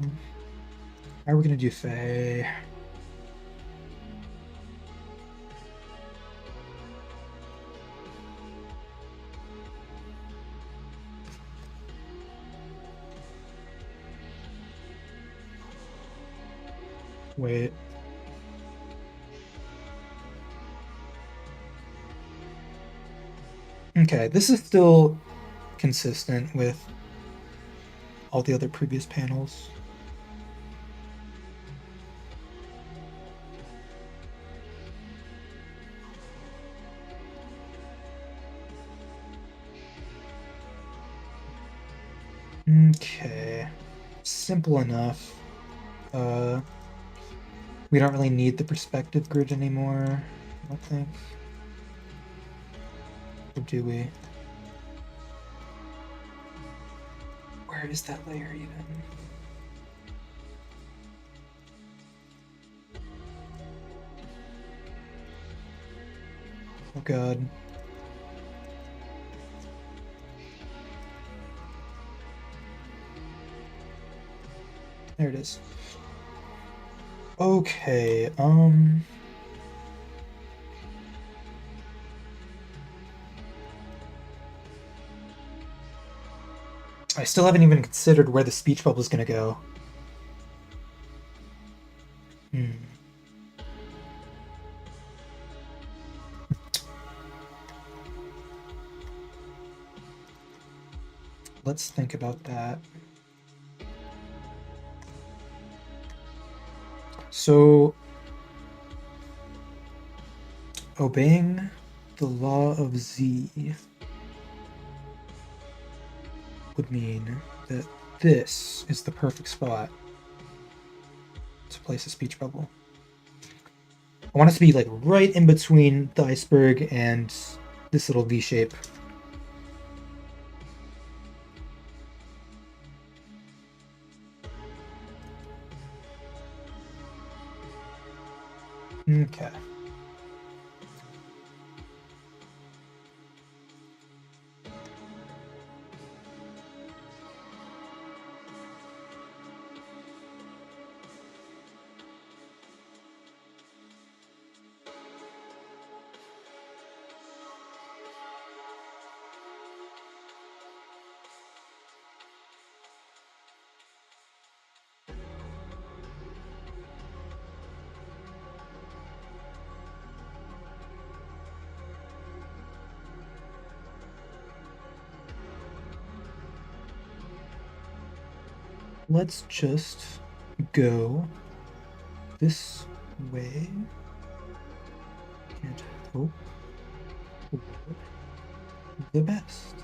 are we gonna do Faye? Wait. Okay, this is still consistent with all the other previous panels. Okay, simple enough. We don't really need the perspective grid anymore, I don't think. Or do we? Where is that layer even? Oh god. There it is. Okay, I still haven't even considered where the speech bubble is gonna go. Let's think about that. So, obeying the law of Z would mean that this is the perfect spot to place a speech bubble. I want it to be like right in between the iceberg and this little V shape. Okay. let's just go this way and hope for the best.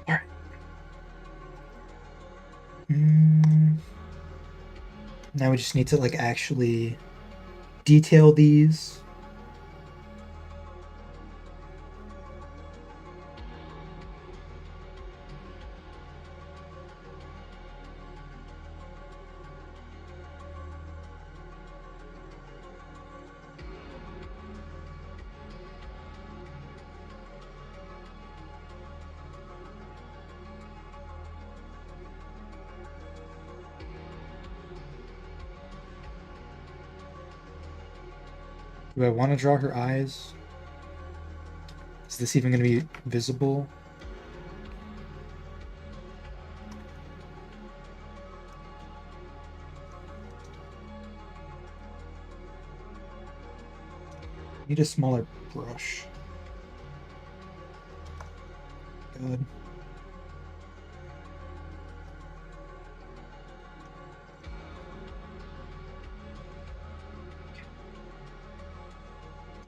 All right. Now we just need to like actually detail these. Do I want to draw her eyes? Is this even going to be visible? Need a smaller brush. Good.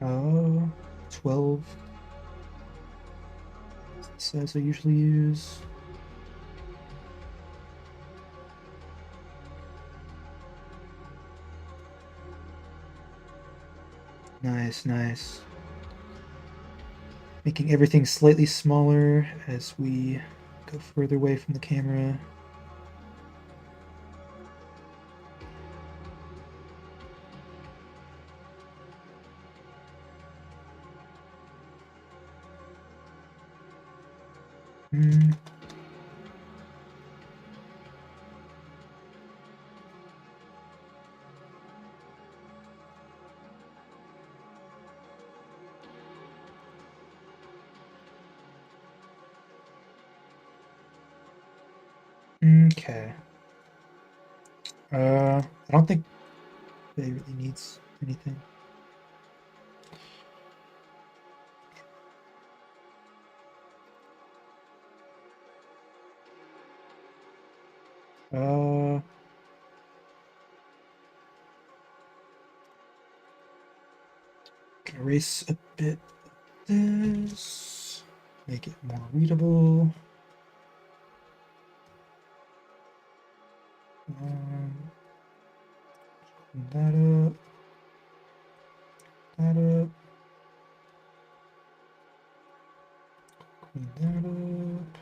Oh, 12. That's the size I usually use. Nice, nice. Making everything slightly smaller as we go further away from the camera. Hmm. Okay. I don't think it really needs anything. Uh, can erase a bit of this, make it more readable. Clean that up. That up. Clean that up.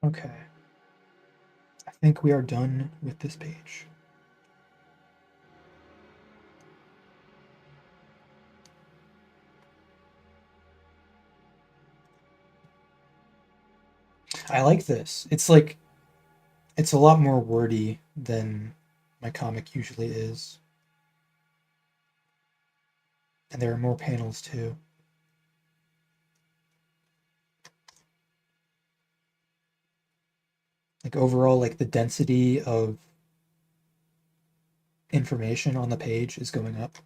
Okay. I think we are done with this page. I like this. It's like, it's a lot more wordy than my comic usually is. And there are more panels too. Like overall, like the density of information on the page is going up,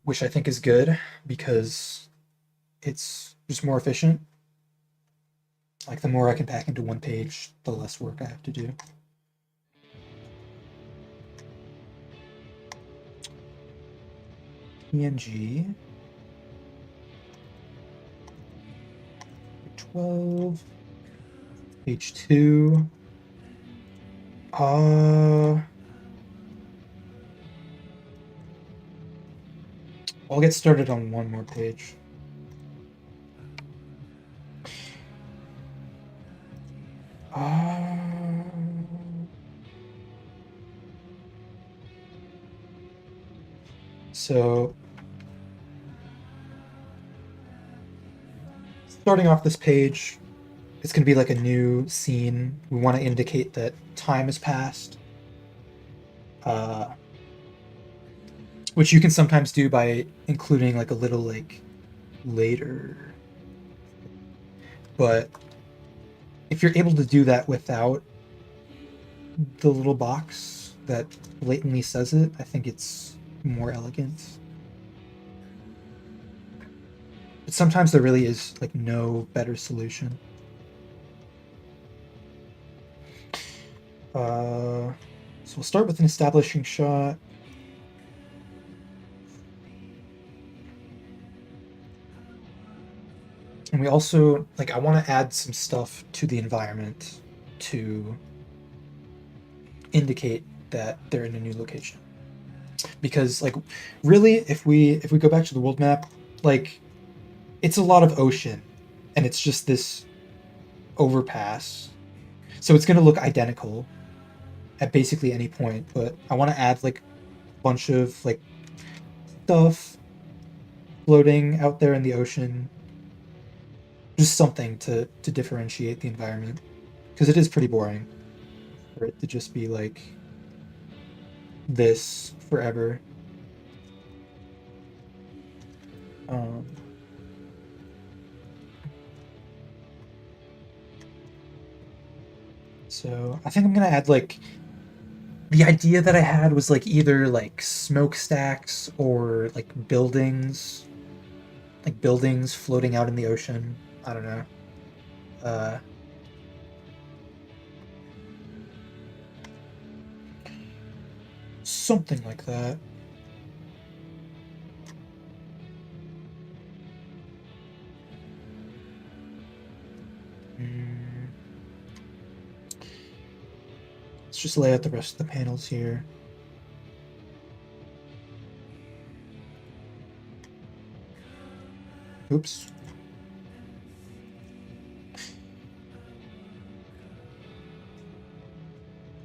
which I think is good because it's just more efficient. Like the more I can pack into one page, the less work I have to do. PNG 12 page 2. I'll get started on one more page. So starting off this page, it's going to be like a new scene. We want to indicate that time has passed. Which you can sometimes do by including like a little like later. But if you're able to do that without the little box that blatantly says it, I think it's more elegant. But sometimes there really is like no better solution. So we'll start with an establishing shot. And we also, like, I want to add some stuff to the environment to indicate that they're in a new location. Because, like, really, if we go back to the world map, like, it's a lot of ocean, and it's just this overpass. So it's going to look identical at basically any point, but I want to add, like, a bunch of, like, stuff floating out there in the ocean. Just something to differentiate the environment, because it is pretty boring for it to just be like this forever. So I think I'm gonna add, like, the idea that I had was like either like smokestacks or like buildings floating out in the ocean. I don't know. Something like that. Let's just lay out the rest of the panels here. Oops.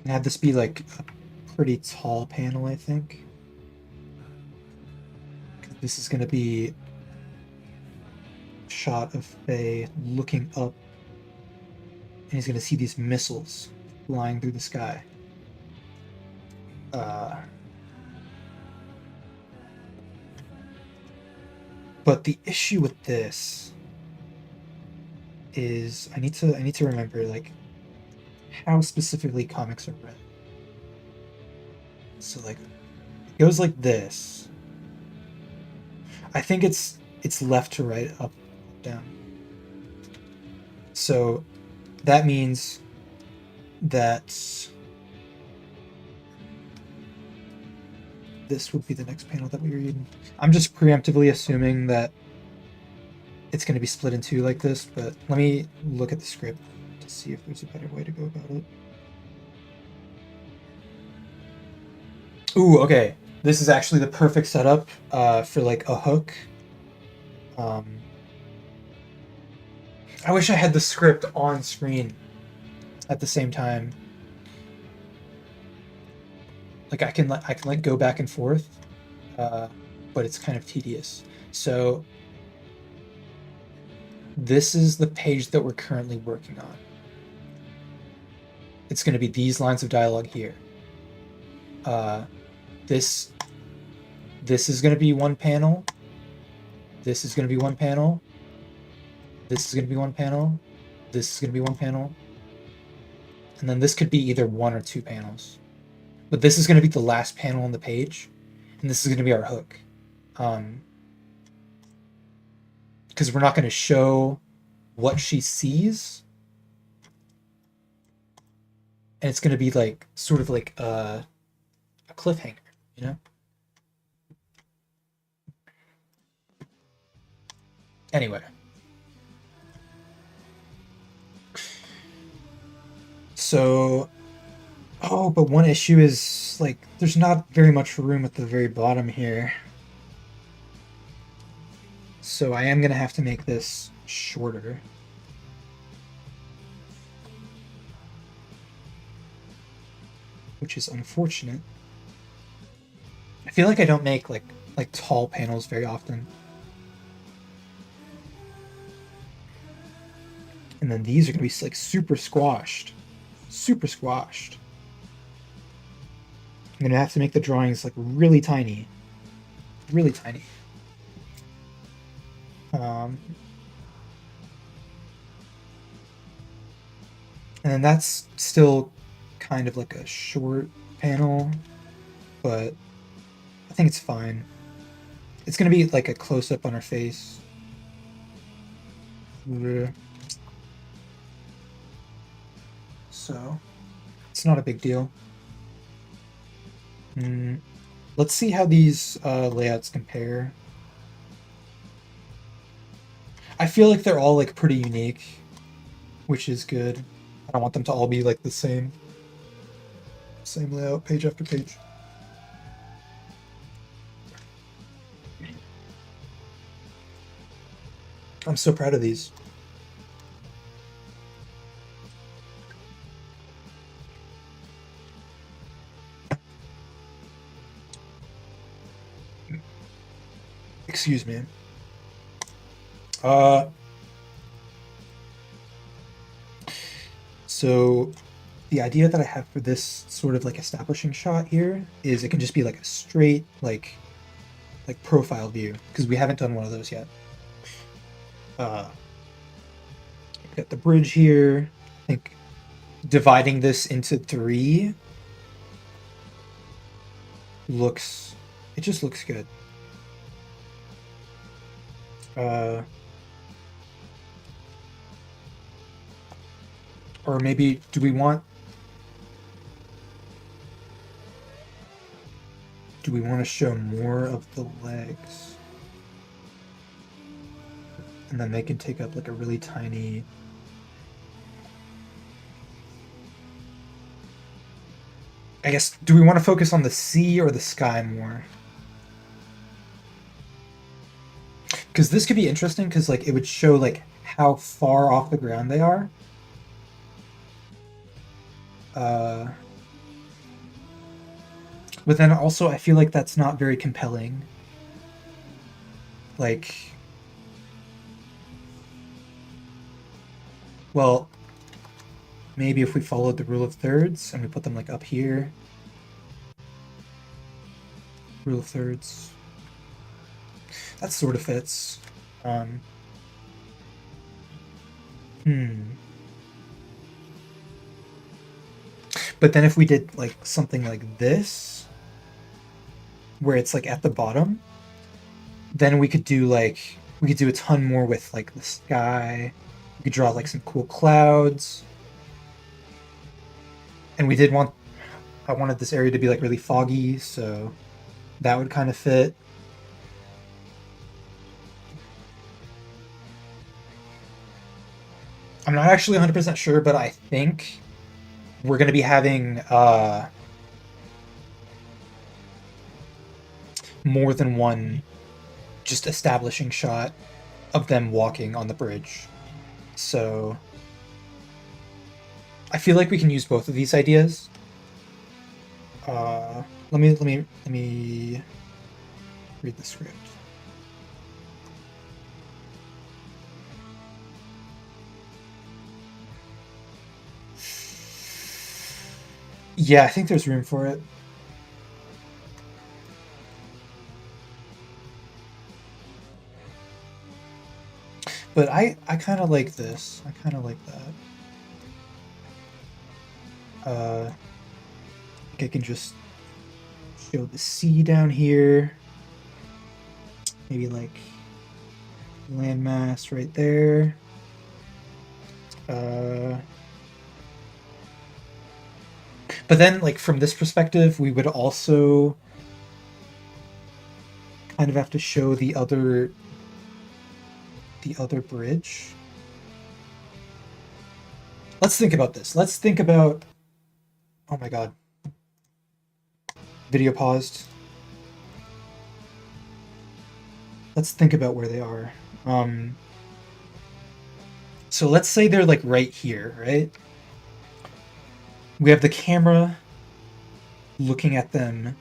And have this be like a pretty tall panel, I think. This is going to be a shot of Faye looking up, and he's going to see these missiles flying through the sky. But the issue with this is I need to remember, like, how specifically comics are read. So, like, it goes like this. I think it's left to right, up, down. So that means that this would be the next panel that we read. I'm just preemptively assuming that it's going to be split in two like this, but let me look at the script to see if there's a better way to go about it. Ooh, okay. This is actually the perfect setup for like a hook. I wish I had the script on screen at the same time. Like I can like go back and forth, but it's kind of tedious. So this is the page that we're currently working on. It's going to be these lines of dialogue here. This is going to be one panel. This is going to be one panel. This is going to be one panel. This is going to be one panel. And then this could be either one or two panels. But this is going to be the last panel on the page. And this is going to be our hook. Because we're not going to show what she sees. And it's going to be like, sort of like a cliffhanger, you know? Anyway. So, oh, but one issue is, like, there's not very much room at the very bottom here. So I am going to have to make this shorter. Which is unfortunate. I feel like I don't make, like tall panels very often. And then these are going to be, like, super squashed. Super squashed. I'm going to have to make the drawings, like, really tiny. Really tiny. And then that's still kind of like a short panel, but I think it's fine. It's gonna be like a close-up on her face. So it's not a big deal. Let's see how these layouts compare. I feel like they're all like pretty unique, which is good. I don't want them to all be like the same layout, page after page. I'm so proud of these. Excuse me. So the idea that I have for this sort of like establishing shot here is it can just be like a straight like profile view, because we haven't done one of those yet. Got the bridge here. I think dividing this into 3 it just looks good. Or maybe do we want to show more of the legs? And then they can take up like a really tiny... I guess, do we want to focus on the sea or the sky more? Because this could be interesting, because like it would show like how far off the ground they are. But then also I feel like that's not very compelling. Like, well, maybe if we followed the rule of thirds and we put them like up here. Rule of thirds. That sort of fits. But then if we did like something like this, where it's like at the bottom, then we could do a ton more with like the sky. We could draw like some cool clouds. And I wanted this area to be like really foggy, so that would kind of fit. I'm not actually 100% sure, but I think we're going to be having more than one just establishing shot of them walking on the bridge. So I feel like we can use both of these ideas. Let me read the script. Yeah, I think there's room for it. But I kind of like this. I kind of like that. I think I can just show the sea down here. Maybe like landmass right there. But then, like, from this perspective, we would also kind of have to show the other bridge. Let's think about this. Let's think about... Oh my god. Video paused. Let's think about where they are. So let's say they're like right here, right? We have the camera looking at them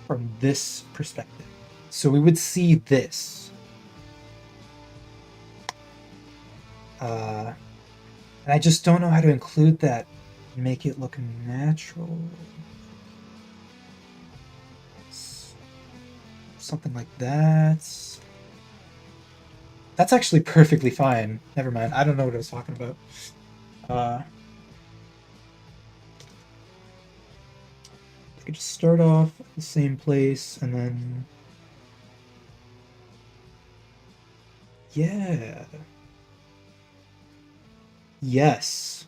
from this perspective. So we would see this. And I just don't know how to include that and make it look natural. Something like that. That's actually perfectly fine. Never mind. I don't know what I was talking about. we could just start off at the same place and then. Yeah. Yes.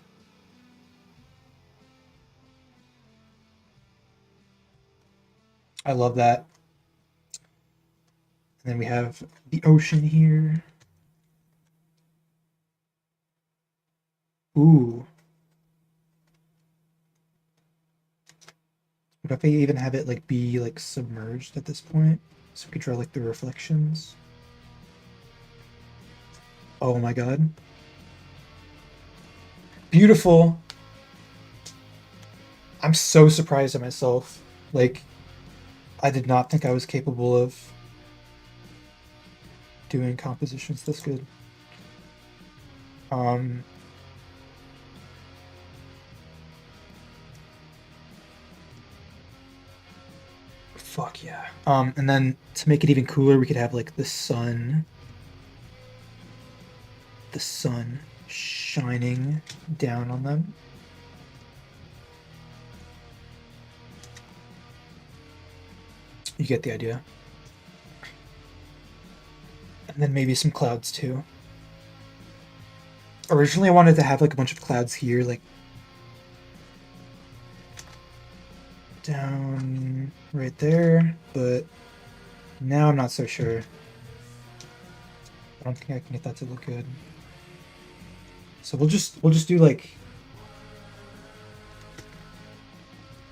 I love that. And then we have the ocean here. Ooh. What if I even have it like be like submerged at this point? So we could draw like the reflections. Oh my god. Beautiful. I'm so surprised at myself. Like, I did not think I was capable of doing compositions this good. Um, fuck yeah. And then to make it even cooler, we could have like the sun shining down on them. You get the idea. And then maybe some clouds too. Originally, I wanted to have like a bunch of clouds here, like down right there, but now I'm not so sure. I don't think I can get that to look good. So we'll just do like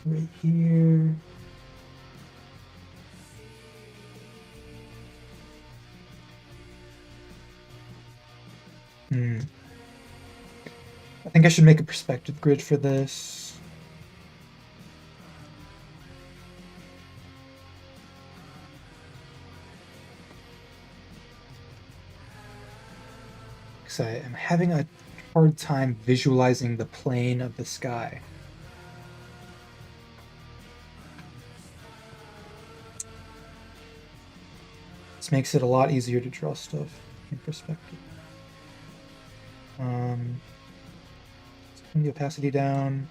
right here. I think I should make a perspective grid for this. Because I am having a hard time visualizing the plane of the sky. This makes it a lot easier to draw stuff in perspective. Let's turn the opacity down.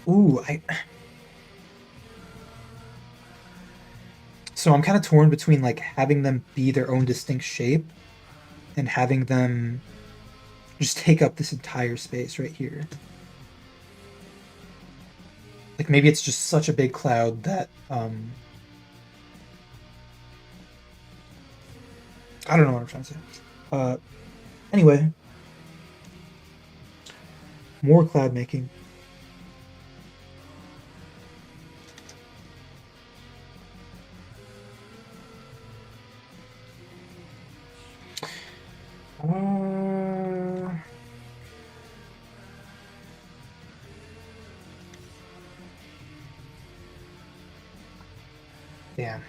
Ooh, So I'm kind of torn between like having them be their own distinct shape and having them just take up this entire space right here. Like maybe it's just such a big cloud that I don't know what I'm trying to say. Anyway, more cloud making. Uh, Damn.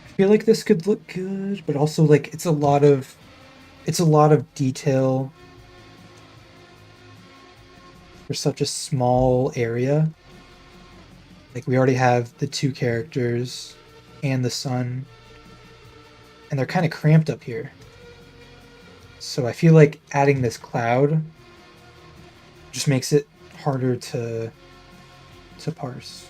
I feel like this could look good, but also like it's a lot of detail for such a small area. Like we already have the two characters and the sun, and they're kind of cramped up here. So I feel like adding this cloud just makes it harder to parse.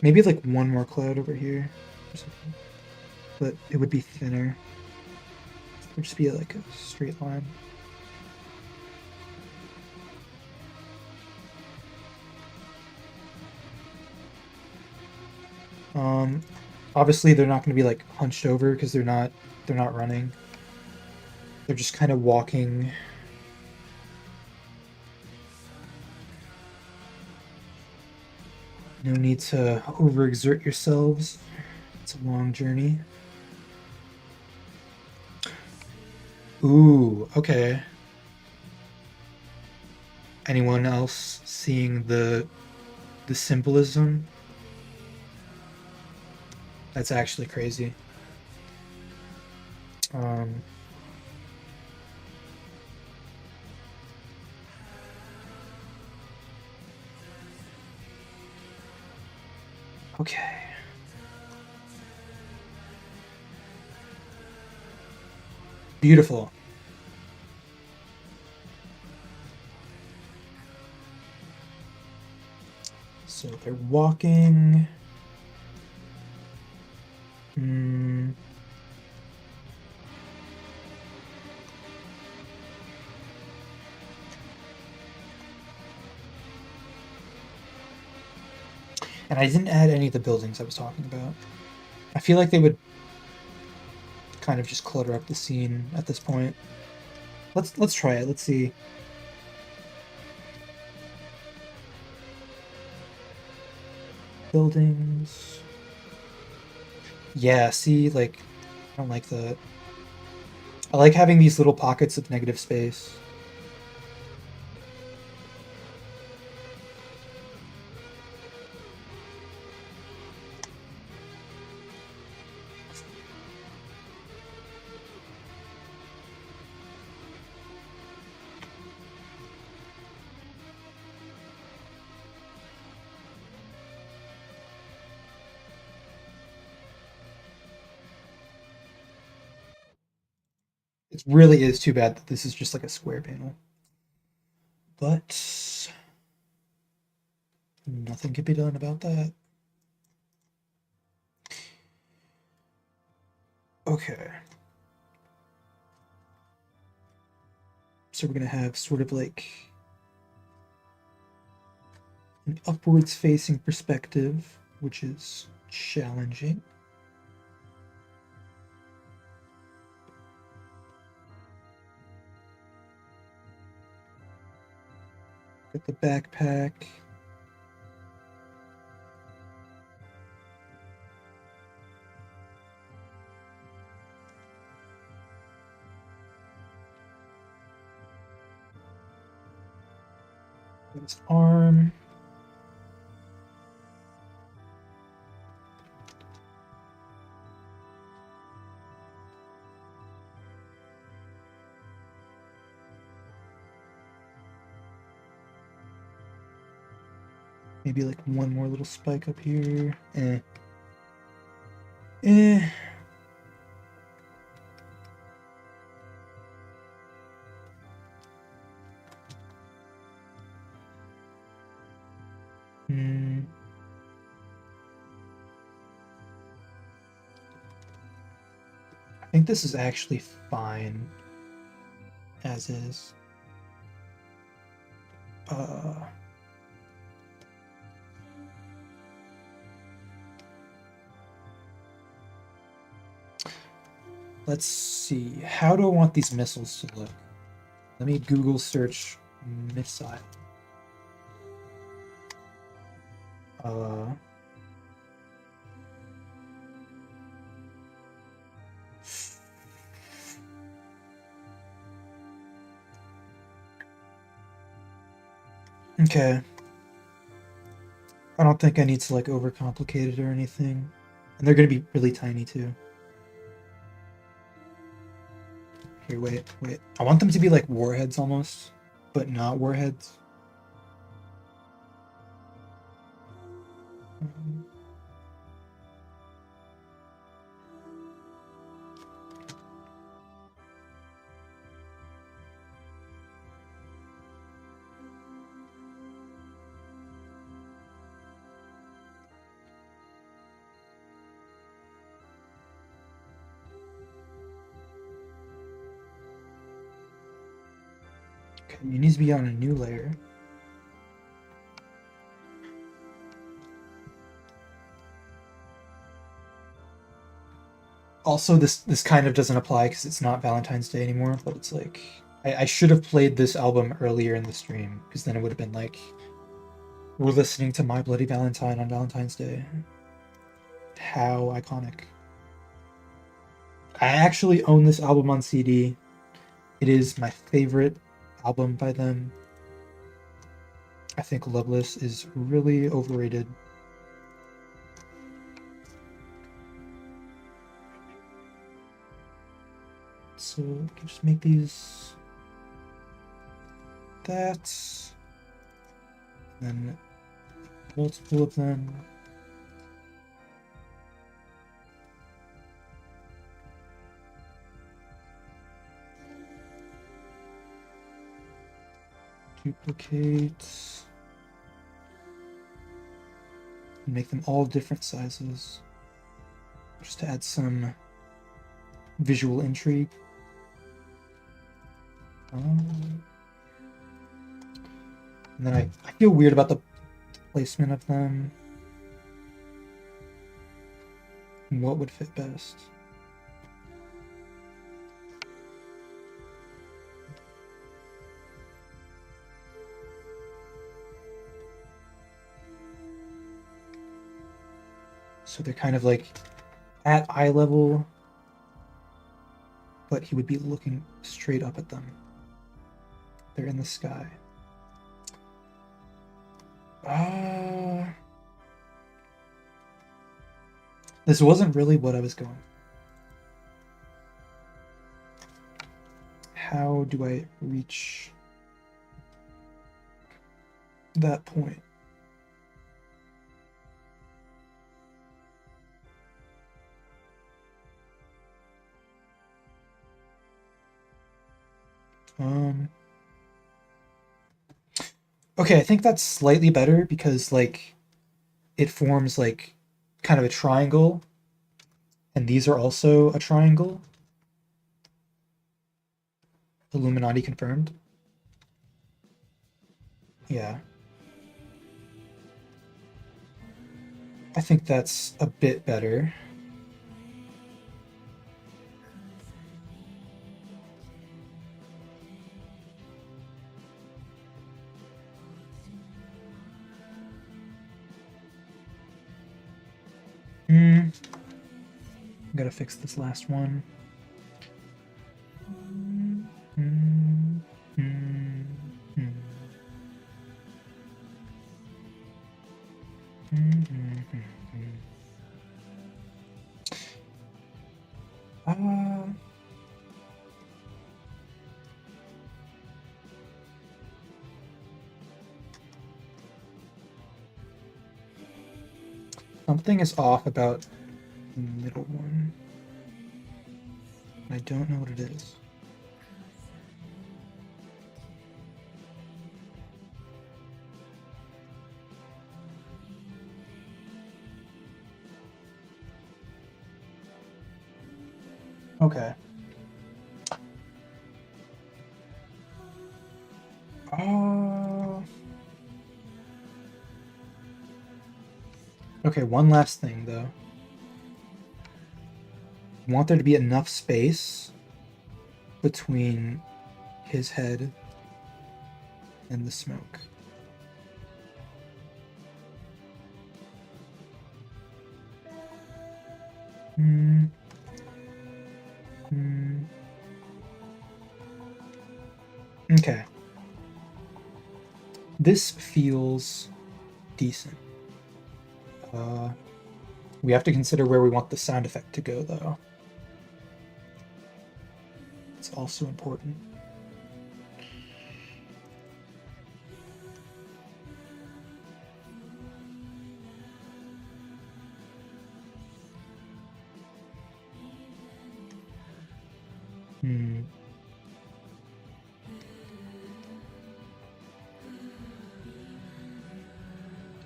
Maybe like one more cloud over here or something, but it would be thinner. It would just be like a straight line. Obviously they're not going to be like hunched over because they're not running. They're just kind of walking. No need to overexert yourselves. It's a long journey. Ooh, okay. Anyone else seeing the symbolism? That's actually crazy. Um, okay. Beautiful. So they're walking. Hmm. And I didn't add any of the buildings I was talking about. I feel like they would kind of just clutter up the scene at this point. Let's try it. Let's see. Buildings. Yeah, see, like, I don't like that. I like having these little pockets of negative space. It really is too bad that this is just like a square panel. But nothing can be done about that. Okay. So we're gonna have sort of like an upwards facing perspective, which is challenging. Got the backpack. Got his arm. Maybe like one more little spike up here. Eh. Eh. Hmm. I think this is actually fine as is. Uh, let's see. How do I want these missiles to look? Let me Google search missile. Uh, okay. I don't think I need to like overcomplicate it or anything. And they're gonna be really tiny too. Here, wait. I want them to be like warheads almost, but not warheads. Okay, it needs to be on a new layer. Also, this kind of doesn't apply because it's not Valentine's Day anymore, but it's like I should have played this album earlier in the stream because then it would have been like we're listening to My Bloody Valentine on Valentine's Day. How iconic. I actually own this album on CD. It is my favorite album by them. I think Loveless is really overrated. we can just make these that, then multiple of them. Duplicate. Make them all different sizes, just to add some visual intrigue. And then I feel weird about the placement of them. What would fit best? So they're kind of like at eye level, but he would be looking straight up at them. They're in the sky. This wasn't really what I was going. How do I reach that point? Okay, I think that's slightly better because like it forms like kind of a triangle, and these are also a triangle. Illuminati confirmed. Yeah. I think that's a bit better. Gotta fix this last one. Something is off about the middle one. I don't know what it is. Okay. Okay, one last thing though. I want there to be enough space between his head and the smoke. Okay. This feels decent. We have to consider where we want the sound effect to go, though. It's also important.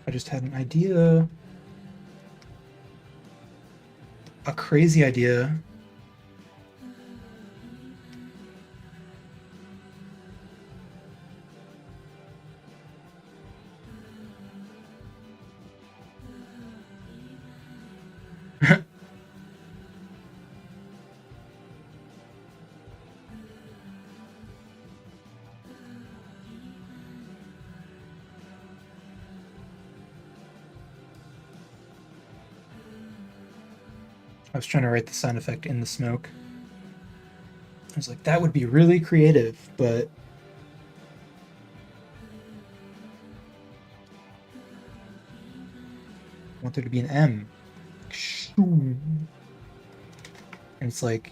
I just had an idea. A crazy idea. I was trying to write the sound effect in the smoke. I was like, that would be really creative, but I want there to be an M. And it's like,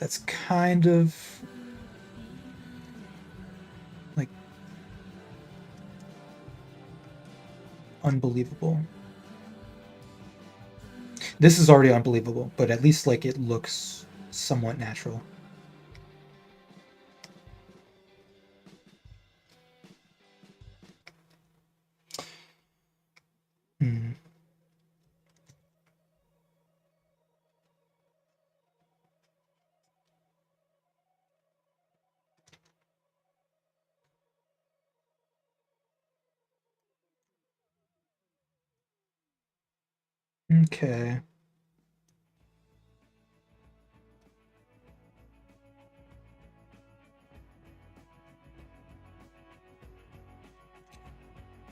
that's kind of like unbelievable. This is already unbelievable, but at least like it looks somewhat natural. Hmm. Okay.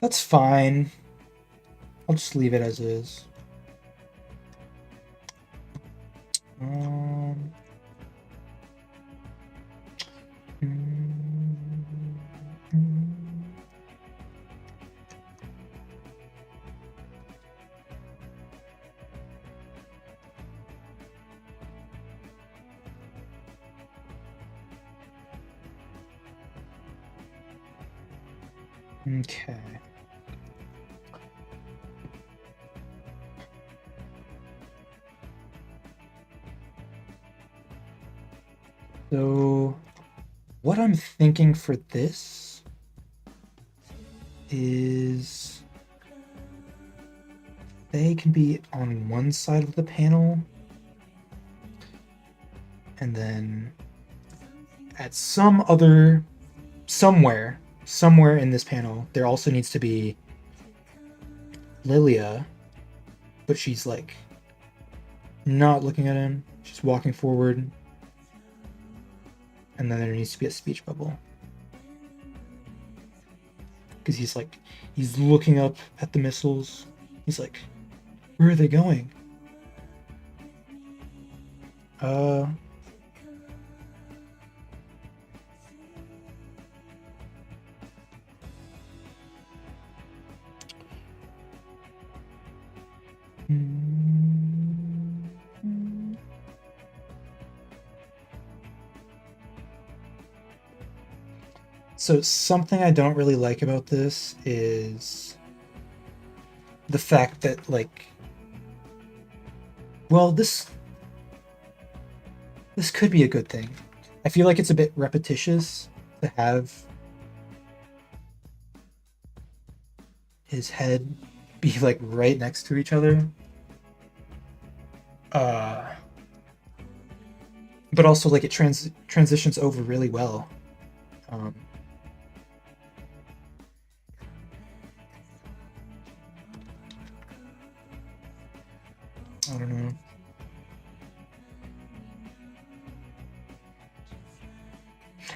That's fine. I'll just leave it as is. Um, okay. So, what I'm thinking for this is they can be on one side of the panel, and then at somewhere in this panel, there also needs to be Lilia, but she's like not looking at him. She's walking forward, and then there needs to be a speech bubble because he's looking up at the missiles. He's like, where are they going? Uh, So something I don't really like about this is the fact that like, well, this could be a good thing. I feel like it's a bit repetitious to have his head be like right next to each other. But also like it transitions over really well. I don't know.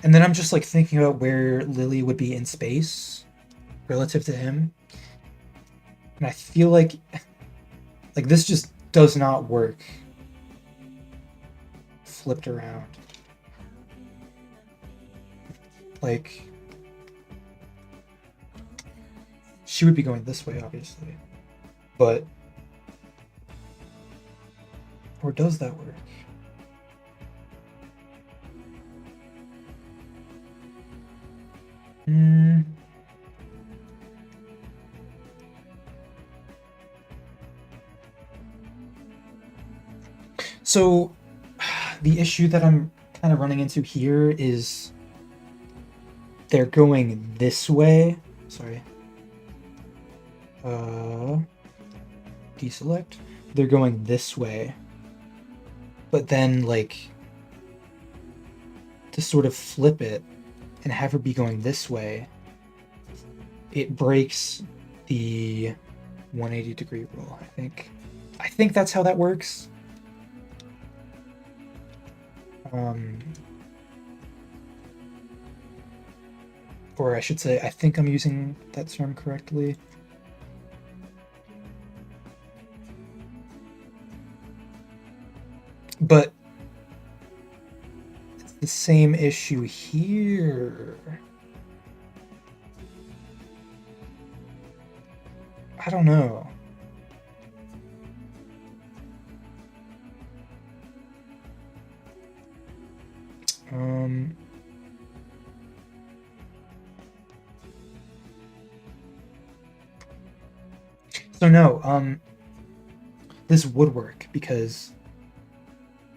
And then I'm just like thinking about where Lily would be in space relative to him. And I feel like this just does not work flipped around. Like she would be going this way obviously. But or does that work? So the issue that I'm kind of running into here is they're going this way. Sorry. Deselect. They're going this way. But then like to sort of flip it and have her be going this way, it breaks the 180-degree rule, I think. I think that's how that works. Or I should say, I think I'm using that term correctly. But it's the same issue here. I don't know. So no, this would work because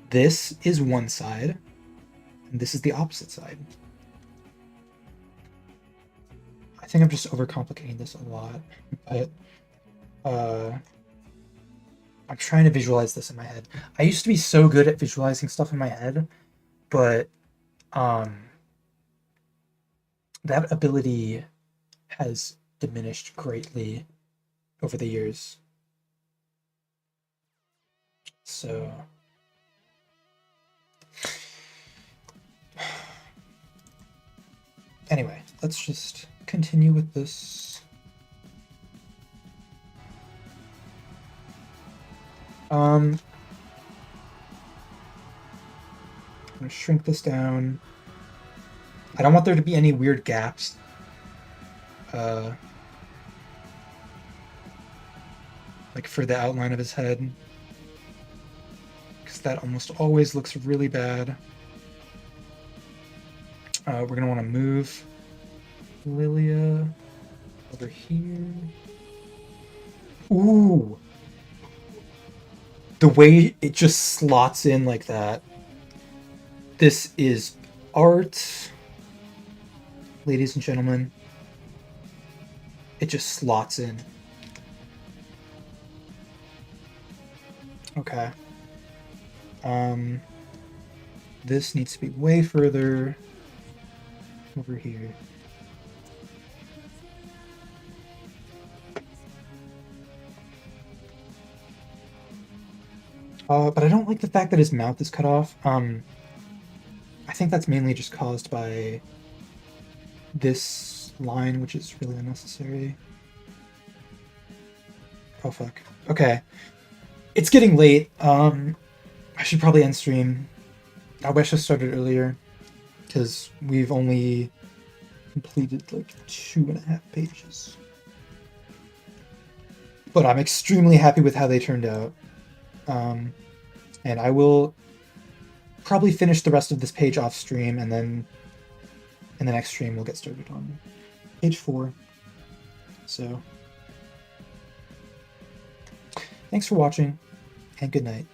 this is one side and this is the opposite side. I think I'm just overcomplicating this a lot, but I'm trying to visualize this in my head. I used to be so good at visualizing stuff in my head, but that ability has diminished greatly over the years. So anyway, let's just continue with this. I'm gonna shrink this down. I don't want there to be any weird gaps. Like for the outline of his head. Because that almost always looks really bad. We're gonna want to move Lilia over here. Ooh! The way it just slots in like that. This is art, ladies and gentlemen. It just slots in. Okay. This needs to be way further over here. But I don't like the fact that his mouth is cut off. I think that's mainly just caused by this line, which is really unnecessary. Oh fuck. Okay. It's getting late. I should probably end stream. I wish I started earlier, because we've only completed like 2.5 pages. But I'm extremely happy with how they turned out. And I will probably finish the rest of this page off stream, and then in the next stream we'll get started on page 4. So, thanks for watching, and good night.